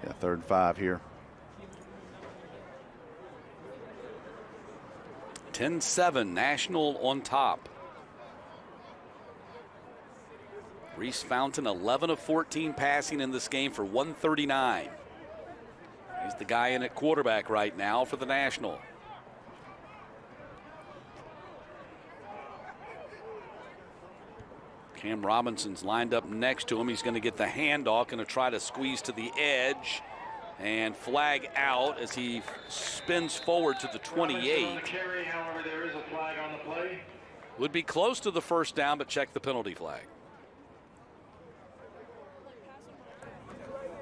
Yeah, 3rd and 5 here. 10-7, National on top. Reese Fountain, 11 of 14 passing in this game for 139. He's the guy in at quarterback right now for the National. Cam Robinson's lined up next to him. He's going to get the handoff, going to try to squeeze to the edge and flag out as he spins forward to the 28. However, there is a flag on the play. Would be close to the first down, but check the penalty flag.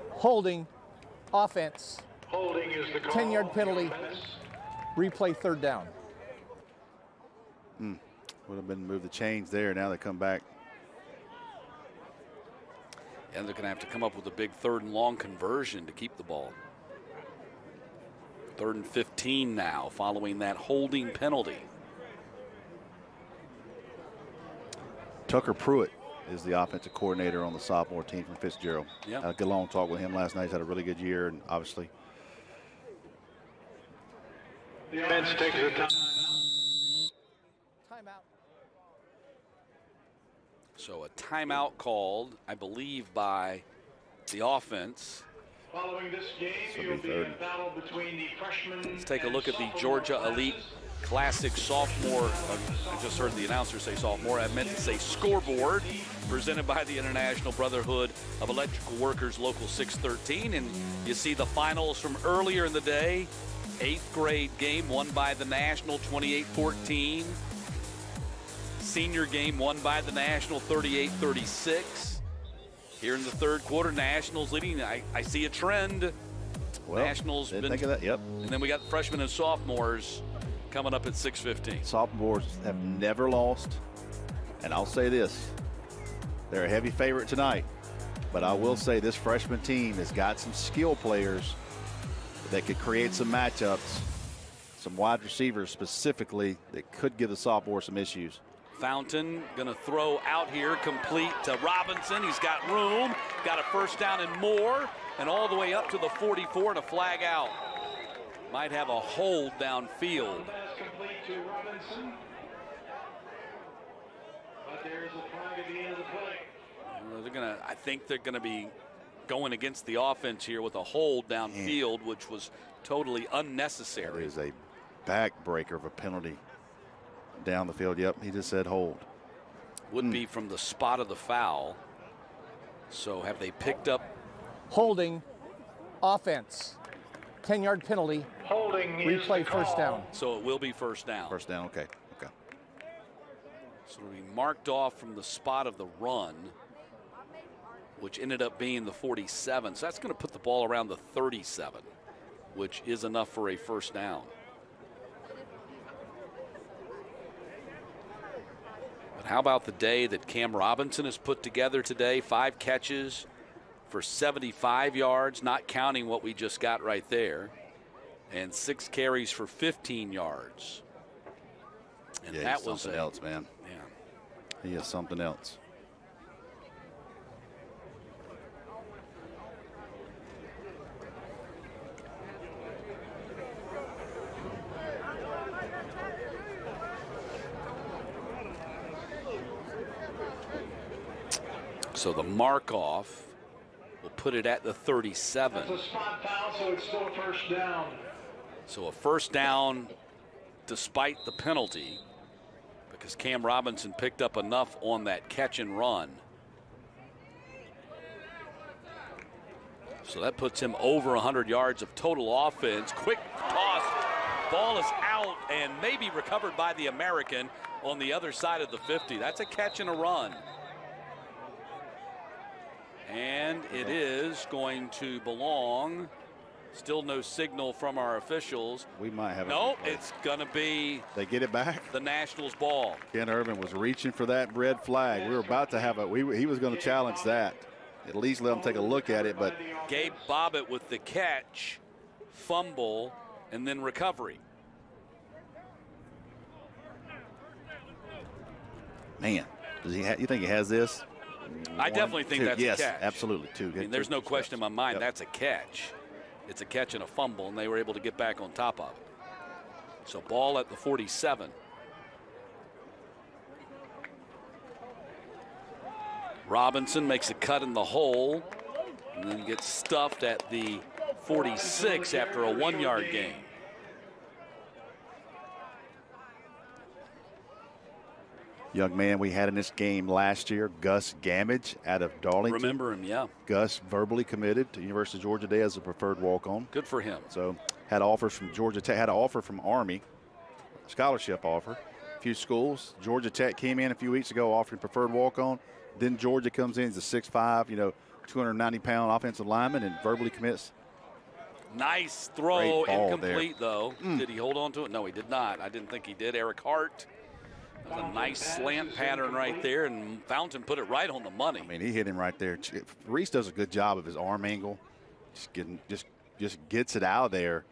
Holding, offense. Holding is the call. 10-yard penalty. Replay 3rd down. Would have been move the chains there. Now they come back. And they're going to have to come up with a big 3rd and long conversion to keep the ball. 3rd and 15 now following that holding penalty. Tucker Pruitt is the offensive coordinator on the sophomore team from Fitzgerald. Yep. I had a good long talk with him last night. He's had a really good year, and obviously. The offense takes the time. Timeout. So a timeout called, I believe, by the offense. Following this game, you'll be a battle between the freshmen. Let's take a look at the Georgia Elite Classic sophomore. I just heard the announcer say sophomore. I meant to say scoreboard, presented by the International Brotherhood of Electrical Workers Local 613. And you see the finals from earlier in the day. 8th grade game won by the National 28-14. Senior game won by the National 38-36. Here in the 3rd quarter, Nationals leading. I see a trend. Well, Nationals didn't think of that. Yep. And then we got freshmen and sophomores coming up at 6:15. Sophomores have never lost. And I'll say this. They're a heavy favorite tonight. But I will say this freshman team has got some skill players that could create some matchups. Some wide receivers specifically that could give the sophomores some issues. Fountain going to throw out here, complete to Robinson. He's got room, got a first down and more, and all the way up to the 44 to flag out. Might have a hold downfield. Complete to Robinson. But there's a flag at the end of the play. I think they're going to be going against the offense here with a hold downfield, which was totally unnecessary. There is a backbreaker of a penalty down the field. Yep, he just said hold. Would be from the spot of the foul. So have they picked up? Holding, offense. 10-yard penalty. Holding replay 1st down. So it will be 1st down. 1st down, okay. So it'll be marked off from the spot of the run, which ended up being the 47. So that's going to put the ball around the 37, which is enough for a 1st down. But how about the day that Cam Robinson has put together today? 5 catches for 75 yards, not counting what we just got right there, and 6 carries for 15 yards. And yeah, that was something else, man. Yeah. He is something else. So the mark-off will put it at the 37. That's a spot foul, so it's still a 1st down. So a 1st down despite the penalty because Cam Robinson picked up enough on that catch and run. So that puts him over 100 yards of total offense. Quick toss. Ball is out and maybe recovered by the American on the other side of the 50. That's a catch and a run. And it is going to belong Still no signal from our officials. We might have No, it's going to be. They get it back. The Nationals ball. Ken Irvin was reaching for that red flag. We were about to have he was going to challenge that. At least let him take a look at it, but. Gabe Bobbitt with the catch, fumble, and then recovery. Man, does he? You think he has this? I definitely think that's a catch. Yes, absolutely. Two. I mean, there's no question in my mind that's a catch. It's a catch and a fumble, and they were able to get back on top of it. So ball at the 47. Robinson makes a cut in the hole, and then gets stuffed at the 46 after a 1-yard gain. Young man we had in this game last year, Gus Gamage out of Darlington. Remember him, yeah. Gus verbally committed to University of Georgia today as a preferred walk-on. Good for him. So had offers from Georgia Tech, had an offer from Army, scholarship offer. A few schools. Georgia Tech came in a few weeks ago offering preferred walk-on. Then Georgia comes in as a 6'5", 290-pound offensive lineman and verbally commits. Nice throw, incomplete though. Did he hold on to it? No, he did not. I didn't think he did. Eric Hart. That was a nice slant pattern right there, and Fountain put it right on the money. I mean, he hit him right there. Reese does a good job of his arm angle. Just gets it out of there.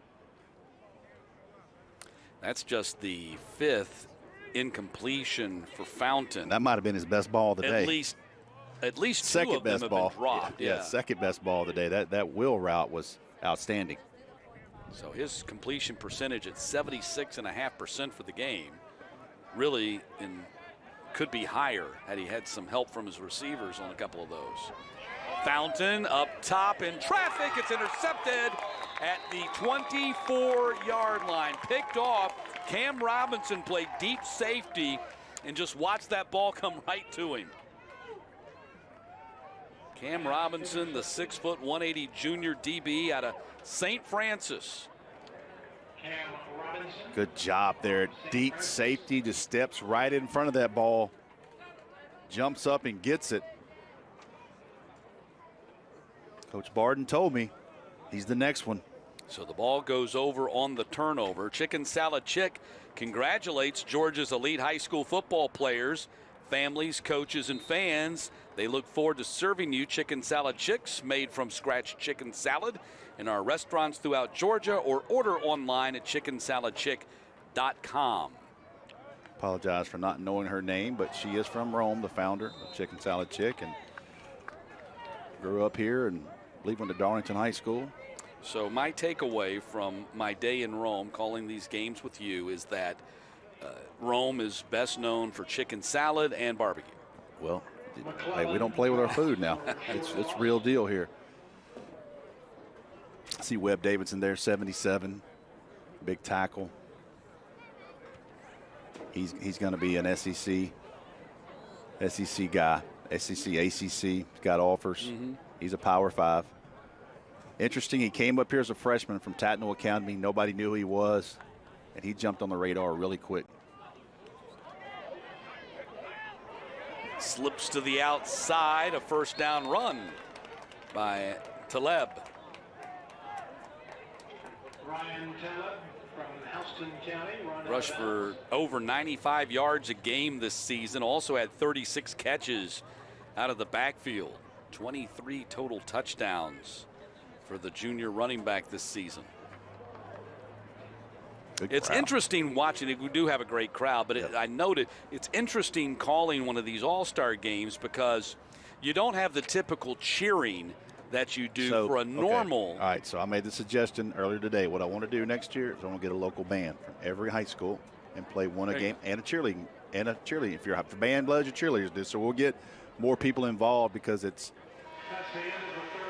That's just the 5th incompletion for Fountain. That might have been his best ball of the day. At least second two of best them ball. have been dropped. Yeah, second best ball of the day. That wheel route was outstanding. So his completion percentage at 76.5% for the game. Really could be higher had he had some help from his receivers on a couple of those. Fountain up top in traffic. It's intercepted at the 24-yard line. Picked off. Cam Robinson played deep safety and just watched that ball come right to him. Cam Robinson, the 6', 180 junior DB out of St. Francis. Good job there. Deep safety, just steps right in front of that ball. Jumps up and gets it. Coach Barden told me he's the next one. So the ball goes over on the turnover. Chicken Salad Chick congratulates Georgia's elite high school football players, families, coaches, and fans. They look forward to serving you chicken salad chicks made from scratch chicken salad in our restaurants throughout Georgia, or order online at chickensaladchick.com. Apologize for not knowing her name, but she is from Rome, the founder of Chicken Salad Chick, and grew up here and I believe went to Darlington High School. So my takeaway from my day in Rome calling these games with you is that Rome is best known for chicken salad and barbecue. Well, hey, we don't play with our food now. It's real deal here. See Webb Davidson there, 77, big tackle. He's going to be an SEC guy, SEC, ACC, got offers. He's a Power 5. Interesting, he came up here as a freshman from Tatnall Academy. Nobody knew who he was, and he jumped on the radar really quick. Slips to the outside, a first down run by Taleb. Ryan Taleb from Houston County. Rushed for over 95 yards a game this season. Also had 36 catches out of the backfield. 23 total touchdowns for the junior running back this season. It's interesting watching it. We do have a great crowd, but I noted it's interesting calling one of these all-star games because you don't have the typical cheering that you do for a normal. All right, so I made the suggestion earlier today. What I want to do next year is I want to get a local band from every high school and play one a game and a cheerleading. If your band loves your cheerleaders do, so we'll get more people involved because it's.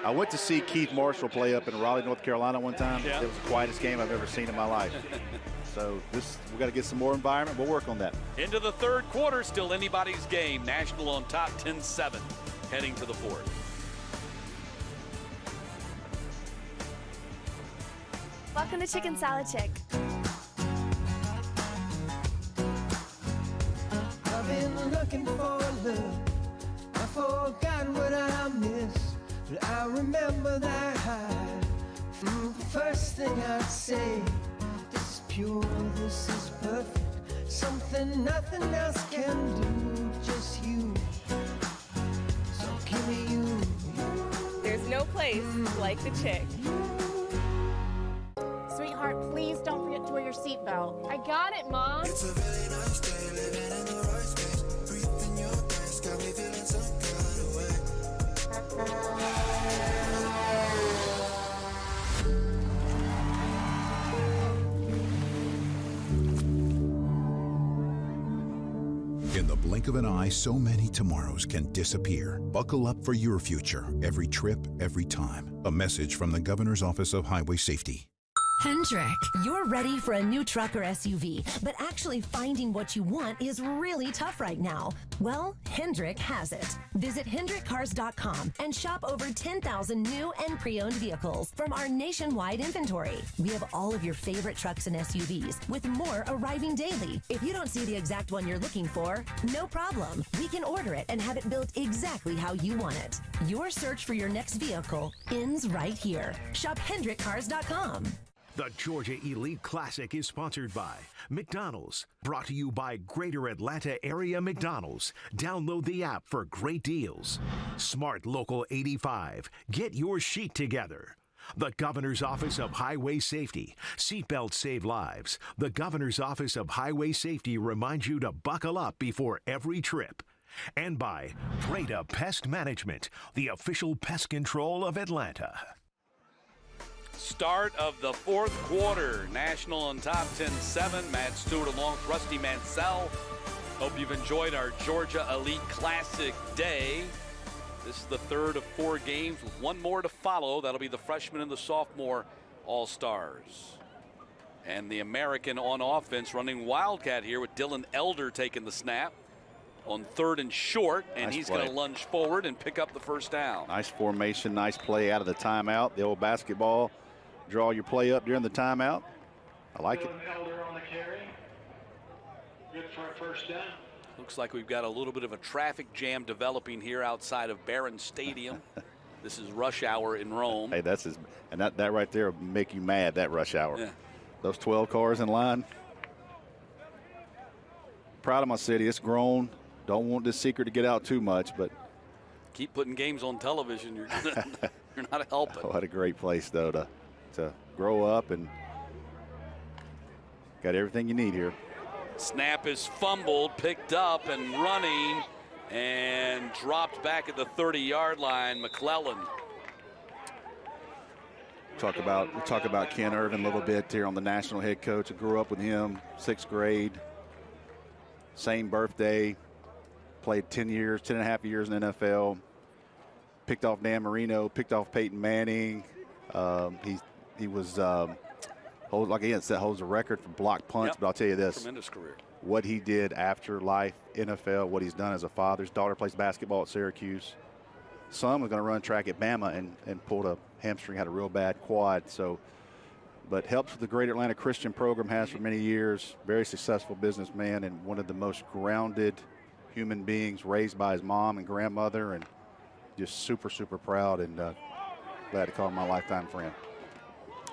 I went to see Keith Marshall play up in Raleigh, North Carolina one time. It was the quietest game I've ever seen in my life. So we got to get some more environment. We'll work on that. Into the third quarter, still anybody's game. National on top 10-7, heading to the fourth. Welcome to Chicken Salad Chick. I've been looking for love. I forgot what I missed, but I remember that high First thing I'd say, this is pure, this is perfect. Something nothing else can do, just you. So give me you. There's no place like the Chick. Sweetheart, please don't forget to wear your seatbelt. I got it, Mom. It's a really nice day, living in the right space. Breathing your gas, got me feeling some kind of way. In the blink of an eye, so many tomorrows can disappear. Buckle up for your future, every trip, every time. A message from the Governor's Office of Highway Safety. Hendrick, you're ready for a new truck or SUV, but actually finding what you want is really tough right now. Well, Hendrick has it. Visit HendrickCars.com and shop over 10,000 new and pre-owned vehicles from our nationwide inventory. We have all of your favorite trucks and SUVs, with more arriving daily. If you don't see the exact one you're looking for, no problem. We can order it and have it built exactly how you want it. Your search for your next vehicle ends right here. Shop HendrickCars.com. The Georgia Elite Classic is sponsored by McDonald's, brought to you by Greater Atlanta Area McDonald's. Download the app for great deals. Smart Local 85, get your sheet together. The Governor's Office of Highway Safety. Seatbelts save lives. The Governor's Office of Highway Safety reminds you to buckle up before every trip. And by Breda Pest Management, the official pest control of Atlanta. Start of the fourth quarter. National on top 10-7. Matt Stewart along with Rusty Mansell. Hope you've enjoyed our Georgia Elite Classic day. This is the third of 4 games with one more to follow. That'll be the freshman and the sophomore All-Stars. And the American on offense running Wildcat here with Dylan Elder taking the snap on 3rd and short, and nice he's play. going to lunge forward and pick up the first down. Nice formation, nice play out of the timeout. The old basketball, draw your play up during the timeout. I like it. Elder on the carry. Good for a first down. Looks like we've got a little bit of a traffic jam developing here outside of Barron Stadium. This is rush hour in Rome. Hey, and that right there will make you mad, that rush hour. Yeah. Those 12 cars in line. Proud of my city. It's grown. Don't want this secret to get out too much, but keep putting games on television. You're not helping. Oh, what a great place, though, to grow up, and got everything you need here. Snap is fumbled, picked up and running, and dropped back at the 30-yard line. McClellan. We'll talk about Ken Irvin a little bit here on the national head coach. I grew up with him, 6th grade, same birthday. Played 10 and a half years in the NFL. Picked off Dan Marino, picked off Peyton Manning. He was like he holds a record for block punts. But I'll tell you this: tremendous career. What he did after life, NFL, what he's done as a father. His daughter plays basketball at Syracuse. Son was going to run track at Bama and pulled a hamstring, had a real bad quad. So, but helps with the Greater Atlanta Christian program, has for many years. Very successful businessman and one of the most grounded human beings, raised by his mom and grandmother, and just super, super proud and glad to call him my lifetime friend.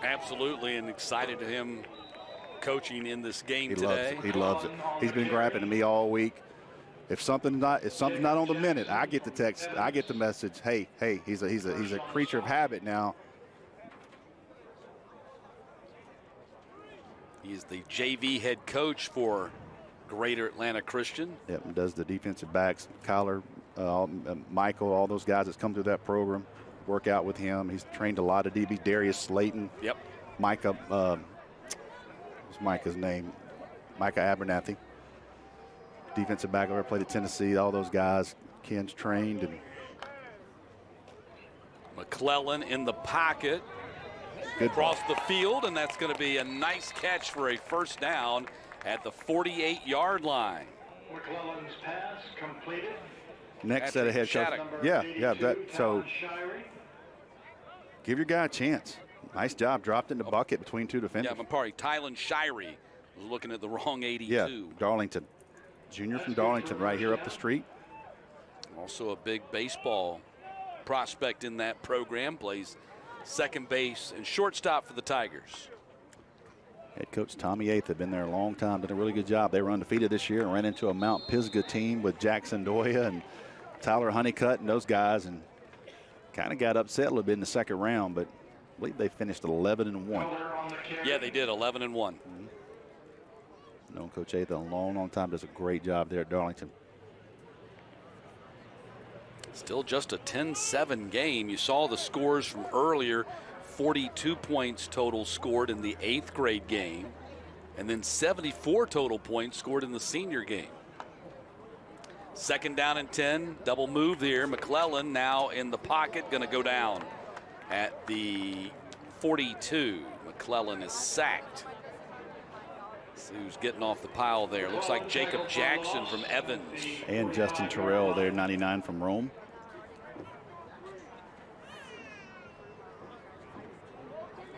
Absolutely, and excited to him coaching in this game today. He loves it. He's been grabbing to me all week. If something's not on the minute, I get the text, I get the message. Hey, he's a creature of habit now. He is the JV head coach for Greater Atlanta Christian. Yep, and does the defensive backs, Kyler, Michael, all those guys that's come through that program, work out with him. He's trained a lot of DB. Darius Slayton. Yep. Micah, what's Micah's name? Micah Abernathy. Defensive back over, played at Tennessee. All those guys, Ken's trained. And McClellan in the pocket. Good across the field, and that's going to be a nice catch for a first down at the 48-yard line. McClellan's pass completed. Next set of head coach. So give your guy a chance. Nice job. Dropped in the bucket between 2 defenders. Yeah, Mampari. Tylen Shirey was looking at the wrong 82. Yeah, Darlington. Junior from Darlington right here up the street. Also a big baseball prospect in that program. Plays second base, and shortstop for the Tigers. Head coach Tommy Eighth had been there a long time, did a really good job. They were undefeated this year and ran into a Mount Pisgah team with Jackson Doya and Tyler Honeycutt and those guys, and kind of got upset a little bit in the second round, but I believe they finished 11-1. Yeah, they did, 11-1. Known Coach Eighth a long, long time, does a great job there at Darlington. Still just a 10-7 game. You saw the scores from earlier. 42 points total scored in the 8th grade game, and then 74 total points scored in the senior game. Second down and 10, double move here. McClellan now in the pocket, going to go down at the 42. McClellan is sacked. See who's getting off the pile there. Looks like Jacob Jackson from Evans. And Justin Terrell there, 99 from Rome.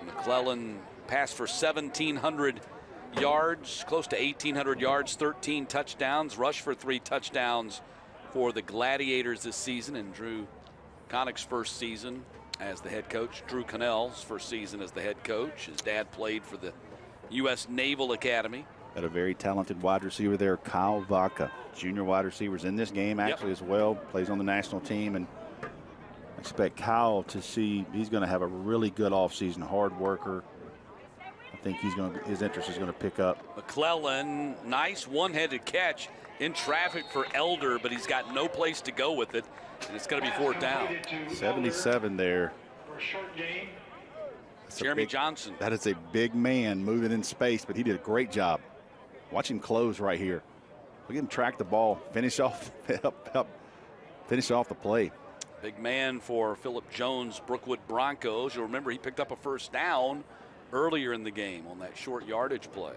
McClellan passed for 1,700 yards, close to 1,800 yards, 13 touchdowns, rushed for 3 touchdowns for the Gladiators this season, and Drew Connick's first season as the head coach. Drew Connell's first season as the head coach. His dad played for the U.S. Naval Academy. Got a very talented wide receiver there, Kyle Vaca. Junior wide receivers in this game actually as well. Plays on the national team, and I expect Kyle to see he's going to have a really good offseason. Hard worker. I think his interest is going to pick up. McClellan, nice one-headed catch in traffic for Elder, but he's got no place to go with it, and it's going to be 4th down. 77 there. Jeremy Johnson. That is a big man moving in space, but he did a great job. Watch him close right here. Look at him track the ball, finish off the play. Big man for Phillip Jones, Brookwood Broncos. You'll remember he picked up a first down earlier in the game on that short yardage play.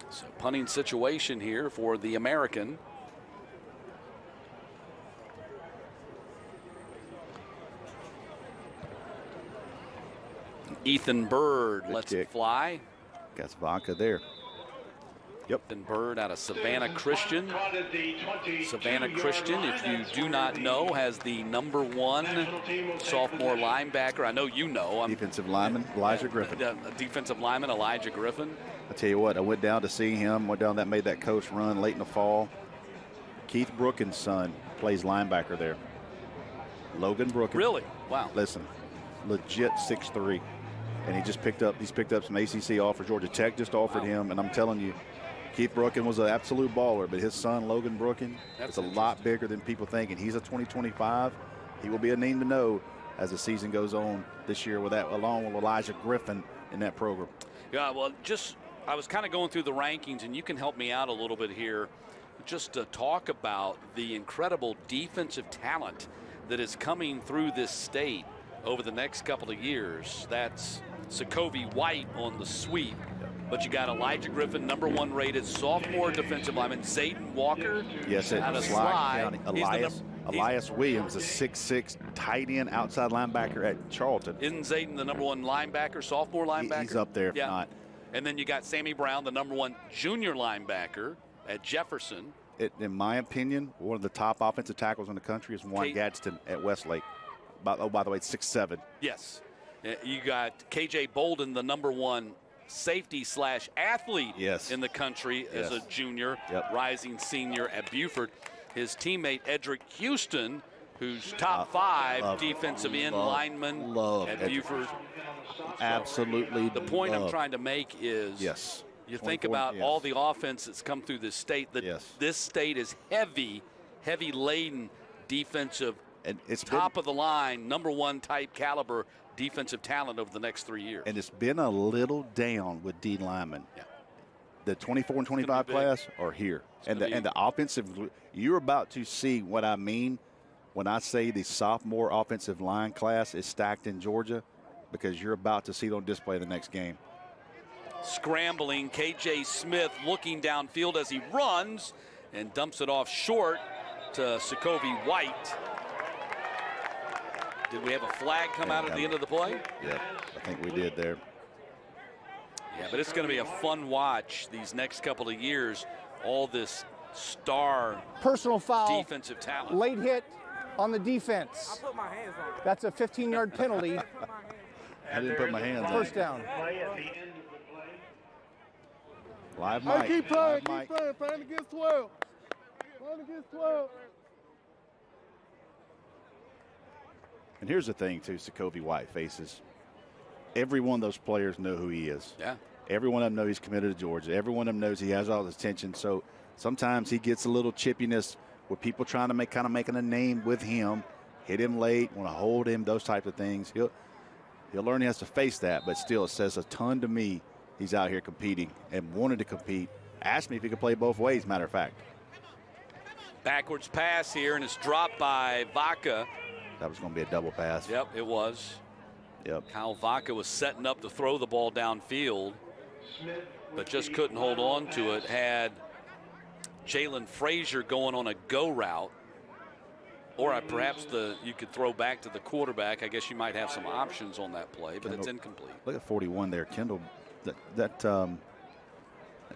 So punting situation here for the American. Ethan Bird lets it fly. Got Vaca there. Yep. Ethan Bird out of Savannah Christian. Savannah Christian, if you do not know, has the #1 sophomore linebacker. I know you know. Defensive lineman, Elijah Griffin. Defensive lineman, Elijah Griffin. I tell you what, I went down to see him, that made that coach run late in the fall. Keith Brooken's son plays linebacker there. Logan Brooken. Really? Wow. Listen, legit 6'3". And he's picked up some ACC offer. Georgia Tech just offered him, and I'm telling you, Keith Brooken was an absolute baller, but his son, Logan Brooken, is a lot bigger than people think, and he's a 2025. He will be a name to know as the season goes on this year, with that, along with Elijah Griffin in that program. Yeah, well, I was kind of going through the rankings, and you can help me out a little bit here just to talk about the incredible defensive talent that is coming through this state over the next couple of years. That's Sokovie White on the sweep. But you got Elijah Griffin, #1 rated sophomore defensive lineman. Zayden Walker out of Sly. Elias Williams, a 6'6" tight end outside linebacker at Charlton. Isn't Zayden the #1 linebacker, sophomore linebacker? He's up there, if not. And then you got Sammy Brown, the #1 junior linebacker at Jefferson. In my opinion, one of the top offensive tackles in the country is Warren Gadsden at Westlake. By the way, 6'7". Yes. You got KJ Bolden, the #1 safety/athlete in the country as a junior, rising senior at Buford. His teammate Edric Houston, who's top 5 defensive end lineman at Buford. Absolutely. The point I'm trying to make is you think about all the offense that's come through this state. This state is heavy laden defensive, and it's top of the line, #1 type caliber defensive talent over the next 3 years. And it's been a little down with D linemen. Yeah. The 24 and 25 class are here. And the offensive, you're about to see what I mean when I say the sophomore offensive line class is stacked in Georgia, because you're about to see it on display the next game. Scrambling, KJ Smith looking downfield as he runs and dumps it off short to Sokovie White. Did we have a flag come out at the end of the play? Yeah, I think we did there. Yeah, but it's going to be a fun watch these next couple of years. All this star personal foul, defensive talent. late hit On the defense. I put my hands on it. That's a 15-yard penalty. I didn't put my hands on it. First down. Live mic. Keep playing, Live mic. playing against 12. Playing against 12. And here's the thing, too, Sokovie White faces. Every one of those players know who he is. Yeah. Every one of them knows he's committed to Georgia. Every one of them knows he has all this attention. So sometimes he gets a little chippiness with people trying to making a name with him, hit him late, want to hold him, those types of things. He'll learn he has to face that, but still it says a ton to me. He's out here competing and wanted to compete. Asked me if he could play both ways, matter of fact. Backwards pass here, and it's dropped by Vaca. That was going to be a double pass. Yep, it was. Yep. Kyle Vaca was setting up to throw the ball downfield, but just couldn't hold on to it. Had Jalen Frazier going on a go route, or perhaps you could throw back to the quarterback. I guess you might have some options on that play, but it's incomplete. Look at 41 there, Kendall.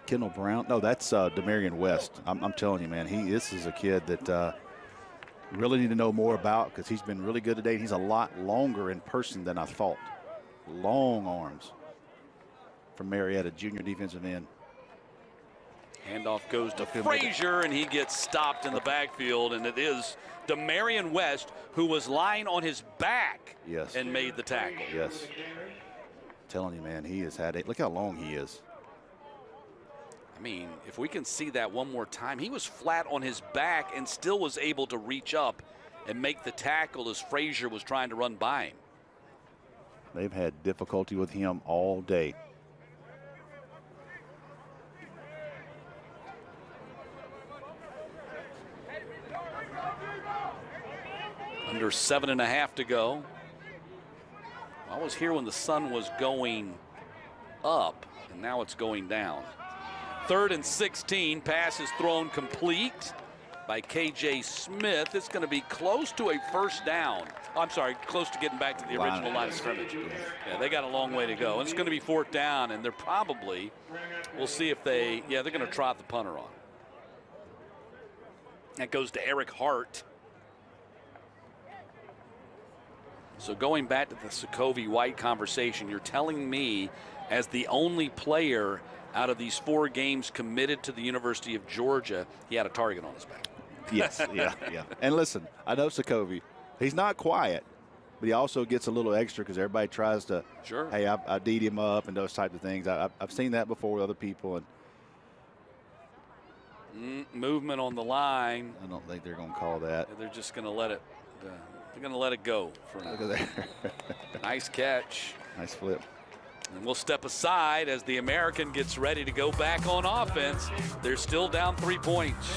Kendall Brown. No, that's Demarion West. I'm telling you, man, this is a kid that really need to know more about because he's been really good today. He's a lot longer in person than I thought. Long arms from Marietta, junior defensive end. Handoff goes to Frazier, and he gets stopped in the backfield, and it is Demarion West who was lying on his back and made the tackle. Yes. Telling you, man, he has had it. Look how long he is. I mean, if we can see that one more time, he was flat on his back and still was able to reach up and make the tackle as Frazier was trying to run by him. They've had difficulty with him all day. Under 7.5 to go. I was here when the sun was going up, and now it's going down. 3rd and 16, pass is thrown complete by KJ Smith. It's going to be close to a first down. I'm sorry, close to getting back to the original line of scrimmage. Yeah, they got a long way to go. And it's going to be 4th down, and they're probably, we'll see if they're going to trot the punter on. That goes to Eric Hart. So going back to the Sokovie White conversation, you're telling me as the only player out of these 4 games committed to the University of Georgia, he had a target on his back. Yes, yeah. And listen, I know Sokovie, he's not quiet, but he also gets a little extra because everybody tries to, hey, I D'd him up and those types of things. I've seen that before with other people. And movement on the line. I don't think they're going to call that. They're just going to let it. They're going to let it go for now. Look at there. Nice catch. Nice flip. And we'll step aside as the American gets ready to go back on offense. They're still down 3 points.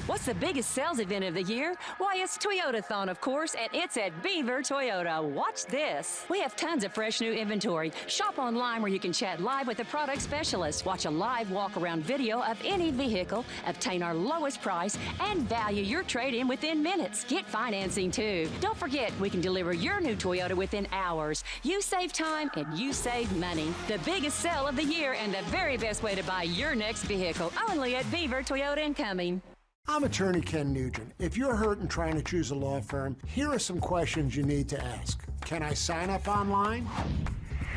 What's the biggest sales event of the year? Why, it's Toyotathon, of course, and it's at Beaver Toyota. Watch this. We have tons of fresh new inventory. Shop online where you can chat live with the product specialist, watch a live walk-around video of any vehicle, obtain our lowest price, and value your trade-in within minutes. Get financing, too. Don't forget, we can deliver your new Toyota within hours. You save time, and you save money. The biggest sale of the year and the very best way to buy your next vehicle, only at Beaver Toyota and Cumming. I'm attorney Ken Nugent. If you're hurt trying to choose a law firm, here are some questions you need to ask. Can I sign up online?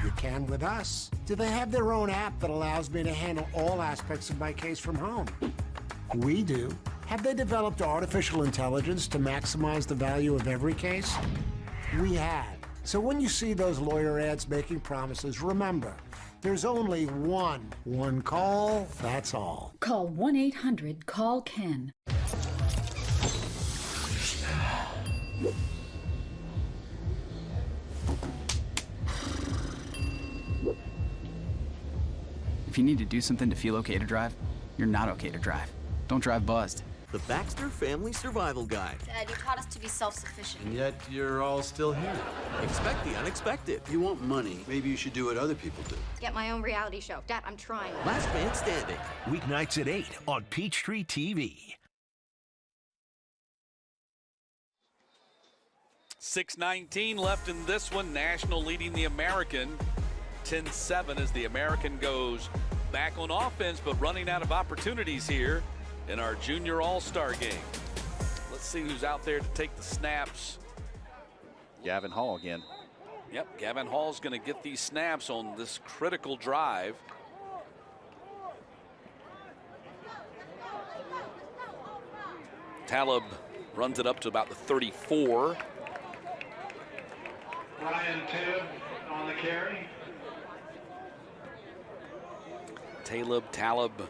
You can with us. Do they have their own app that allows me to handle all aspects of my case from home? We do. Have they developed artificial intelligence to maximize the value of every case? We have. So when you see those lawyer ads making promises, remember, there's only one call, that's all. Call 1-800-CALL-KEN. If you need to do something to feel okay to drive, you're not okay to drive. Don't drive buzzed. The Baxter Family Survival Guide. Dad, you taught us to be self-sufficient. And yet you're all still here. Expect the unexpected. You want money, maybe you should do what other people do. Get my own reality show. Dad, I'm trying. Last Man Standing. Weeknights at 8 on Peachtree TV. 6:19 left in this one. National leading the American 10-7 as the American goes back on offense, but running out of opportunities here in our junior all-star game. Let's see who's out there to take the snaps. Gavin Hall again. Yep, Gavin Hall's going to get these snaps on this critical drive. Taleb runs it up to about the 34. Ryan Taleb on the carry. Taleb.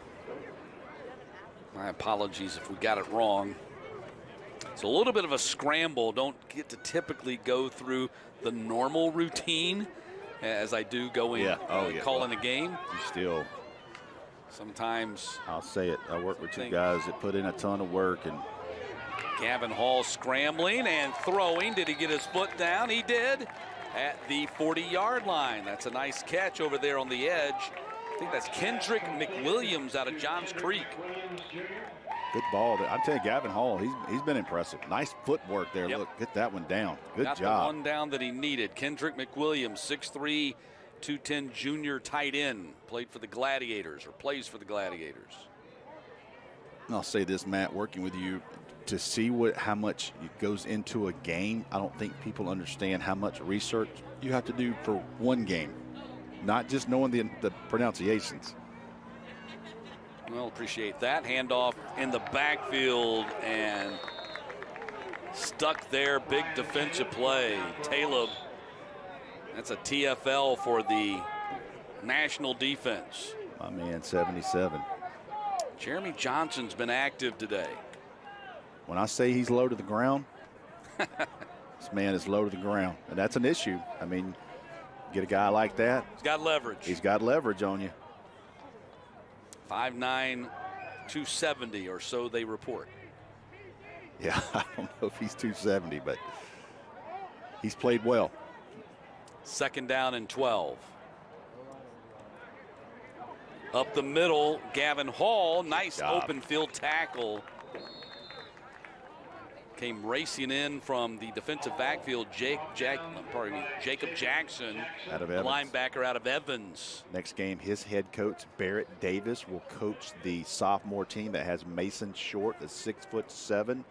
My apologies if we got it wrong. It's a little bit of a scramble. Don't get to typically go through the normal routine as I do going calling a game. You still. Sometimes. I'll say it. I work with two guys that put in a ton of work. And Gavin Hall scrambling and throwing. Did he get his foot down? He did at the 40-yard line. That's a nice catch over there on the edge. I think that's Kendrick McWilliams out of Johns Creek. Good ball. I'm telling you, Gavin Hall, he's been impressive. Nice footwork there. Yep. Look, get that one down. Good job. Got the one down that he needed. Kendrick McWilliams, 6'3", 210 junior tight end. Played for the Gladiators, or plays for the Gladiators. I'll say this, Matt, working with you, to see how much goes into a game, I don't think people understand how much research you have to do for one game, not just knowing the pronunciations. Well, appreciate that. Handoff in the backfield and stuck there. Big defensive play. Taleb, that's a TFL for the national defense. My man, 77. Jeremy Johnson's been active today. When I say he's low to the ground, this man is low to the ground. And that's an issue. I mean, get a guy like that. He's got leverage. He's got leverage on you. 5'9", 270 or so they report. Yeah, I don't know if he's 270, but he's played well. 2nd down and 12. Up the middle, Gavin Hall, nice open field tackle. Came racing in from the defensive backfield, Jacob Jackson, out of the linebacker out of Evans. Next game, his head coach, Barrett Davis, will coach the sophomore team that has Mason Short, a 6'7",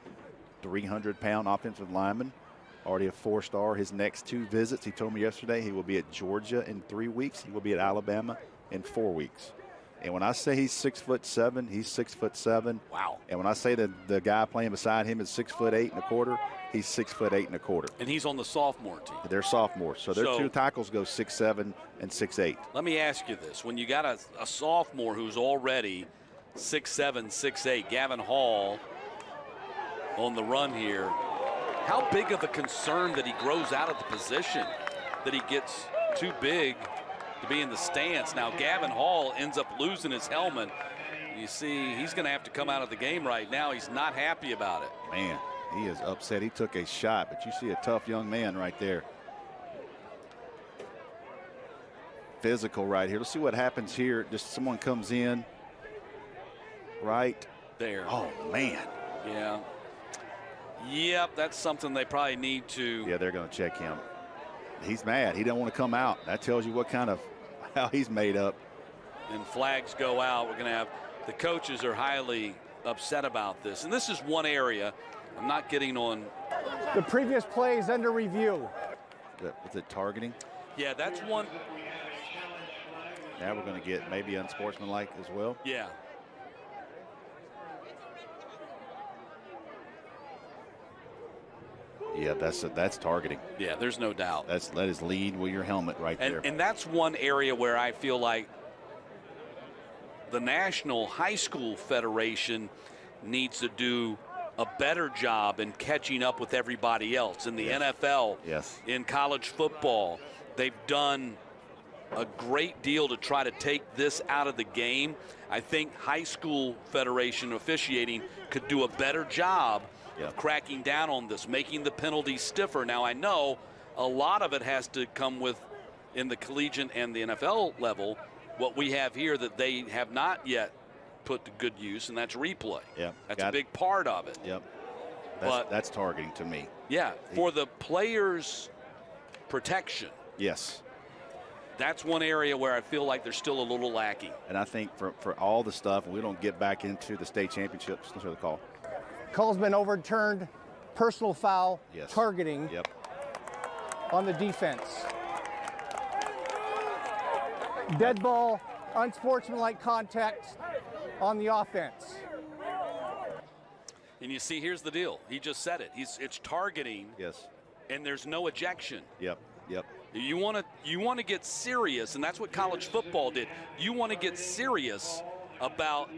300-pound offensive lineman. Already a 4-star. His next 2 visits, he told me yesterday, he will be at Georgia in 3 weeks. He will be at Alabama in 4 weeks. And when I say he's 6'7", he's 6'7". Wow. And when I say that the guy playing beside him is 6'8" and a quarter, he's 6'8" and a quarter. And he's on the sophomore team. They're sophomores, so their 2 tackles go 6'7" and 6'8". Let me ask you this: when you got a sophomore who's already 6'7", 6'8", Gavin Hall on the run here, how big of a concern that he grows out of the position, that he gets too big to be in the stance? Now Gavin Hall ends up losing his helmet. You see, he's going to have to come out of the game right now. He's not happy about it. Man, he is upset. He took a shot, but you see a tough young man right there. Physical right here. Let's see what happens here. Just someone comes in right there. Oh, man. Yeah. Yep, that's something they probably need to. Yeah, they're going to check him. He's mad. He don't want to come out. That tells you what kind of how he's made up. And flags go out. We're going to have the coaches are highly upset about this. And this is one area I'm not getting on. The previous play is under review. Was it targeting? Yeah, that's one. Now we're going to get maybe unsportsmanlike as well. Yeah. Yeah, that's targeting. Yeah, there's no doubt. That is lead with your helmet right there. And that's one area where I feel like the National High School Federation needs to do a better job in catching up with everybody else. In the NFL, in college football, they've done a great deal to try to take this out of the game. I think high school federation officiating could do a better job of cracking down on this, making the penalties stiffer. Now, I know a lot of it has to come with, in the collegiate and the NFL level, what we have here that they have not yet put to good use, and that's replay. Yeah, that's a big part of it. Yep. That's targeting to me. Yeah, for the players' protection. Yes. That's one area where I feel like they're still a little lacking. And I think for all the stuff, we don't get back into the state championships. Let's hear the call. Call's been overturned. Personal foul, yes. Targeting on the defense. Dead ball, unsportsmanlike contact on the offense. And you see, here's the deal. He just said it. It's targeting. Yes. And there's no ejection. Yep. You want to get serious, and that's what college football did. You want to get serious about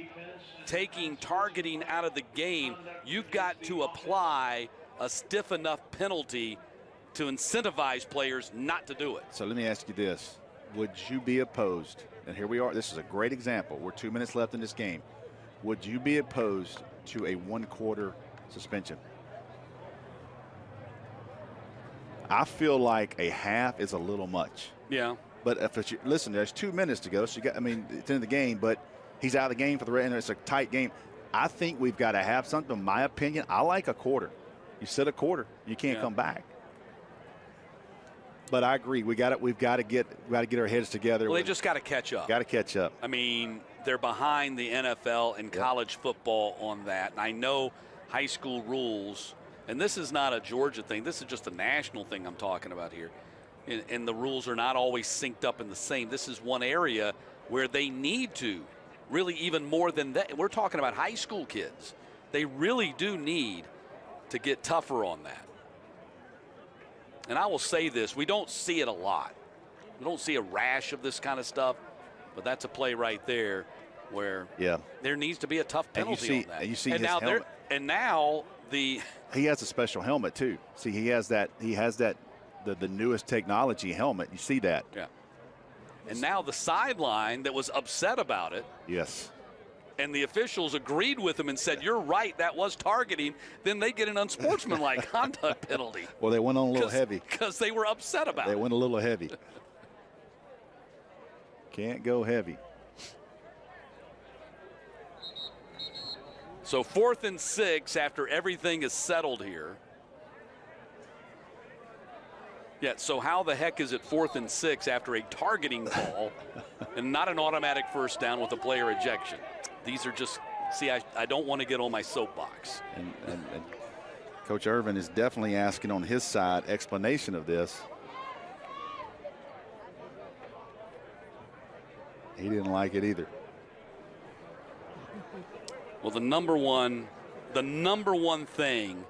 taking targeting out of the game. You've got to apply a stiff enough penalty to incentivize players not to do it. So let me ask you this. Would you be opposed, and here we are, this is a great example. We're 2 minutes left in this game. Would you be opposed to a 1-quarter suspension? I feel like a half is a little much. Yeah. But if listen, there's 2 minutes to go. So it's in the game, but he's out of the game for the rest, and it's a tight game. I think we've got to have something. In my opinion, I like a quarter. You said a quarter, you can't come back. But I agree. We've got to get our heads together. Well, they just got to catch up. Got to catch up. I mean, they're behind the NFL and college football on that. And I know high school rules, and this is not a Georgia thing. This is just a national thing I'm talking about here. And the rules are not always synced up in the same. This is one area where they need to, really even more than that. We're talking about high school kids. They really do need to get tougher on that. And I will say this, we don't see it a lot. We don't see a rash of this kind of stuff, but that's a play right there where there needs to be a tough penalty on that. And you see his helmet. He has a special helmet too. See, he has that the newest technology helmet. You see that. Yeah. And now the sideline that was upset about it. Yes. And the officials agreed with him and said, you're right, that was targeting, then they get an unsportsmanlike conduct penalty. Well, they went on a little heavy. Because they were upset about it. They went a little heavy. Can't go heavy. So 4th and 6 after everything is settled here. Yeah, so how the heck is it 4th and 6 after a targeting call and not an automatic first down with a player ejection? These are just, see, I don't want to get on my soapbox. And Coach Irvin is definitely asking on his side explanation of this. He didn't like it either. Well, the number one thing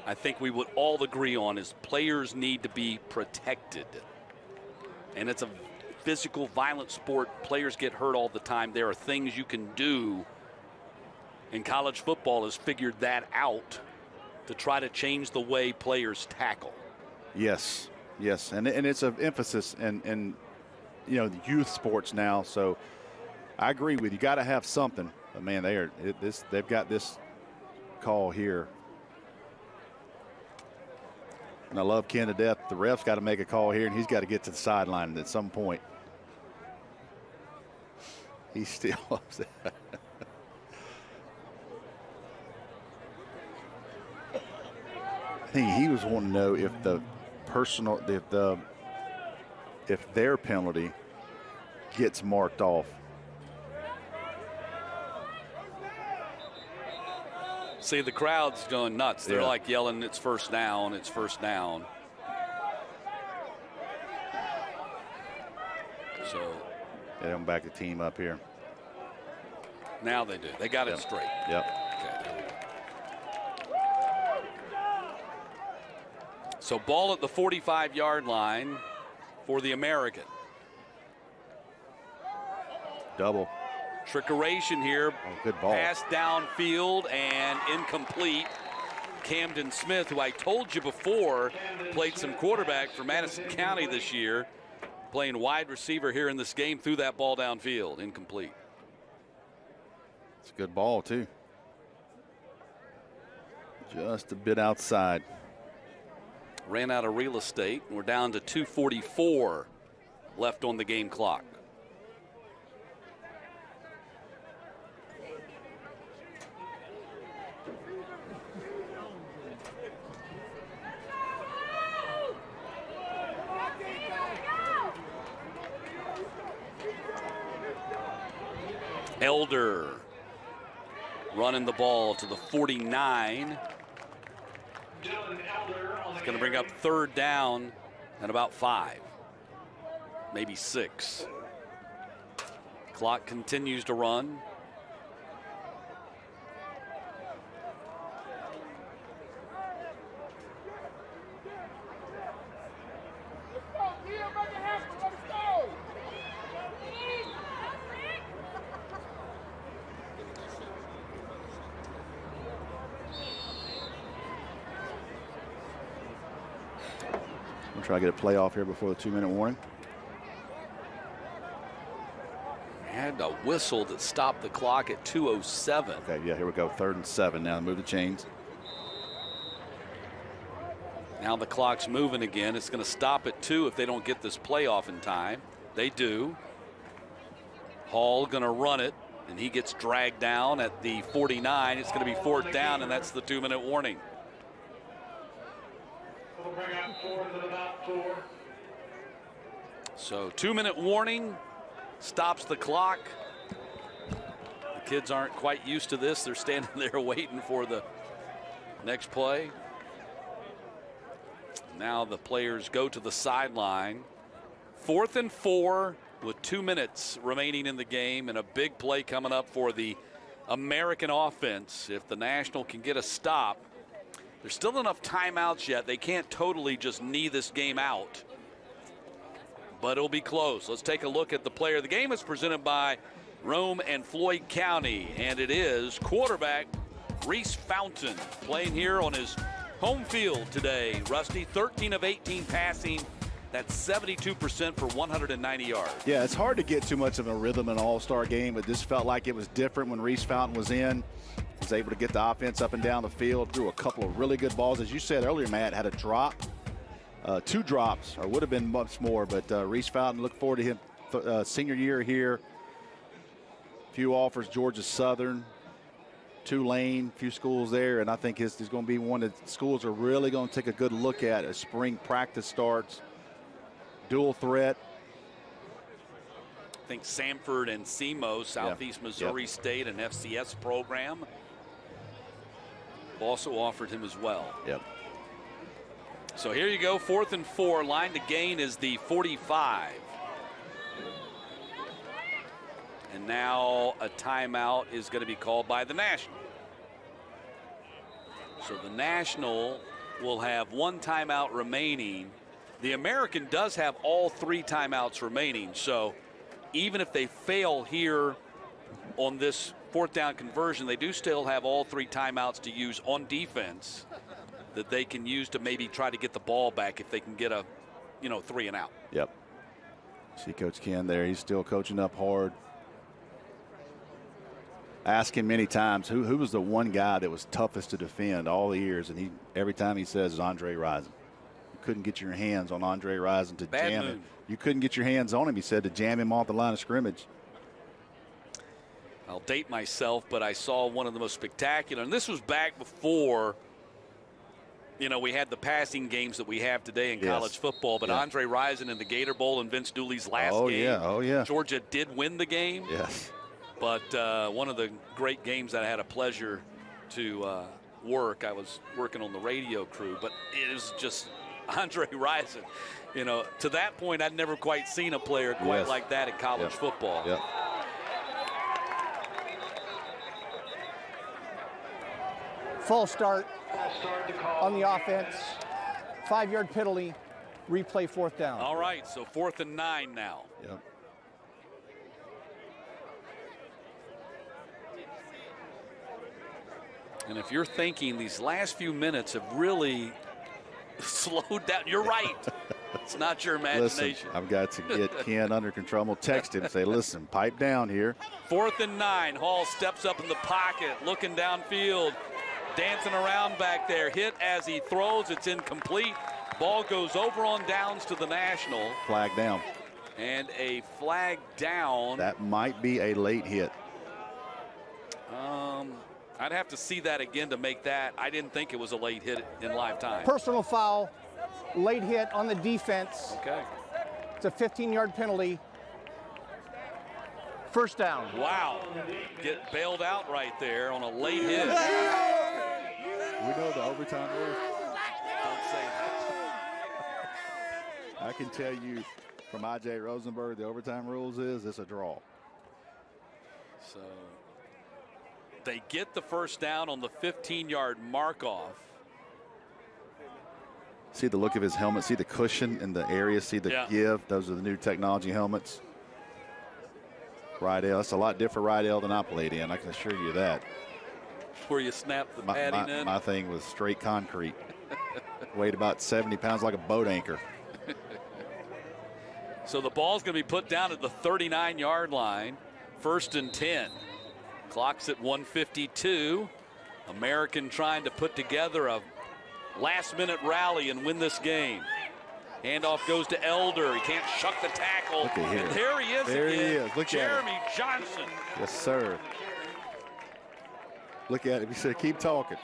I think we would all agree on is players need to be protected. And it's a physical, violent sport. Players get hurt all the time. There are things you can do, and college football has figured that out to try to change the way players tackle. Yes, and it's an emphasis in the youth sports now. So I agree with you. Got to have something. But man, they've got this call here. And I love Ken to death. The ref's got to make a call here, and he's got to get to the sideline at some point. He's still upset. I think he was wanting to know if if their penalty gets marked off. See, the crowd's going nuts. They're like yelling, it's first down, it's first down. So they don't back the team up here. Now they do. They got it straight. Yep. Okay, there we go. So ball at the 45-yard line for the American. Double. Trickeration here. Oh, good ball. Pass downfield and incomplete. Camden Smith, who I told you before played some quarterback for Madison County this year, playing wide receiver here in this game, threw that ball downfield. Incomplete. It's a good ball, too. Just a bit outside. Ran out of real estate. We're down to 2:44 left on the game clock. Elder running the ball to the 49. It's going to bring up 3rd down and about 5, maybe 6. Clock continues to run. We'll try to get a play off here before the 2-minute warning. Had a whistle that stopped the clock at 2:07. Okay, yeah, here we go. 3rd and 7 now. Move the chains. Now the clock's moving again. It's going to stop at 2 if they don't get this play off in time. They do. Hall going to run it, and he gets dragged down at the 49. It's going to be 4th down, and that's the 2-minute warning. So 2-minute warning stops the clock. The kids aren't quite used to this. They're standing there waiting for the next play. Now the players go to the sideline. 4th and 4 with 2 minutes remaining in the game, and a big play coming up for the American offense. If the National can get a stop, there's still enough timeouts yet. They can't totally just knee this game out, but it'll be close. Let's take a look at the player. The game is presented by Rome and Floyd County, and it is quarterback Reese Fountain playing here on his home field today. Rusty, 13 of 18 passing. That's 72% for 190 yards. Yeah, it's hard to get too much of a rhythm in an all-star game, but this felt like it was different when Reese Fountain was in. Was able to get the offense up and down the field, threw a couple of really good balls. As you said earlier, Matt, had a drop, 2 drops, or would have been much more, but Reese Fountain, look forward to him senior year here. Few offers, Georgia Southern, Tulane, few schools there, and I think he's going to be one that schools are really going to take a good look at as spring practice starts. Dual threat. I think Samford and SEMO, Southeast Missouri State, an FCS program, also offered him as well. Yep. So here you go, 4th and 4. Line to gain is the 45. And now a timeout is going to be called by the National. So the National will have 1 timeout remaining. The American does have all 3 timeouts remaining. So even if they fail here on this 4th down conversion, they do still have all 3 timeouts to use on defense that they can use to maybe try to get the ball back if they can get a, 3 and out. Yep. See Coach Ken there. He's still coaching up hard. Ask him many times who was the one guy that was toughest to defend all the years, and every time he says is Andre Rison. You couldn't get your hands on Andre Rison to jam him. You couldn't get your hands on him, he said, to jam him off the line of scrimmage. I'll date myself, but I saw one of the most spectacular, and this was back before, we had the passing games that we have today in college football, but Andre Rison in the Gator Bowl and Vince Dooley's last game. Oh, yeah. Georgia did win the game. Yes. But one of the great games that I had a pleasure to work. I was working on the radio crew, but it was just Andre Rison. To that point, I'd never quite seen a player quite like that in college football. Yep. Full start on the offense. 5-yard penalty. Replay 4th down. All right, so 4th and 9 now. Yep. And if you're thinking these last few minutes have really slowed down, you're right. It's not your imagination. Listen, I've got to get Ken under control. I'm going to text him and say, listen, pipe down here. 4th and 9. Hall steps up in the pocket, looking downfield, dancing around back there. Hit as he throws. It's incomplete. Ball goes over on downs to the National. Flag down. And a flag down. That might be a late hit. I'd have to see that again to make that. I didn't think it was a late hit in live time. Personal foul, late hit on the defense. Okay. It's a 15-yard penalty. First down. Wow. Get bailed out right there on a late hit. We know the overtime rules. Don't say that. I can tell you from I.J. Rosenberg, the overtime rules is it's a draw. So they get the first down on the 15-yard mark-off. See the look of his helmet, see the cushion in the area, see the give. Those are the new technology helmets. Rydell, it's a lot different Rydell than I played in, I can assure you that. Where you snap the padding in. My thing was straight concrete. Weighed about 70 pounds like a boat anchor. So the ball's going to be put down at the 39-yard line. 1st and 10. Clock's at 1:52. American trying to put together a last-minute rally and win this game. Handoff goes to Elder. He can't shuck the tackle. Look at here. And there he is there again. He is. Look Jeremy at Johnson. Yes, sir. Look at it. He said, keep talking.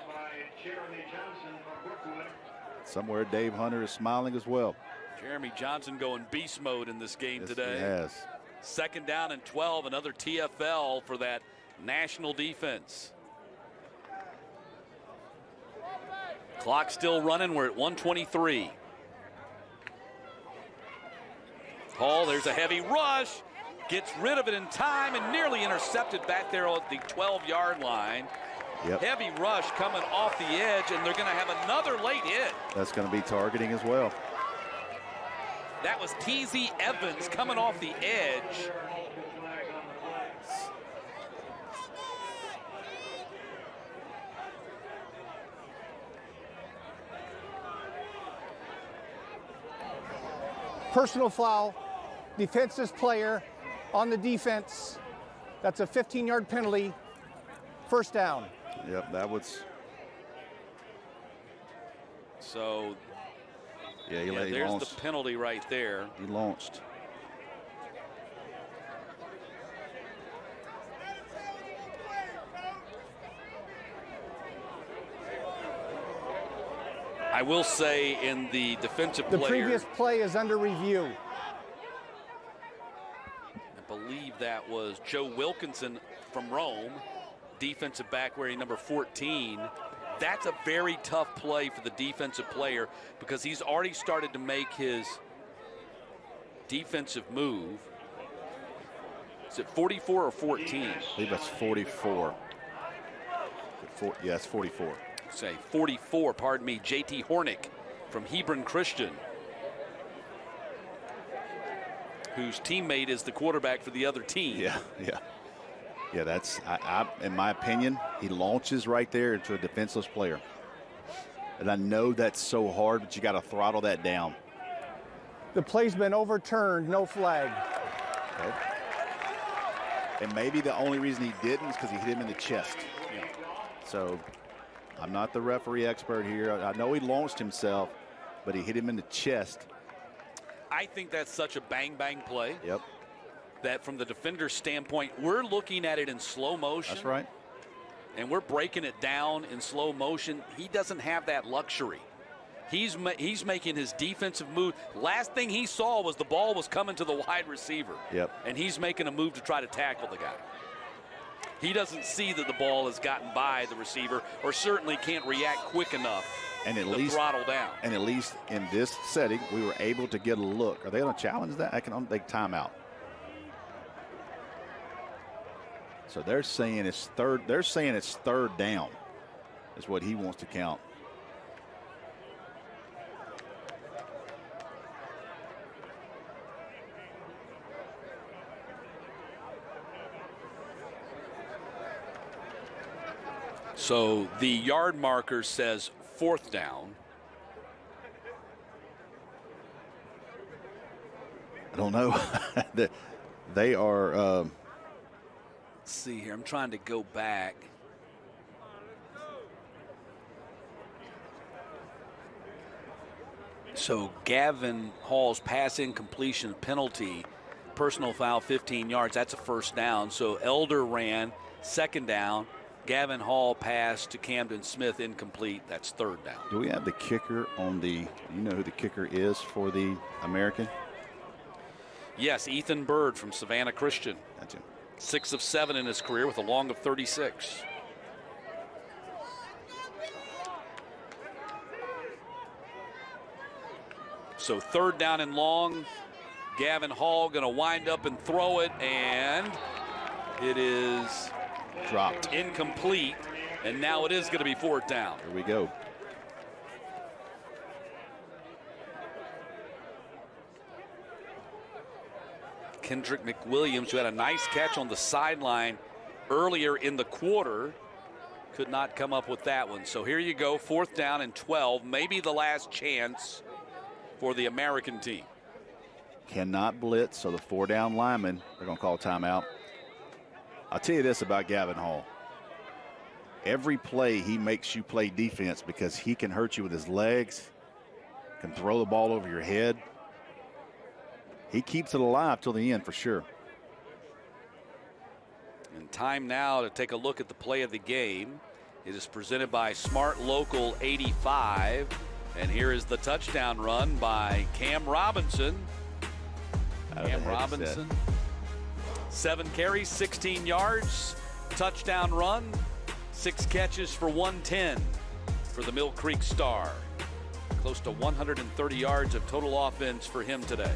Somewhere Dave Hunter is smiling as well. Jeremy Johnson going beast mode in this game today. Yes. 2nd down and 12. Another TFL for that national defense. Clock still running. We're at 1:23. Hall, there's a heavy rush. Gets rid of it in time and nearly intercepted back there at the 12-yard line. Yep. Heavy rush coming off the edge, and they're going to have another late hit. That's going to be targeting as well. That was TZ Evans coming off the edge. Personal foul, defensive player on the defense. That's a 15-yard penalty. First down. Yep, that was. So, yeah, there's launched. The penalty right there. He launched. I will say in the defensive player. The previous play is under review. I believe that was Joe Wilkinson from Rome, defensive back wearing number 14. That's a very tough play for the defensive player because he's already started to make his defensive move. Is it 44 or 14? I believe that's 44. Yeah, it's 44. Say 44, pardon me, J.T. Hornick from Hebron Christian, whose teammate is the quarterback for the other team. Yeah. That's in my opinion, he launches right there into a defenseless player, and I know that's so hard, but you got to throttle that down. The play's been overturned, no flag. Okay. And maybe the only reason he didn't is because he hit him in the chest. Yeah. So I'm not the referee expert here. I know he launched himself, but he hit him in the chest. I think that's such a bang-bang play. Yep. That from the defender's standpoint, we're looking at it in slow motion. That's right. And we're breaking it down in slow motion. He doesn't have that luxury. He's making his defensive move. Last thing he saw was the ball was coming to the wide receiver. Yep. And he's making a move to try to tackle the guy. He doesn't see that the ball has gotten by the receiver, or certainly can't react quick enough to throttle down. And at least in this setting, we were able to get a look. Are they going to challenge that? I can take timeout. So they're saying it's third. They're saying it's third down, is what he wants to count. So the yard marker says 4th down. I don't know. They are. Let's see here. I'm trying to go back. So Gavin Hall's pass incompletion penalty, personal foul 15 yards. That's a first down. So Elder ran 2nd down. Gavin Hall passed to Camden Smith, incomplete. That's 3rd down. Do we have the kicker on the? You know who the kicker is for the American? Yes, Ethan Bird from Savannah Christian. That's him. 6 of 7 in his career with a long of 36. So 3rd down and long. Gavin Hall going to wind up and throw it, and it is dropped. Incomplete, and now it is going to be 4th down. Here we go. Kendrick McWilliams, who had a nice catch on the sideline earlier in the quarter, could not come up with that one. So here you go, 4th down and 12, maybe the last chance for the American team. Cannot blitz, so the 4-down linemen are going to call timeout. I'll tell you this about Gavin Hall. Every play he makes you play defense because he can hurt you with his legs, can throw the ball over your head. He keeps it alive till the end for sure. And time now to take a look at the play of the game. It is presented by Smart Local 85. And here is the touchdown run by Cam Robinson. Cam Robinson, 7 carries, 16 yards, touchdown run, 6 catches for 110 for the Mill Creek Star. Close to 130 yards of total offense for him today.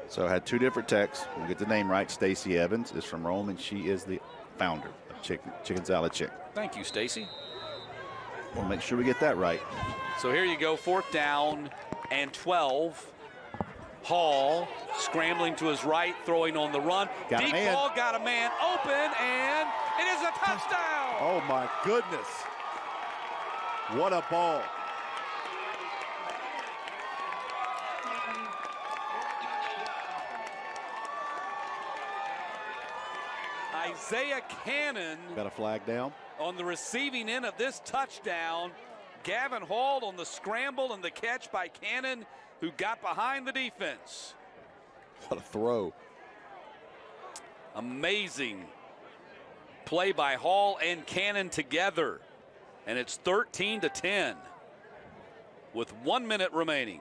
So I had 2 different texts. We'll get the name right. Stacy Evans is from Rome, and she is the founder of Chicken Salad Chick. Thank you, Stacy. We'll make sure we get that right. So here you go, 4th down and 12. Hall scrambling to his right, throwing on the run. Deep ball, got a man open, and it is a touchdown. Oh, my goodness. What a ball. Isiah Canion got a flag down on the receiving end of this touchdown. Gavin Hall on the scramble and the catch by Canion, who got behind the defense. What a throw. Amazing play by Hall and Canion together. And it's 13-10 with 1 minute remaining.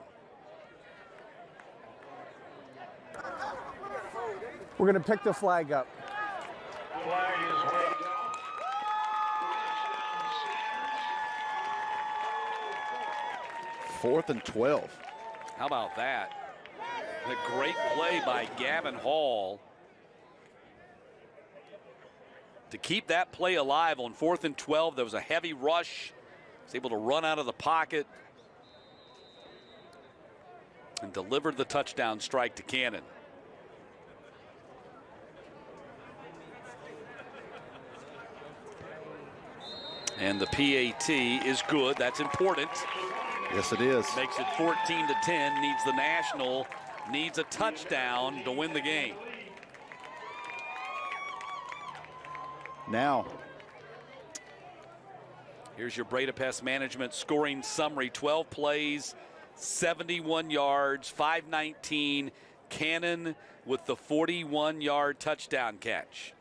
We're going to pick the flag up. Flag is waved up. 4th and 12. How about that? A great play by Gavin Hall to keep that play alive on 4th and 12. There was a heavy rush. He was able to run out of the pocket and delivered the touchdown strike to Canion. And the PAT is good. That's important. Yes, it is. Makes it 14-10. Needs the national. Needs a touchdown to win the game. Now, here's your Breda Pest Management scoring summary. 12 plays, 71 yards, 519. Canion with the 41-yard touchdown catch.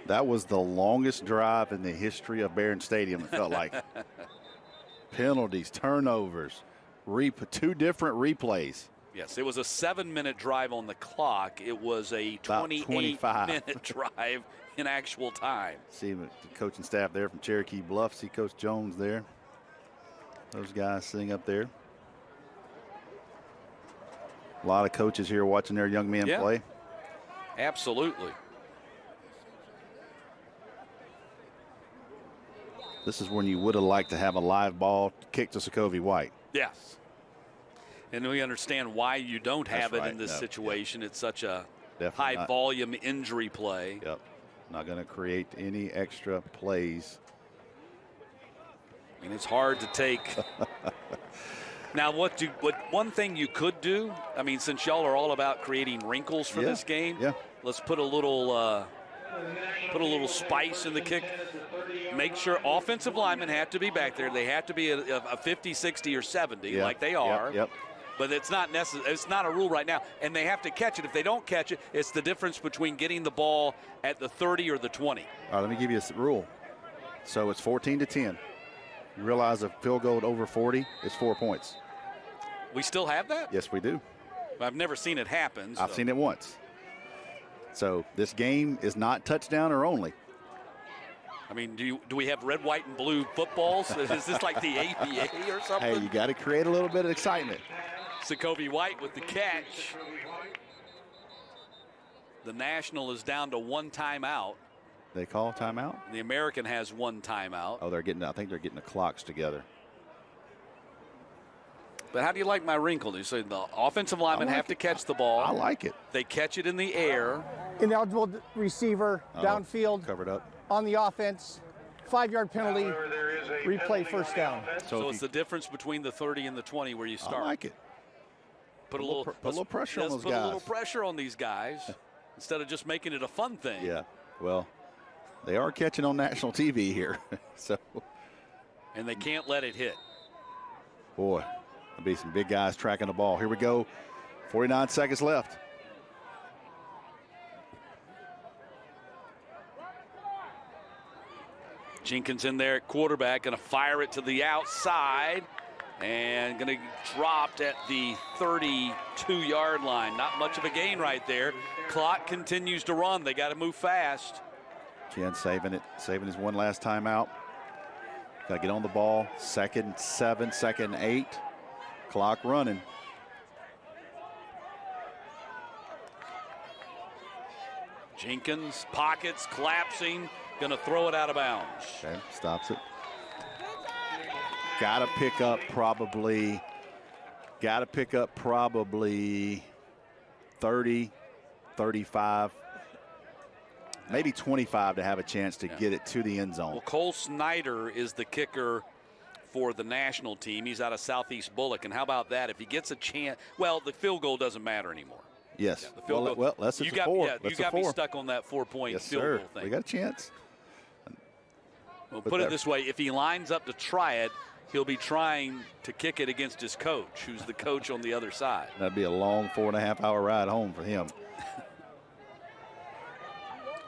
that was the longest drive in the history of Barron Stadium, it felt like. Penalties, turnovers, 2 different replays. Yes, it was a 7-minute drive on the clock. It was a 28-minute drive in actual time. See the coaching staff there from Cherokee Bluff. See Coach Jones there. Those guys sitting up there. A lot of coaches here watching their young men play. Absolutely. This is when you would have liked to have a live ball kicked to Sokovie White. Yes. And we understand why you don't have it in this situation. It's such a high volume injury play. Yep. Not going to create any extra plays. And it's hard to take. Now, one thing you could do, I mean, since y'all are all about creating wrinkles for this game, let's put a little spice in the kick. Make sure offensive linemen have to be back there. They have to be a 50, 60, or 70 like they are. But it's not necessary. It's not a rule right now, and they have to catch it. If they don't catch it, it's the difference between getting the ball at the 30 or the 20. All right, let me give you a rule. So it's 14-10. You realize a field goal at over 40 is 4 points. We still have that? Yes, we do. I've never seen it happen. I've seen it once. So this game is not touchdown or only. I mean, do we have red, white, and blue footballs? Is this like the ABA or something? Hey, you got to create a little bit of excitement. Jacoby White with the catch. The National is down to 1 timeout. They call timeout? The American has 1 timeout. Oh, I think they're getting the clocks together. But how do you like my wrinkle? You say the offensive linemen have to catch the ball. I like it. They catch it in the air. Ineligible receiver, downfield. Covered up. On the offense, 5-yard penalty, replay first down. So it's the difference between the 30 and the 20 where you start. I like it. Put a little pressure on those guys. Put a little pressure on these guys instead of just making it a fun thing. Yeah, well, they are catching on national TV here. So. And they can't let it hit. Boy, there'll be some big guys tracking the ball. Here we go, 49 seconds left. Jenkins in there at quarterback, going to fire it to the outside and going to dropped at the 32-yard line. Not much of a gain right there. Clock continues to run. They got to move fast. Ken saving his one last time out. Got to get on the ball. 2nd and 7, 2nd and 8. Clock running. Jenkins, pockets collapsing. Going to throw it out of bounds. Okay, stops it. Got to pick up probably 30, 35, maybe 25 to have a chance to get it to the end zone. Well, Cole Snyder is the kicker for the national team. He's out of Southeast Bullock. And how about that? If he gets a chance, well, the field goal doesn't matter anymore. Yes. Yeah, the field goal. Well, that's a 4. Yeah, you got me stuck on that 4-point field goal thing. We got a chance. Well, put it this way, if he lines up to try it, he'll be trying to kick it against his coach, who's the coach on the other side. That'd be a long 4.5-hour ride home for him.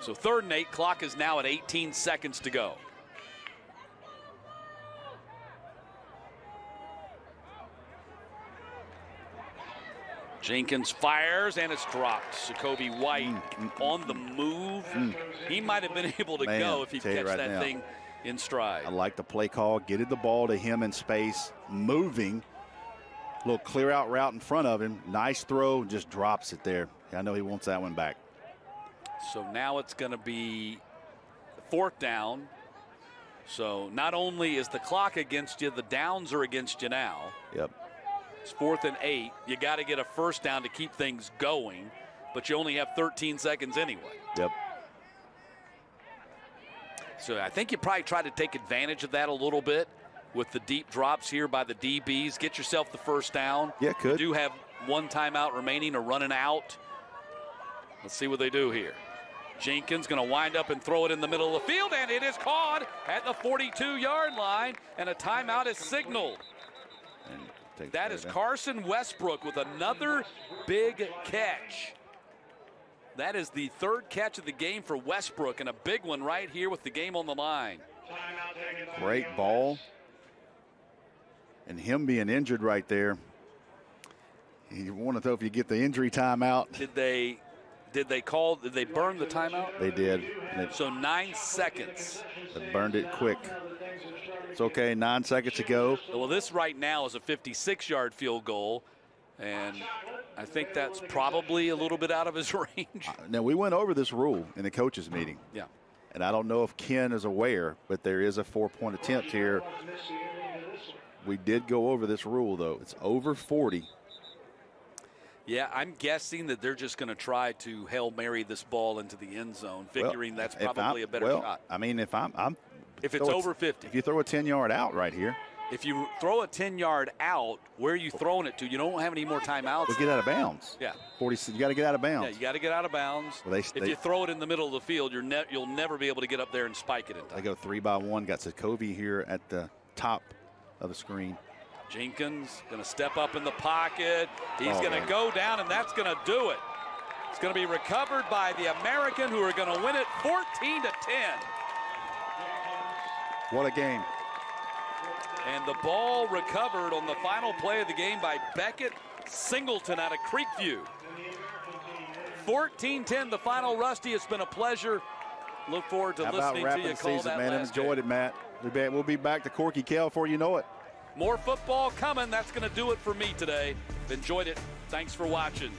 So 3rd and 8, clock is now at 18 seconds to go. Jenkins fires, and it's dropped. Jacoby White on the move. He might have been able to go if he catch that thing in stride. I like the play call. Getting the ball to him in space, moving. A little clear out route in front of him. Nice throw, just drops it there. I know he wants that one back. So now it's going to be 4th down. So not only is the clock against you, the downs are against you now. Yep. It's 4th and 8. You got to get a first down to keep things going, but you only have 13 seconds anyway. Yep. So I think you probably try to take advantage of that a little bit with the deep drops here by the DBs. Get yourself the first down. Yeah, could. You do have 1 timeout remaining or running out. Let's see what they do here. Jenkins going to wind up and throw it in the middle of the field, and it is caught at the 42-yard line, and a timeout is signaled. That is Carson Westbrook with another big catch. That is the 3rd catch of the game for Westbrook, and a big one right here with the game on the line. Great ball. And him being injured right there. You want to know if you get the injury timeout. Did they burn the timeout? They did. So 9 seconds. They burned it quick. It's okay, 9 seconds to go. Well, this right now is a 56-yard field goal, and I think that's probably a little bit out of his range. Now, we went over this rule in the coaches meeting. Yeah. And I don't know if Ken is aware, but there is a 4-point attempt here. We did go over this rule, though. It's over 40. Yeah, I'm guessing that they're just going to try to Hail Mary this ball into the end zone, figuring that's probably a better shot. I mean, if it's over 50. If you throw a 10-yard out right here. If you throw a 10-yard out, where are you throwing it to? You don't have any more timeouts. We'll get out of bounds. Yeah. 40. You got to get out of bounds. Yeah, you got to get out of bounds. Well, if you throw it in the middle of the field, you'll never be able to get up there and spike it in time. They go 3-by-1. Got Jacoby here at the top of the screen. Jenkins going to step up in the pocket. He's going to go down, and that's going to do it. It's going to be recovered by the American, who are going to win it 14-10. What a game. And the ball recovered on the final play of the game by Beckett Singleton out of Creekview. 14-10 the final. Rusty, it's been a pleasure. Look forward to listening to you call that man. I've enjoyed it, Matt. We'll be back to Corky Kell before you know it. More football coming. That's going to do it for me today. Enjoyed it. Thanks for watching.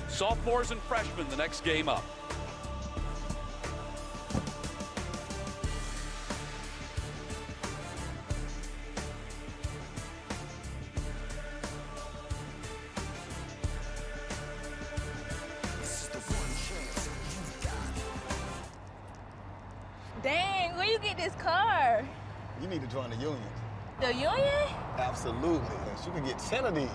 Sophomores and freshmen, the next game up. Dang, where you get this car? You need to join the union. The union? Absolutely. You can get 10 of these.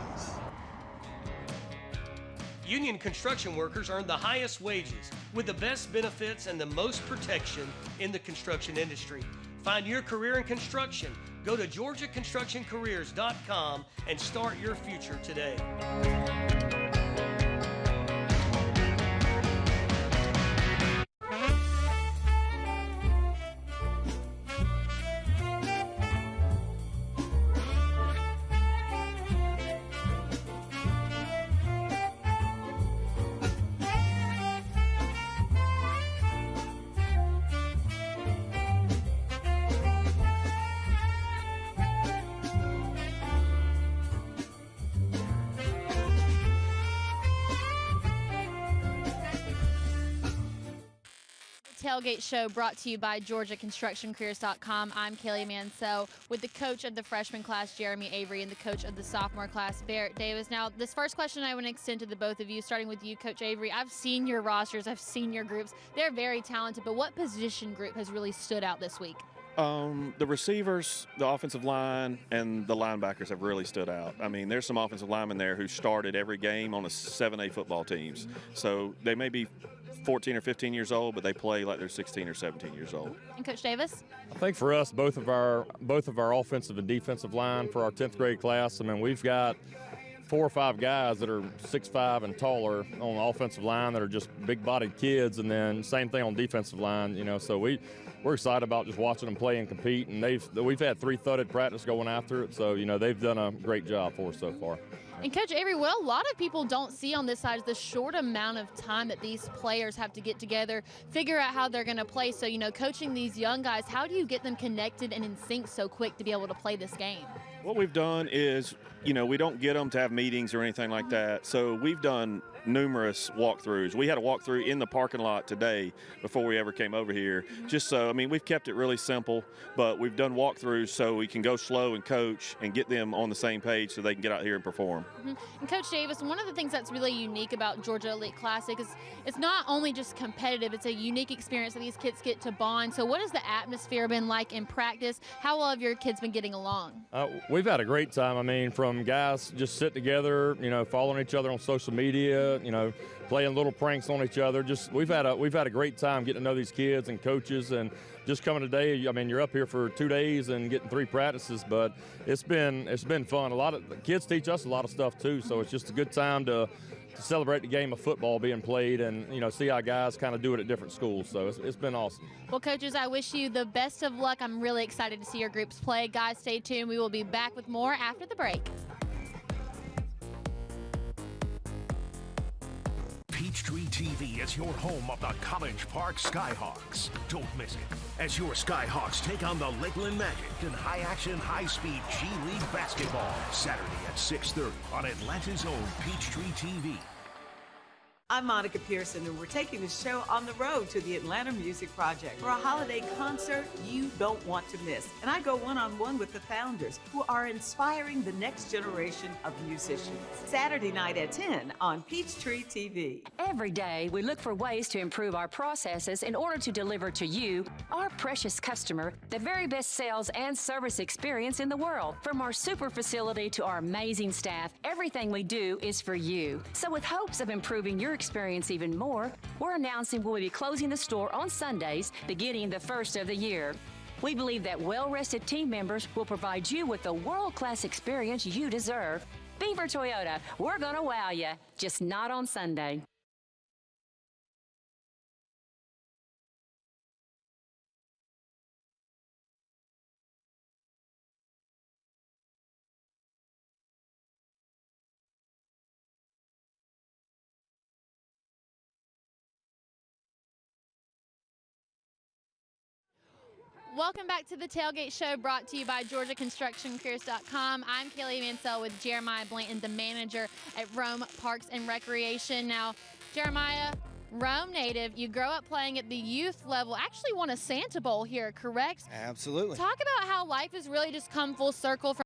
Union construction workers earn the highest wages with the best benefits and the most protection in the construction industry. Find your career in construction. Go to GeorgiaConstructionCareers.com and start your future today. Tailgate Show brought to you by GeorgiaConstructionCareers.com. I'm Kaylee Mansell with the coach of the freshman class, Jeremy Avery, and the coach of the sophomore class, Barrett Davis. Now, this first question I want to extend to the both of you, starting with you, Coach Avery. I've seen your rosters. I've seen your groups. They're very talented, but what position group has really stood out this week? The receivers, the offensive line, and the linebackers have really stood out. I mean, there's some offensive linemen there who started every game on the 7A football teams. So they may be 14 or 15 years old, but they play like they're 16 or 17 years old. And Coach Davis? I think for us, both of our offensive and defensive line for our 10th grade class, I mean, we've got 4 or 5 guys that are 6'5" and taller on the offensive line that are just big-bodied kids, and then same thing on defensive line, you know. So we're excited about just watching them play and compete, and we've had 3 thudded practice going after it, so, you know, they've done a great job for us so far. And Coach Avery, well, a lot of people don't see on this side the short amount of time that these players have to get together, figure out how they're going to play. So, you know, coaching these young guys, how do you get them connected and in sync so quick to be able to play this game? What we've done is, you know, we don't get them to have meetings or anything like that. So we've done numerous walkthroughs. We had a walkthrough in the parking lot today before we ever came over here. Just so, I mean, we've kept it really simple, but we've done walkthroughs so we can go slow and coach and get them on the same page so they can get out here and perform. And Coach Davis, one of the things that's really unique about Georgia Elite Classic is it's not only just competitive, it's a unique experience that these kids get to bond. So what has the atmosphere been like in practice? How well have your kids been getting along? We've had a great time. I mean, from guys just sitting together, you know, following each other on social media, you know, playing little pranks on each other. Just we've had a great time getting to know these kids and coaches, and just coming today. I mean, you're up here for 2 days and getting 3 practices, but it's been fun. A lot of the kids teach us a lot of stuff too, so it's just a good time to celebrate the game of football being played, and, you know, see how guys kind of do it at different schools. So it's been awesome. Well, coaches, I wish you the best of luck. I'm really excited to see your groups play. Guys, stay tuned. We will be back with more after the break. Peachtree TV is your home of the College Park Skyhawks. Don't miss it as your Skyhawks take on the Lakeland Magic in high-action, high-speed G League basketball. Saturday at 6:30 on Atlanta's own Peachtree TV. I'm Monica Pearson, and we're taking the show on the road to the Atlanta Music Project for a holiday concert you don't want to miss. And I go one-on-one with the founders who are inspiring the next generation of musicians. Saturday night at 10 on Peachtree TV. Every day, we look for ways to improve our processes in order to deliver to you, our precious customer, the very best sales and service experience in the world. From our super facility to our amazing staff, everything we do is for you. So with hopes of improving your experience even more, we're announcing we'll be closing the store on Sundays beginning the first of the year. We believe that well-rested team members will provide you with the world-class experience you deserve. Beaver Toyota, we're gonna wow you, just not on Sunday. Welcome back to the Tailgate Show, brought to you by GeorgiaConstructionCareers.com. I'm Kaylee Mansell with Jeremiah Blanton, the manager at Rome Parks and Recreation. Now, Jeremiah, Rome native, you grow up playing at the youth level, actually won a Santa Bowl here, correct? Absolutely. Talk about how life has really just come full circle from